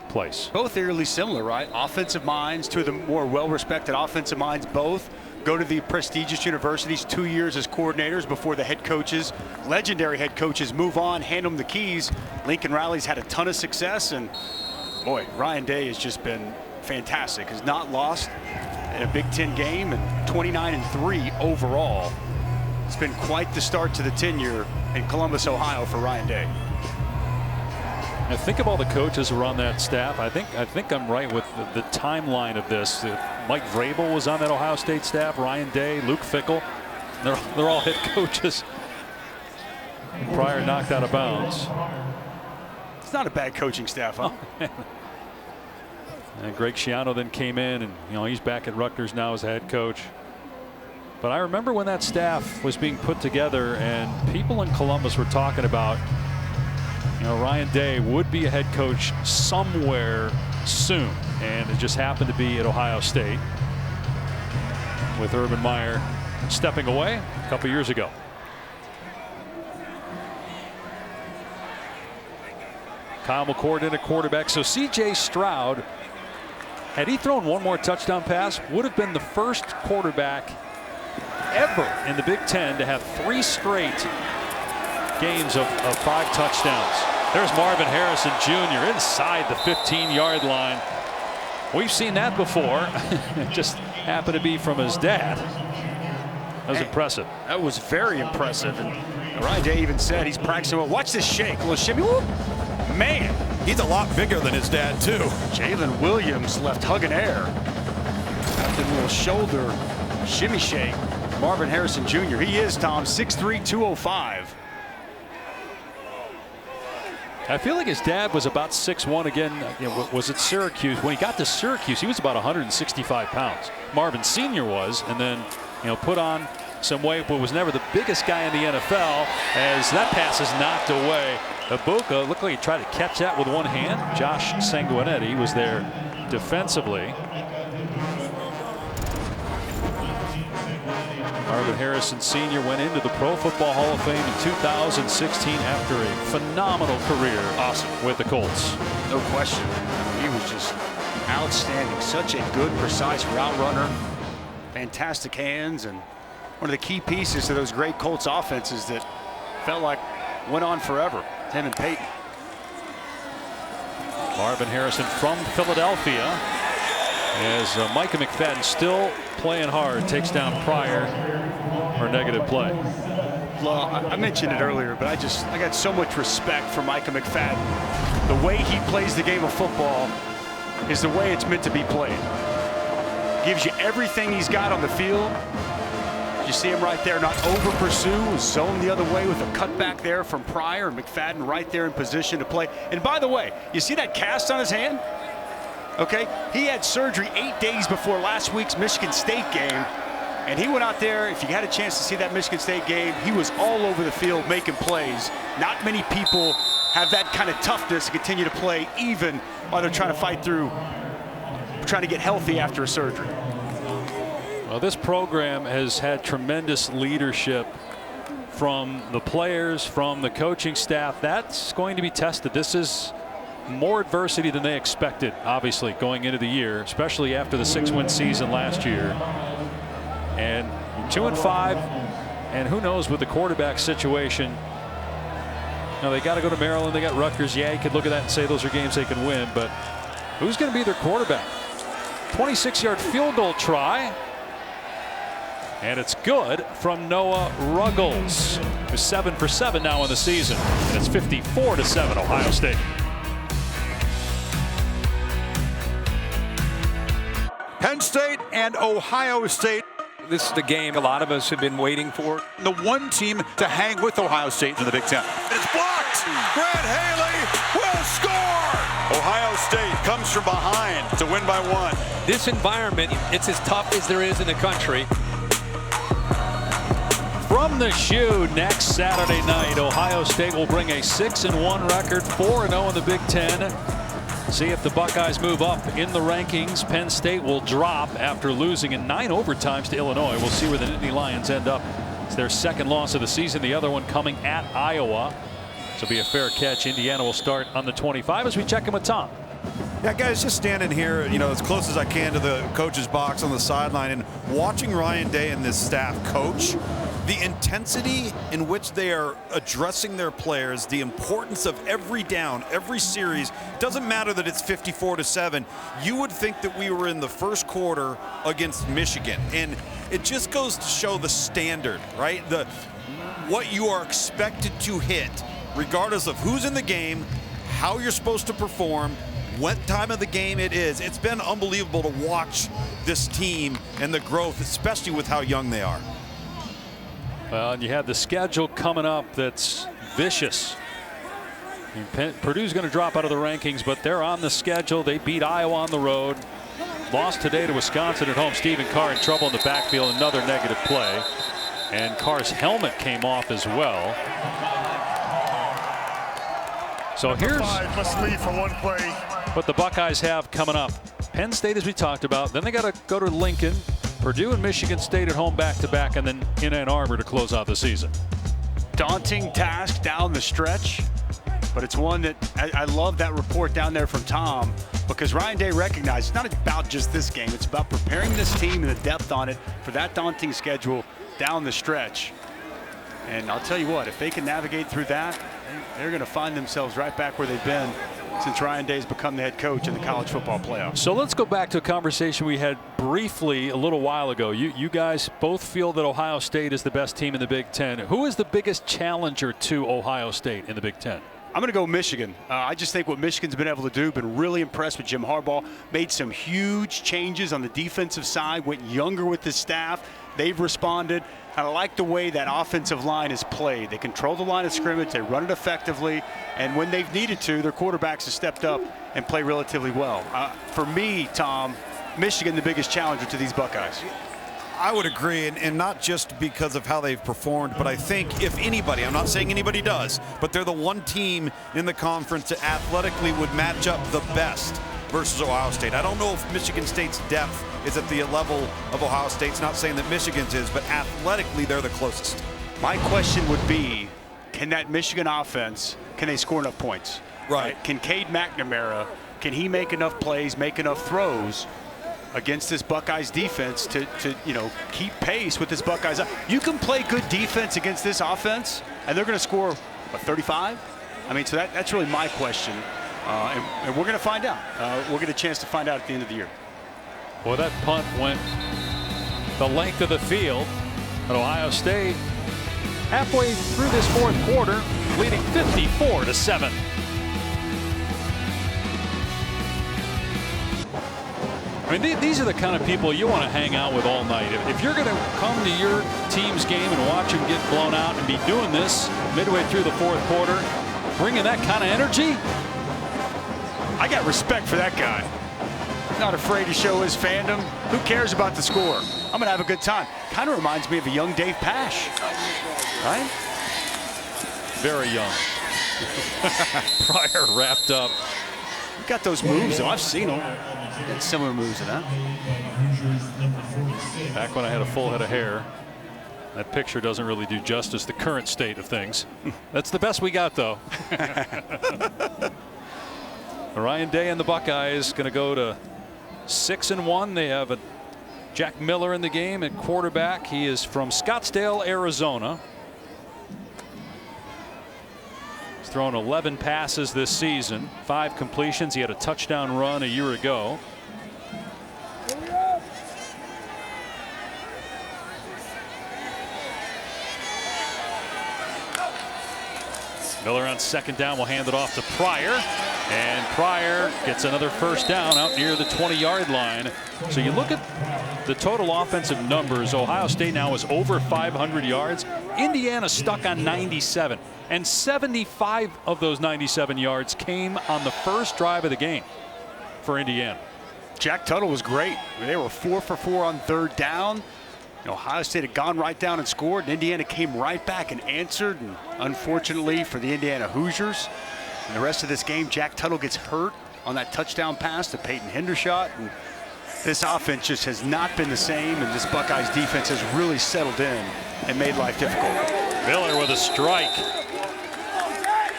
place. Both eerily similar, right? Offensive minds, two of the more well-respected offensive minds, both go to the prestigious universities, 2 years as coordinators before the head coaches, legendary head coaches, move on, hand them the keys. Lincoln Riley's had a ton of success, and boy, Ryan Day has just been fantastic. Has not lost in a Big Ten game, and 29-3 overall. It's been quite the start to the tenure in Columbus, Ohio for Ryan Day. Now think of all the coaches who are on that staff. I think I'm right with the timeline of this. Mike Vrabel was on that Ohio State staff. Ryan Day, Luke Fickell. They're all head coaches. Pryor knocked out of bounds. It's not a bad coaching staff, huh? And Greg Schiano then came in, and he's back at Rutgers now as a head coach. But I remember when that staff was being put together, and people in Columbus were talking about, Ryan Day would be a head coach somewhere soon, and it just happened to be at Ohio State with Urban Meyer stepping away a couple years ago. Kyle McCord in at quarterback. So C.J. Stroud, had he thrown one more touchdown pass, would have been the first quarterback ever in the Big Ten to have 3 straight games of 5 touchdowns. There's Marvin Harrison Jr. inside the 15-yard line. We've seen that before. It just happened to be from his dad. That was impressive. That was very impressive. And Ryan Day even said he's practicing. Well, watch this shake. A little shimmy. Whoop. Man. He's a lot bigger than his dad, too. Jalen Williams left hugging air after a little shoulder shimmy shake. Marvin Harrison Jr. He is, Tom, 6'3", 205. I feel like his dad was about 6'1" again. Was at Syracuse. When he got to Syracuse, he was about 165 pounds. Marvin Sr. was, and then put on some weight, but was never the biggest guy in the NFL. As that pass is knocked away, Ibuka looked like he tried to catch that with one hand. Josh Sanguinetti was there defensively. Marvin Harrison Sr. went into the Pro Football Hall of Fame in 2016 after a phenomenal career with the Colts. No question. He was just outstanding. Such a good, precise route runner. Fantastic hands, and one of the key pieces to those great Colts offenses that felt like went on forever. Him and Peyton. Marvin Harrison from Philadelphia, as Micah McFadden still playing hard, takes down Pryor for negative play. Well, I mentioned it earlier, but I got so much respect for Micah McFadden. The way he plays the game of football is the way it's meant to be played. Gives you everything he's got on the field. You see him right there, not over pursue, zone the other way with a cutback there from Pryor, and McFadden right there in position to play. And by the way, you see that cast on his hand? Okay, he had surgery 8 days before last week's Michigan State game, and he went out there. If you had a chance to see that Michigan State game, he was all over the field making plays. Not many people have that kind of toughness to continue to play even while they're trying to fight through, trying to get healthy after a surgery. Well, this program has had tremendous leadership from the players, from the coaching staff. That's going to be tested. This is more adversity than they expected, obviously, going into the year, especially after the 6-win season last year. And 2-5, and who knows with the quarterback situation. They got to go to Maryland. They got Rutgers. Yeah, you could look at that and say those are games they can win, but who's going to be their quarterback? 26-yard field goal try. And it's good from Noah Ruggles, who's 7 for 7 now in the season. And it's 54-7 Ohio State. Penn State and Ohio State. This is the game a lot of us have been waiting for. The one team to hang with Ohio State in the Big Ten. It's blocked. Grant Haley will score. Ohio State comes from behind to win by 1. This environment, it's as tough as there is in the country. From the shoe next Saturday night, Ohio State will bring a 6-1 record, 4-0 in the Big Ten. See if the Buckeyes move up in the rankings. Penn State will drop after losing in 9 overtimes to Illinois. We'll see where the Nittany Lions end up. It's their second loss of the season. The other one coming at Iowa. This will be a fair catch. Indiana will start on the 25 as we check in with Tom. Yeah, guys, just standing here, as close as I can to the coach's box on the sideline and watching Ryan Day and this staff coach. The intensity in which they are addressing their players, the importance of every down, every series. It doesn't matter that it's 54-7. You would think that we were in the first quarter against Michigan, and it just goes to show the standard, right? What you are expected to hit, regardless of who's in the game, how you're supposed to perform, what time of the game it is. It's been unbelievable to watch this team and the growth, especially with how young they are. Well, and you have the schedule coming up that's vicious. Purdue's going to drop out of the rankings, but they're on the schedule. They beat Iowa on the road. Lost today to Wisconsin at home. Stephen Carr in trouble in the backfield. Another negative play. And Carr's helmet came off as well. So here's must leave for one play. What the Buckeyes have coming up. Penn State, as we talked about. Then they got to go to Lincoln. Purdue and Michigan State at home back-to-back, and then in Ann Arbor to close out the season. Daunting task down the stretch, but it's one that I love that report down there from Tom, because Ryan Day recognized it's not about just this game. It's about preparing this team and the depth on it for that daunting schedule down the stretch. And I'll tell you what, if they can navigate through that, they're going to find themselves right back where they've been since Ryan Day's become the head coach in the college football playoffs. So let's go back to a conversation we had briefly a little while ago. You guys both feel that Ohio State is the best team in the Big Ten. Who is the biggest challenger to Ohio State in the Big Ten? I'm going to go Michigan. I just think what Michigan's been able to do, been really impressed with Jim Harbaugh, made some huge changes on the defensive side, went younger with his staff. They've responded. I like the way that offensive line is played. They control the line of scrimmage, they run it effectively, and when they've needed to, their quarterbacks have stepped up and play relatively well. For me, Tom, Michigan the biggest challenger to these Buckeyes. I would agree, and not just because of how they've performed, but I think if anybody, I'm not saying anybody does, but they're the one team in the conference that athletically would match up the best versus Ohio State. I don't know if Michigan State's depth is at the level of Ohio State's. Not saying that Michigan's is, but athletically they're the closest. My question would be, can that Michigan offense, can they score enough points? Right. Can Cade McNamara, can he make enough plays, make enough throws against this Buckeyes defense to keep pace with this Buckeyes? You can play good defense against this offense, and they're going to score, what, 35? I mean, so that's really my question. And we're going to find out. We'll get a chance to find out at the end of the year. Well, that punt went the length of the field. But Ohio State, halfway through this fourth quarter, leading 54-7. I mean, these are the kind of people you want to hang out with all night. If you're going to come to your team's game and watch them get blown out and be doing this midway through the fourth quarter, bringing that kind of energy, I got respect for that guy. Not afraid to show his fandom. Who cares about the score? I'm going to have a good time. Kind of reminds me of a young Dave Pasch, right? Very young. Pryor wrapped up. Got those moves, though. I've seen them. Got similar moves to that. Back when I had a full head of hair. That picture doesn't really do justice to the current state of things. That's the best we got, though. Ryan Day and the Buckeyes going to go to 6-1. They have a Jack Miller in the game at quarterback. He is from Scottsdale, Arizona. He's thrown 11 passes this season, 5 completions. He had a touchdown run a year ago. Miller on second down will hand it off to Pryor, and Pryor gets another first down out near the 20-yard line. So you look at the total offensive numbers. Ohio State now is over 500 yards. Indiana stuck on 97, and 75 of those 97 yards came on the first drive of the game for Indiana. Jack Tuttle was great. They were 4 for 4 on third down. Ohio State had gone right down and scored, and Indiana came right back and answered. And unfortunately for the Indiana Hoosiers, in the rest of this game, Jack Tuttle gets hurt on that touchdown pass to Peyton Hendershot. And this offense just has not been the same, and this Buckeyes defense has really settled in and made life difficult. Miller with a strike.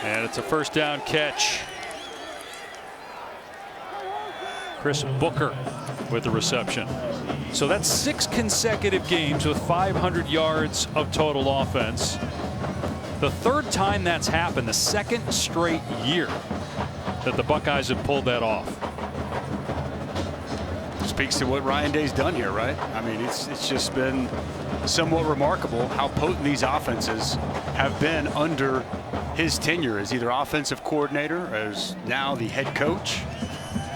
And it's a first down catch. Chris Booker with the reception. So that's 6 consecutive games with 500 yards of total offense. The third time that's happened, the second straight year that the Buckeyes have pulled that off. Speaks to what Ryan Day's done here, right? I mean, it's just been somewhat remarkable how potent these offenses have been under his tenure as either offensive coordinator, as now the head coach.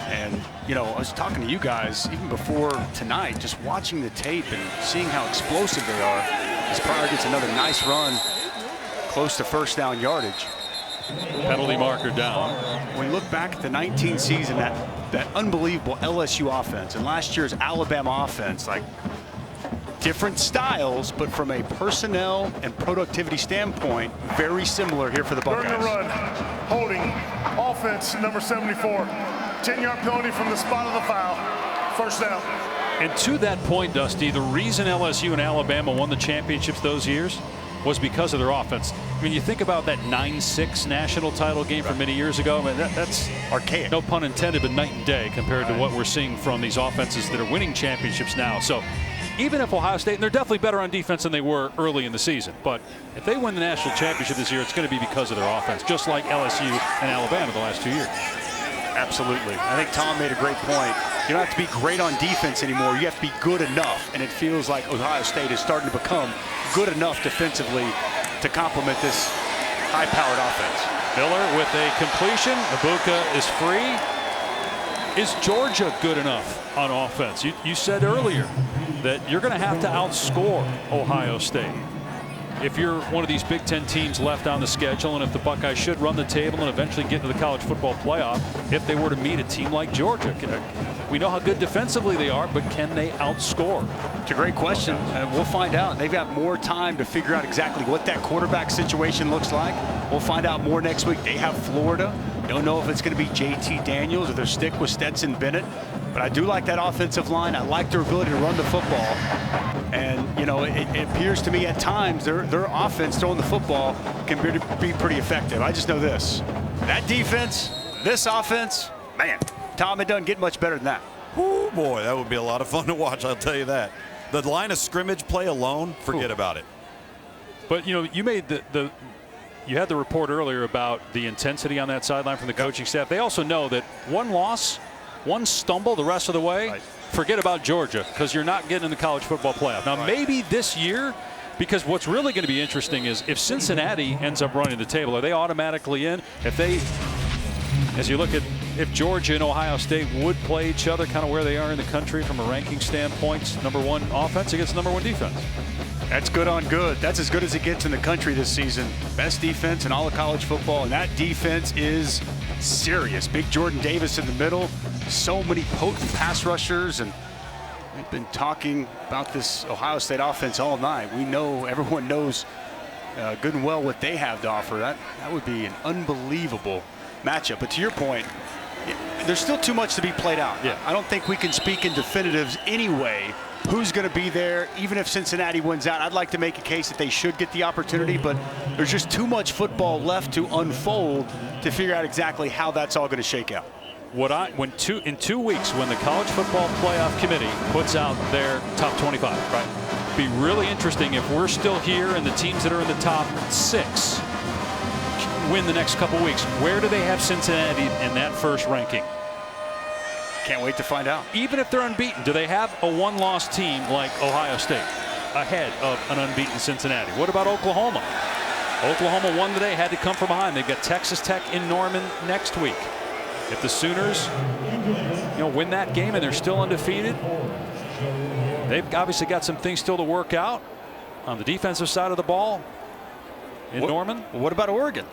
And, you know, I was talking to you guys even before tonight, just watching the tape and seeing how explosive they are. As Pryor gets another nice run close to first down yardage. Penalty marker down. When you look back at the 19 season, that unbelievable LSU offense and last year's Alabama offense, like different styles, but from a personnel and productivity standpoint, very similar here for the Buckeyes. Burn the run, holding, offense number 74. 10-yard penalty from the spot of the foul. First down. And to that point, Dusty, the reason LSU and Alabama won the championships those years was because of their offense. I mean, you think about that 9-6 national title game from many years ago. I mean, that's archaic. No pun intended, but night and day compared to what we're seeing from these offenses that are winning championships now. So even if Ohio State, and they're definitely better on defense than they were early in the season, but if they win the national championship this year, it's going to be because of their offense, just like LSU and Alabama the last 2 years. Absolutely. I think Tom made a great point. You don't have to be great on defense anymore. You have to be good enough. And it feels like Ohio State is starting to become good enough defensively to complement this high-powered offense. Miller with a completion. Ibuka is free. Is Georgia good enough on offense? You said earlier that you're going to have to outscore Ohio State if you're one of these Big Ten teams left on the schedule, and if the Buckeyes should run the table and eventually get to the college football playoff, if they were to meet a team like Georgia. We know how good defensively they are, but can they outscore? It's a great question, and we'll find out. They've got more time to figure out exactly what that quarterback situation looks like. We'll find out more next week. They have Florida. Don't know if it's going to be JT Daniels or they'll stick with Stetson Bennett. But I do like that offensive line. I like their ability to run the football. And, you know, it appears to me at times their offense throwing the football can be pretty effective. I just know this. That defense, this offense, man, Tom, it doesn't get much better than that. Oh, boy, that would be a lot of fun to watch, I'll tell you that. The line of scrimmage play alone, forget about it. But, you know, you made you had the report earlier about the intensity on that sideline from the coaching staff. They also know that one loss, one stumble the rest of the way, right, forget about Georgia, because you're not getting in the college football playoff. Now, maybe this year, because what's really going to be interesting is if Cincinnati ends up running the table, are they automatically in? If they, as you look at if Georgia and Ohio State would play each other kind of where they are in the country from a ranking standpoint, #1 offense against #1 defense. That's good on good. That's as good as it gets in the country this season. Best defense in all of college football, and that defense is serious. Big Jordan Davis in the middle. So many potent pass rushers, and we've been talking about this Ohio State offense all night. We know, everyone knows good and well what they have to offer. That would be an unbelievable matchup. But to your point, there's still too much to be played out. Yeah. I don't think we can speak in definitives anyway. Who's going to be there? Even if Cincinnati wins out, I'd like to make a case that they should get the opportunity, but there's just too much football left to unfold to figure out exactly how that's all going to shake out. In 2 weeks, when the College Football Playoff Committee puts out their top 25, right? Be really interesting if we're still here and the teams that are in the top 6 win the next couple weeks. Where do they have Cincinnati in that first ranking? Can't wait to find out. Even if they're unbeaten, do they have a one-loss team like Ohio State ahead of an unbeaten Cincinnati? What about Oklahoma? Oklahoma won today, had to come from behind. They've got Texas Tech in Norman next week. If the Sooners, win that game and they're still undefeated, they've obviously got some things still to work out on the defensive side of the ball in Norman. What about Oregon?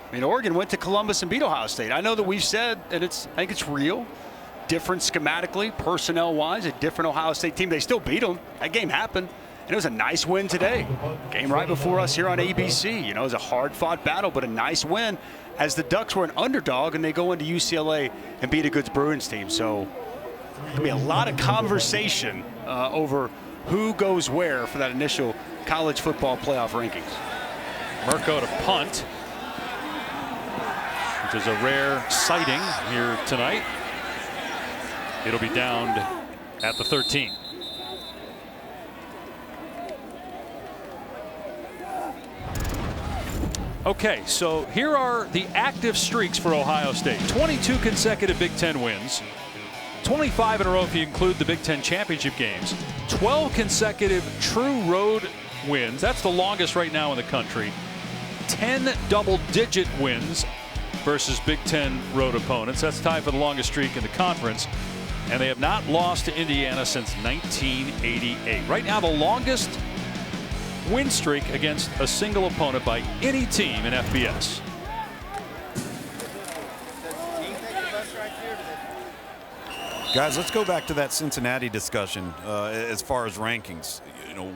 I mean, Oregon went to Columbus and beat Ohio State. I know that we've said, and I think it's real, different schematically, personnel-wise, a different Ohio State team. They still beat them. That game happened, and it was a nice win today. Game right before us here on ABC. It was a hard-fought battle, but a nice win as the Ducks were an underdog, and they go into UCLA and beat a good Bruins team. So there's going to be a lot of conversation over who goes where for that initial college football playoff rankings. Mirko to punt, which is a rare sighting here tonight. It'll be downed at the 13. Okay, so here are the active streaks for Ohio State. 22 consecutive Big Ten wins. 25 in a row if you include the Big Ten championship games. 12 consecutive true road wins. That's the longest right now in the country. 10 double-digit wins versus Big Ten road opponents. That's tied for the longest streak in the conference. And they have not lost to Indiana since 1988. Right now, the longest win streak against a single opponent by any team in FBS. Guys, let's go back to that Cincinnati discussion as far as rankings.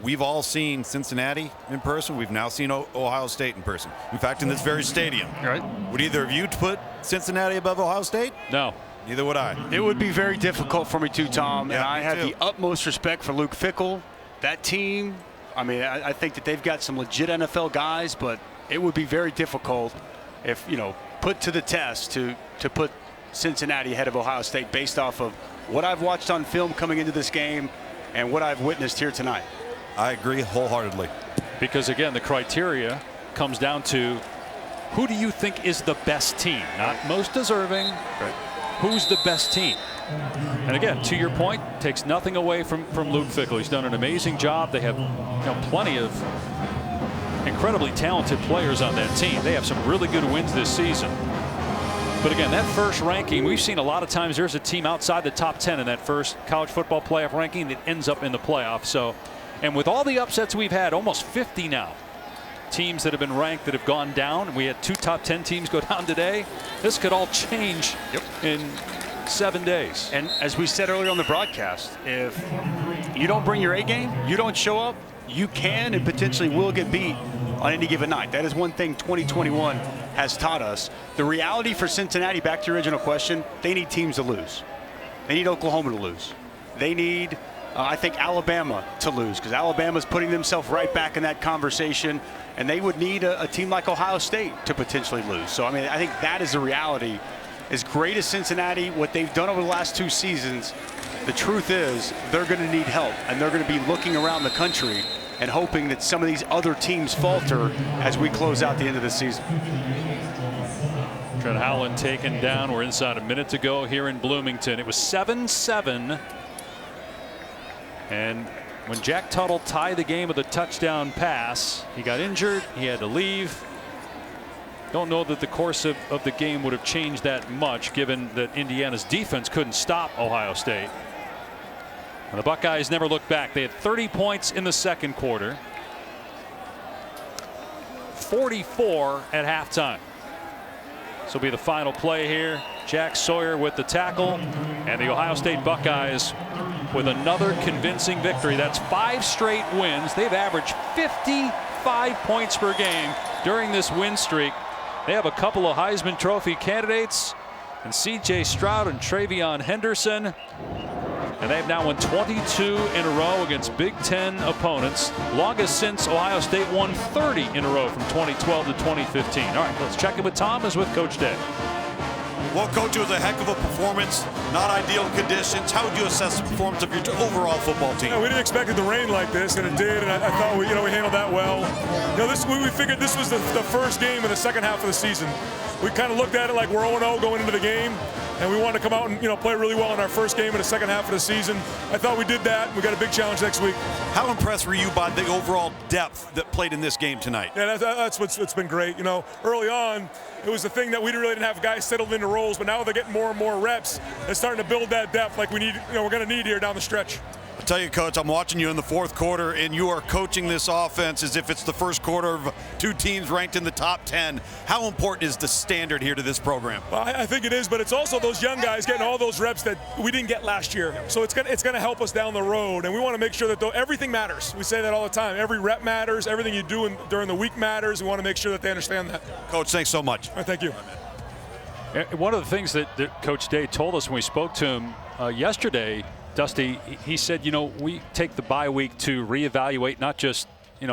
We've all seen Cincinnati in person. We've now seen Ohio State in person. In fact, in this very stadium. Right. Would either of you put Cincinnati above Ohio State? No. Neither would I. It would be very difficult for me too, Tom. Yeah, and I have too. the utmost respect for Luke Fickell. That team, I mean, I think that they've got some legit NFL guys, but it would be very difficult if, put to the test to put Cincinnati ahead of Ohio State based off of what I've watched on film coming into this game and what I've witnessed here tonight. I agree wholeheartedly. Because, again, the criteria comes down to who do you think is the best team? Not most deserving. Right. Who's the best team? And again, to your point, takes nothing away from Luke Fickell. He's done an amazing job. They have plenty of incredibly talented players on that team. They have some really good wins this season. But again, that first ranking, we've seen a lot of times there's a team outside the top 10 in that first college football playoff ranking that ends up in the playoff. So, and with all the upsets we've had, almost 50 now, teams that have been ranked that have gone down. We had 2 top 10 teams go down today. This could all change in 7 days. And as we said earlier on the broadcast, if you don't bring your A game, you don't show up, you can and potentially will get beat on any given night. That is one thing 2021 has taught us. The reality for Cincinnati, back to your original question, they need teams to lose. They need Oklahoma to lose. They need, I think, Alabama to lose, because Alabama's putting themselves right back in that conversation, and they would need a team like Ohio State to potentially lose. So, I mean, I think that is the reality. As great as Cincinnati, what they've done over the last 2 seasons, the truth is they're going to need help, and they're going to be looking around the country and hoping that some of these other teams falter as we close out the end of the season. Trent Howland taken down. We're inside a minute to go here in Bloomington. It was 7-7. And when Jack Tuttle tied the game with a touchdown pass, he got injured. He had to leave. Don't know that the course of the game would have changed that much, given that Indiana's defense couldn't stop Ohio State. And the Buckeyes never looked back. They had 30 points in the second quarter. 44 at halftime. This will be the final play here. Jack Sawyer with the tackle, and the Ohio State Buckeyes with another convincing victory. That's 5 straight wins. They've averaged 55 points per game during this win streak. They have a couple of Heisman Trophy candidates, and C.J. Stroud and Travion Henderson. And they've now won 22 in a row against Big Ten opponents. Longest since Ohio State won 30 in a row from 2012 to 2015. All right, let's check in with Tom as with Coach Day. Well, Coach, it was a heck of a performance. Not ideal conditions. How would you assess the performance of your overall football team? We didn't expect it to rain like this, and it did. And I thought we handled that well. We figured this was the first game in the second half of the season. We kind of looked at it like we're 0-0 going into the game. and we wanted to come out and play really well in our first game in the second half of the season. I thought we did that. We got a big challenge next week. How impressed were you by the overall depth that played in this game tonight? Yeah, that's what's been great. Early on, it was the thing that we really didn't have guys settled into roles, but now they're getting more and more reps. They're starting to build that depth like we're going to need here down the stretch. I'll tell you, Coach, I'm watching you in the fourth quarter, and you are coaching this offense as if it's the first quarter of two teams ranked in the top 10. How important is the standard here to this program? Well, I think it is, but it's also those young guys getting all those reps that we didn't get last year. So it's going to help us down the road, and we want to make sure that everything matters. We say that all the time. Every rep matters. Everything you do during the week matters. We want to make sure that they understand that. Coach, thanks so much. All right, thank you. One of the things that Coach Day told us when we spoke to him yesterday, Dusty, he said, we take the bye week to reevaluate not just,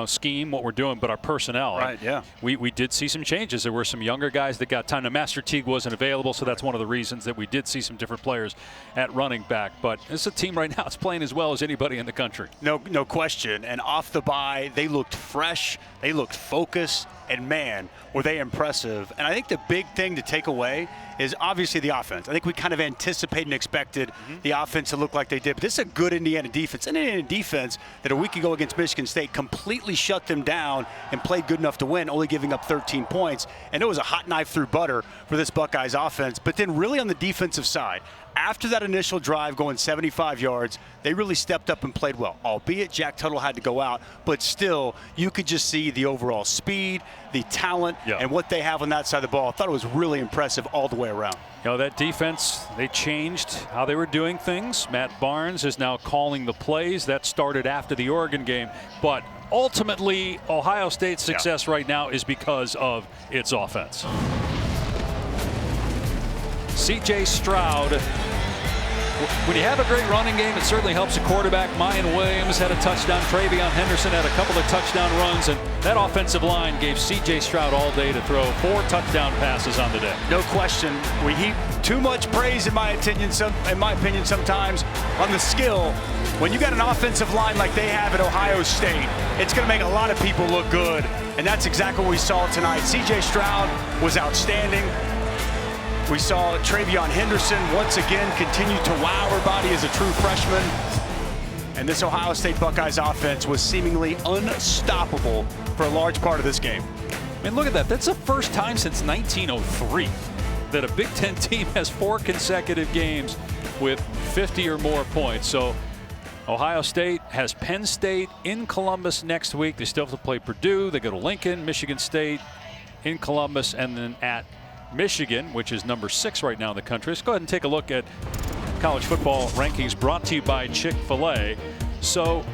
scheme, what we're doing, but our personnel. Right, yeah. We did see some changes. There were some younger guys that got time. Now, Master Teague wasn't available, so that's one of the reasons that we did see some different players at running back. But it's a team right now that's playing as well as anybody in the country. No question. And off the bye, they looked fresh. They looked focused. And, man, were they impressive. And I think the big thing to take away is obviously the offense. I think we kind of anticipated and expected the offense to look like they did. But this is a good Indiana defense. An Indiana defense that a week ago against Michigan State completely shut them down and played good enough to win, only giving up 13 points. And it was a hot knife through butter for this Buckeyes offense. But then really on the defensive side, after that initial drive going 75 yards, they really stepped up and played well. Albeit Jack Tuttle had to go out, but still, you could just see the overall speed, the talent, and what they have on that side of the ball. I thought it was really impressive all the way around. That defense, they changed how they were doing things. Matt Barnes is now calling the plays. That started after the Oregon game. But ultimately, Ohio State's success right now is because of its offense. C.J. Stroud, when you have a great running game, it certainly helps a quarterback. Mayan Williams had a touchdown. TreVeyon Henderson had a couple of touchdown runs, and that offensive line gave C.J. Stroud all day to throw 4 touchdown passes on the day. No question. We heap too much praise, in my opinion, sometimes on the skill. When you got an offensive line like they have at Ohio State, it's going to make a lot of people look good, and that's exactly what we saw tonight. C.J. Stroud was outstanding. We saw TreVeyon Henderson once again continue to wow everybody as a true freshman. And this Ohio State Buckeyes offense was seemingly unstoppable for a large part of this game. I mean, look at that. That's the first time since 1903 that a Big Ten team has 4 consecutive games with 50 or more points. So Ohio State has Penn State in Columbus next week. They still have to play Purdue. They go to Lincoln, Michigan State in Columbus, and then at Michigan, which is number 6 right now in the country. Let's go ahead and take a look at college football rankings brought to you by Chick-fil-A. So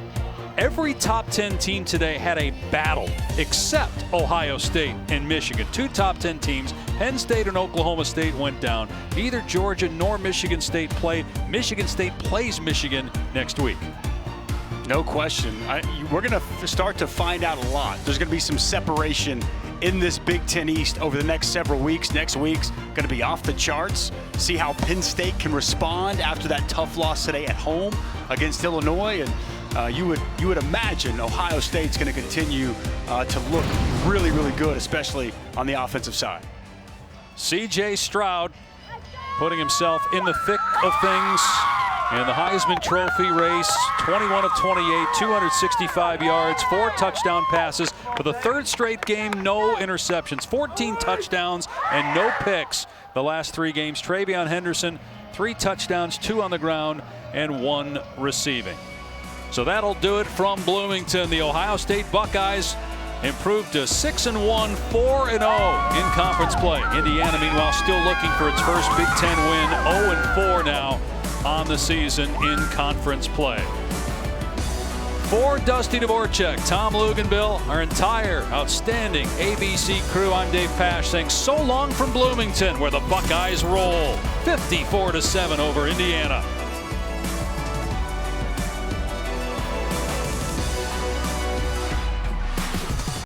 every top 10 team today had a battle except Ohio State and Michigan. 2 top 10 teams, Penn State and Oklahoma State, went down. Neither Georgia nor Michigan State played. Michigan State plays Michigan next week. No question. We're going to start to find out a lot. There's going to be some separation in this Big Ten East over the next several weeks. Next week's going to be off the charts. See how Penn State can respond after that tough loss today at home against Illinois. And you would imagine Ohio State's going to continue to look really, really good, especially on the offensive side. C.J. Stroud putting himself in the thick of things in the Heisman Trophy race. 21 of 28, 265 yards, 4 touchdown passes. For the 3rd straight game, no interceptions, 14 touchdowns and no picks the last 3 games. TreVeyon Henderson, 3 touchdowns, 2 on the ground, and 1 receiving. So that'll do it from Bloomington. The Ohio State Buckeyes improved to 6-1, 4-0 in conference play. Indiana, meanwhile, still looking for its first Big Ten win, 0-4 now on the season in conference play. For Dusty Dvorak, Tom Luganbill, our entire outstanding ABC crew, I'm Dave Pasch saying so long from Bloomington, where the Buckeyes roll 54-7 over Indiana.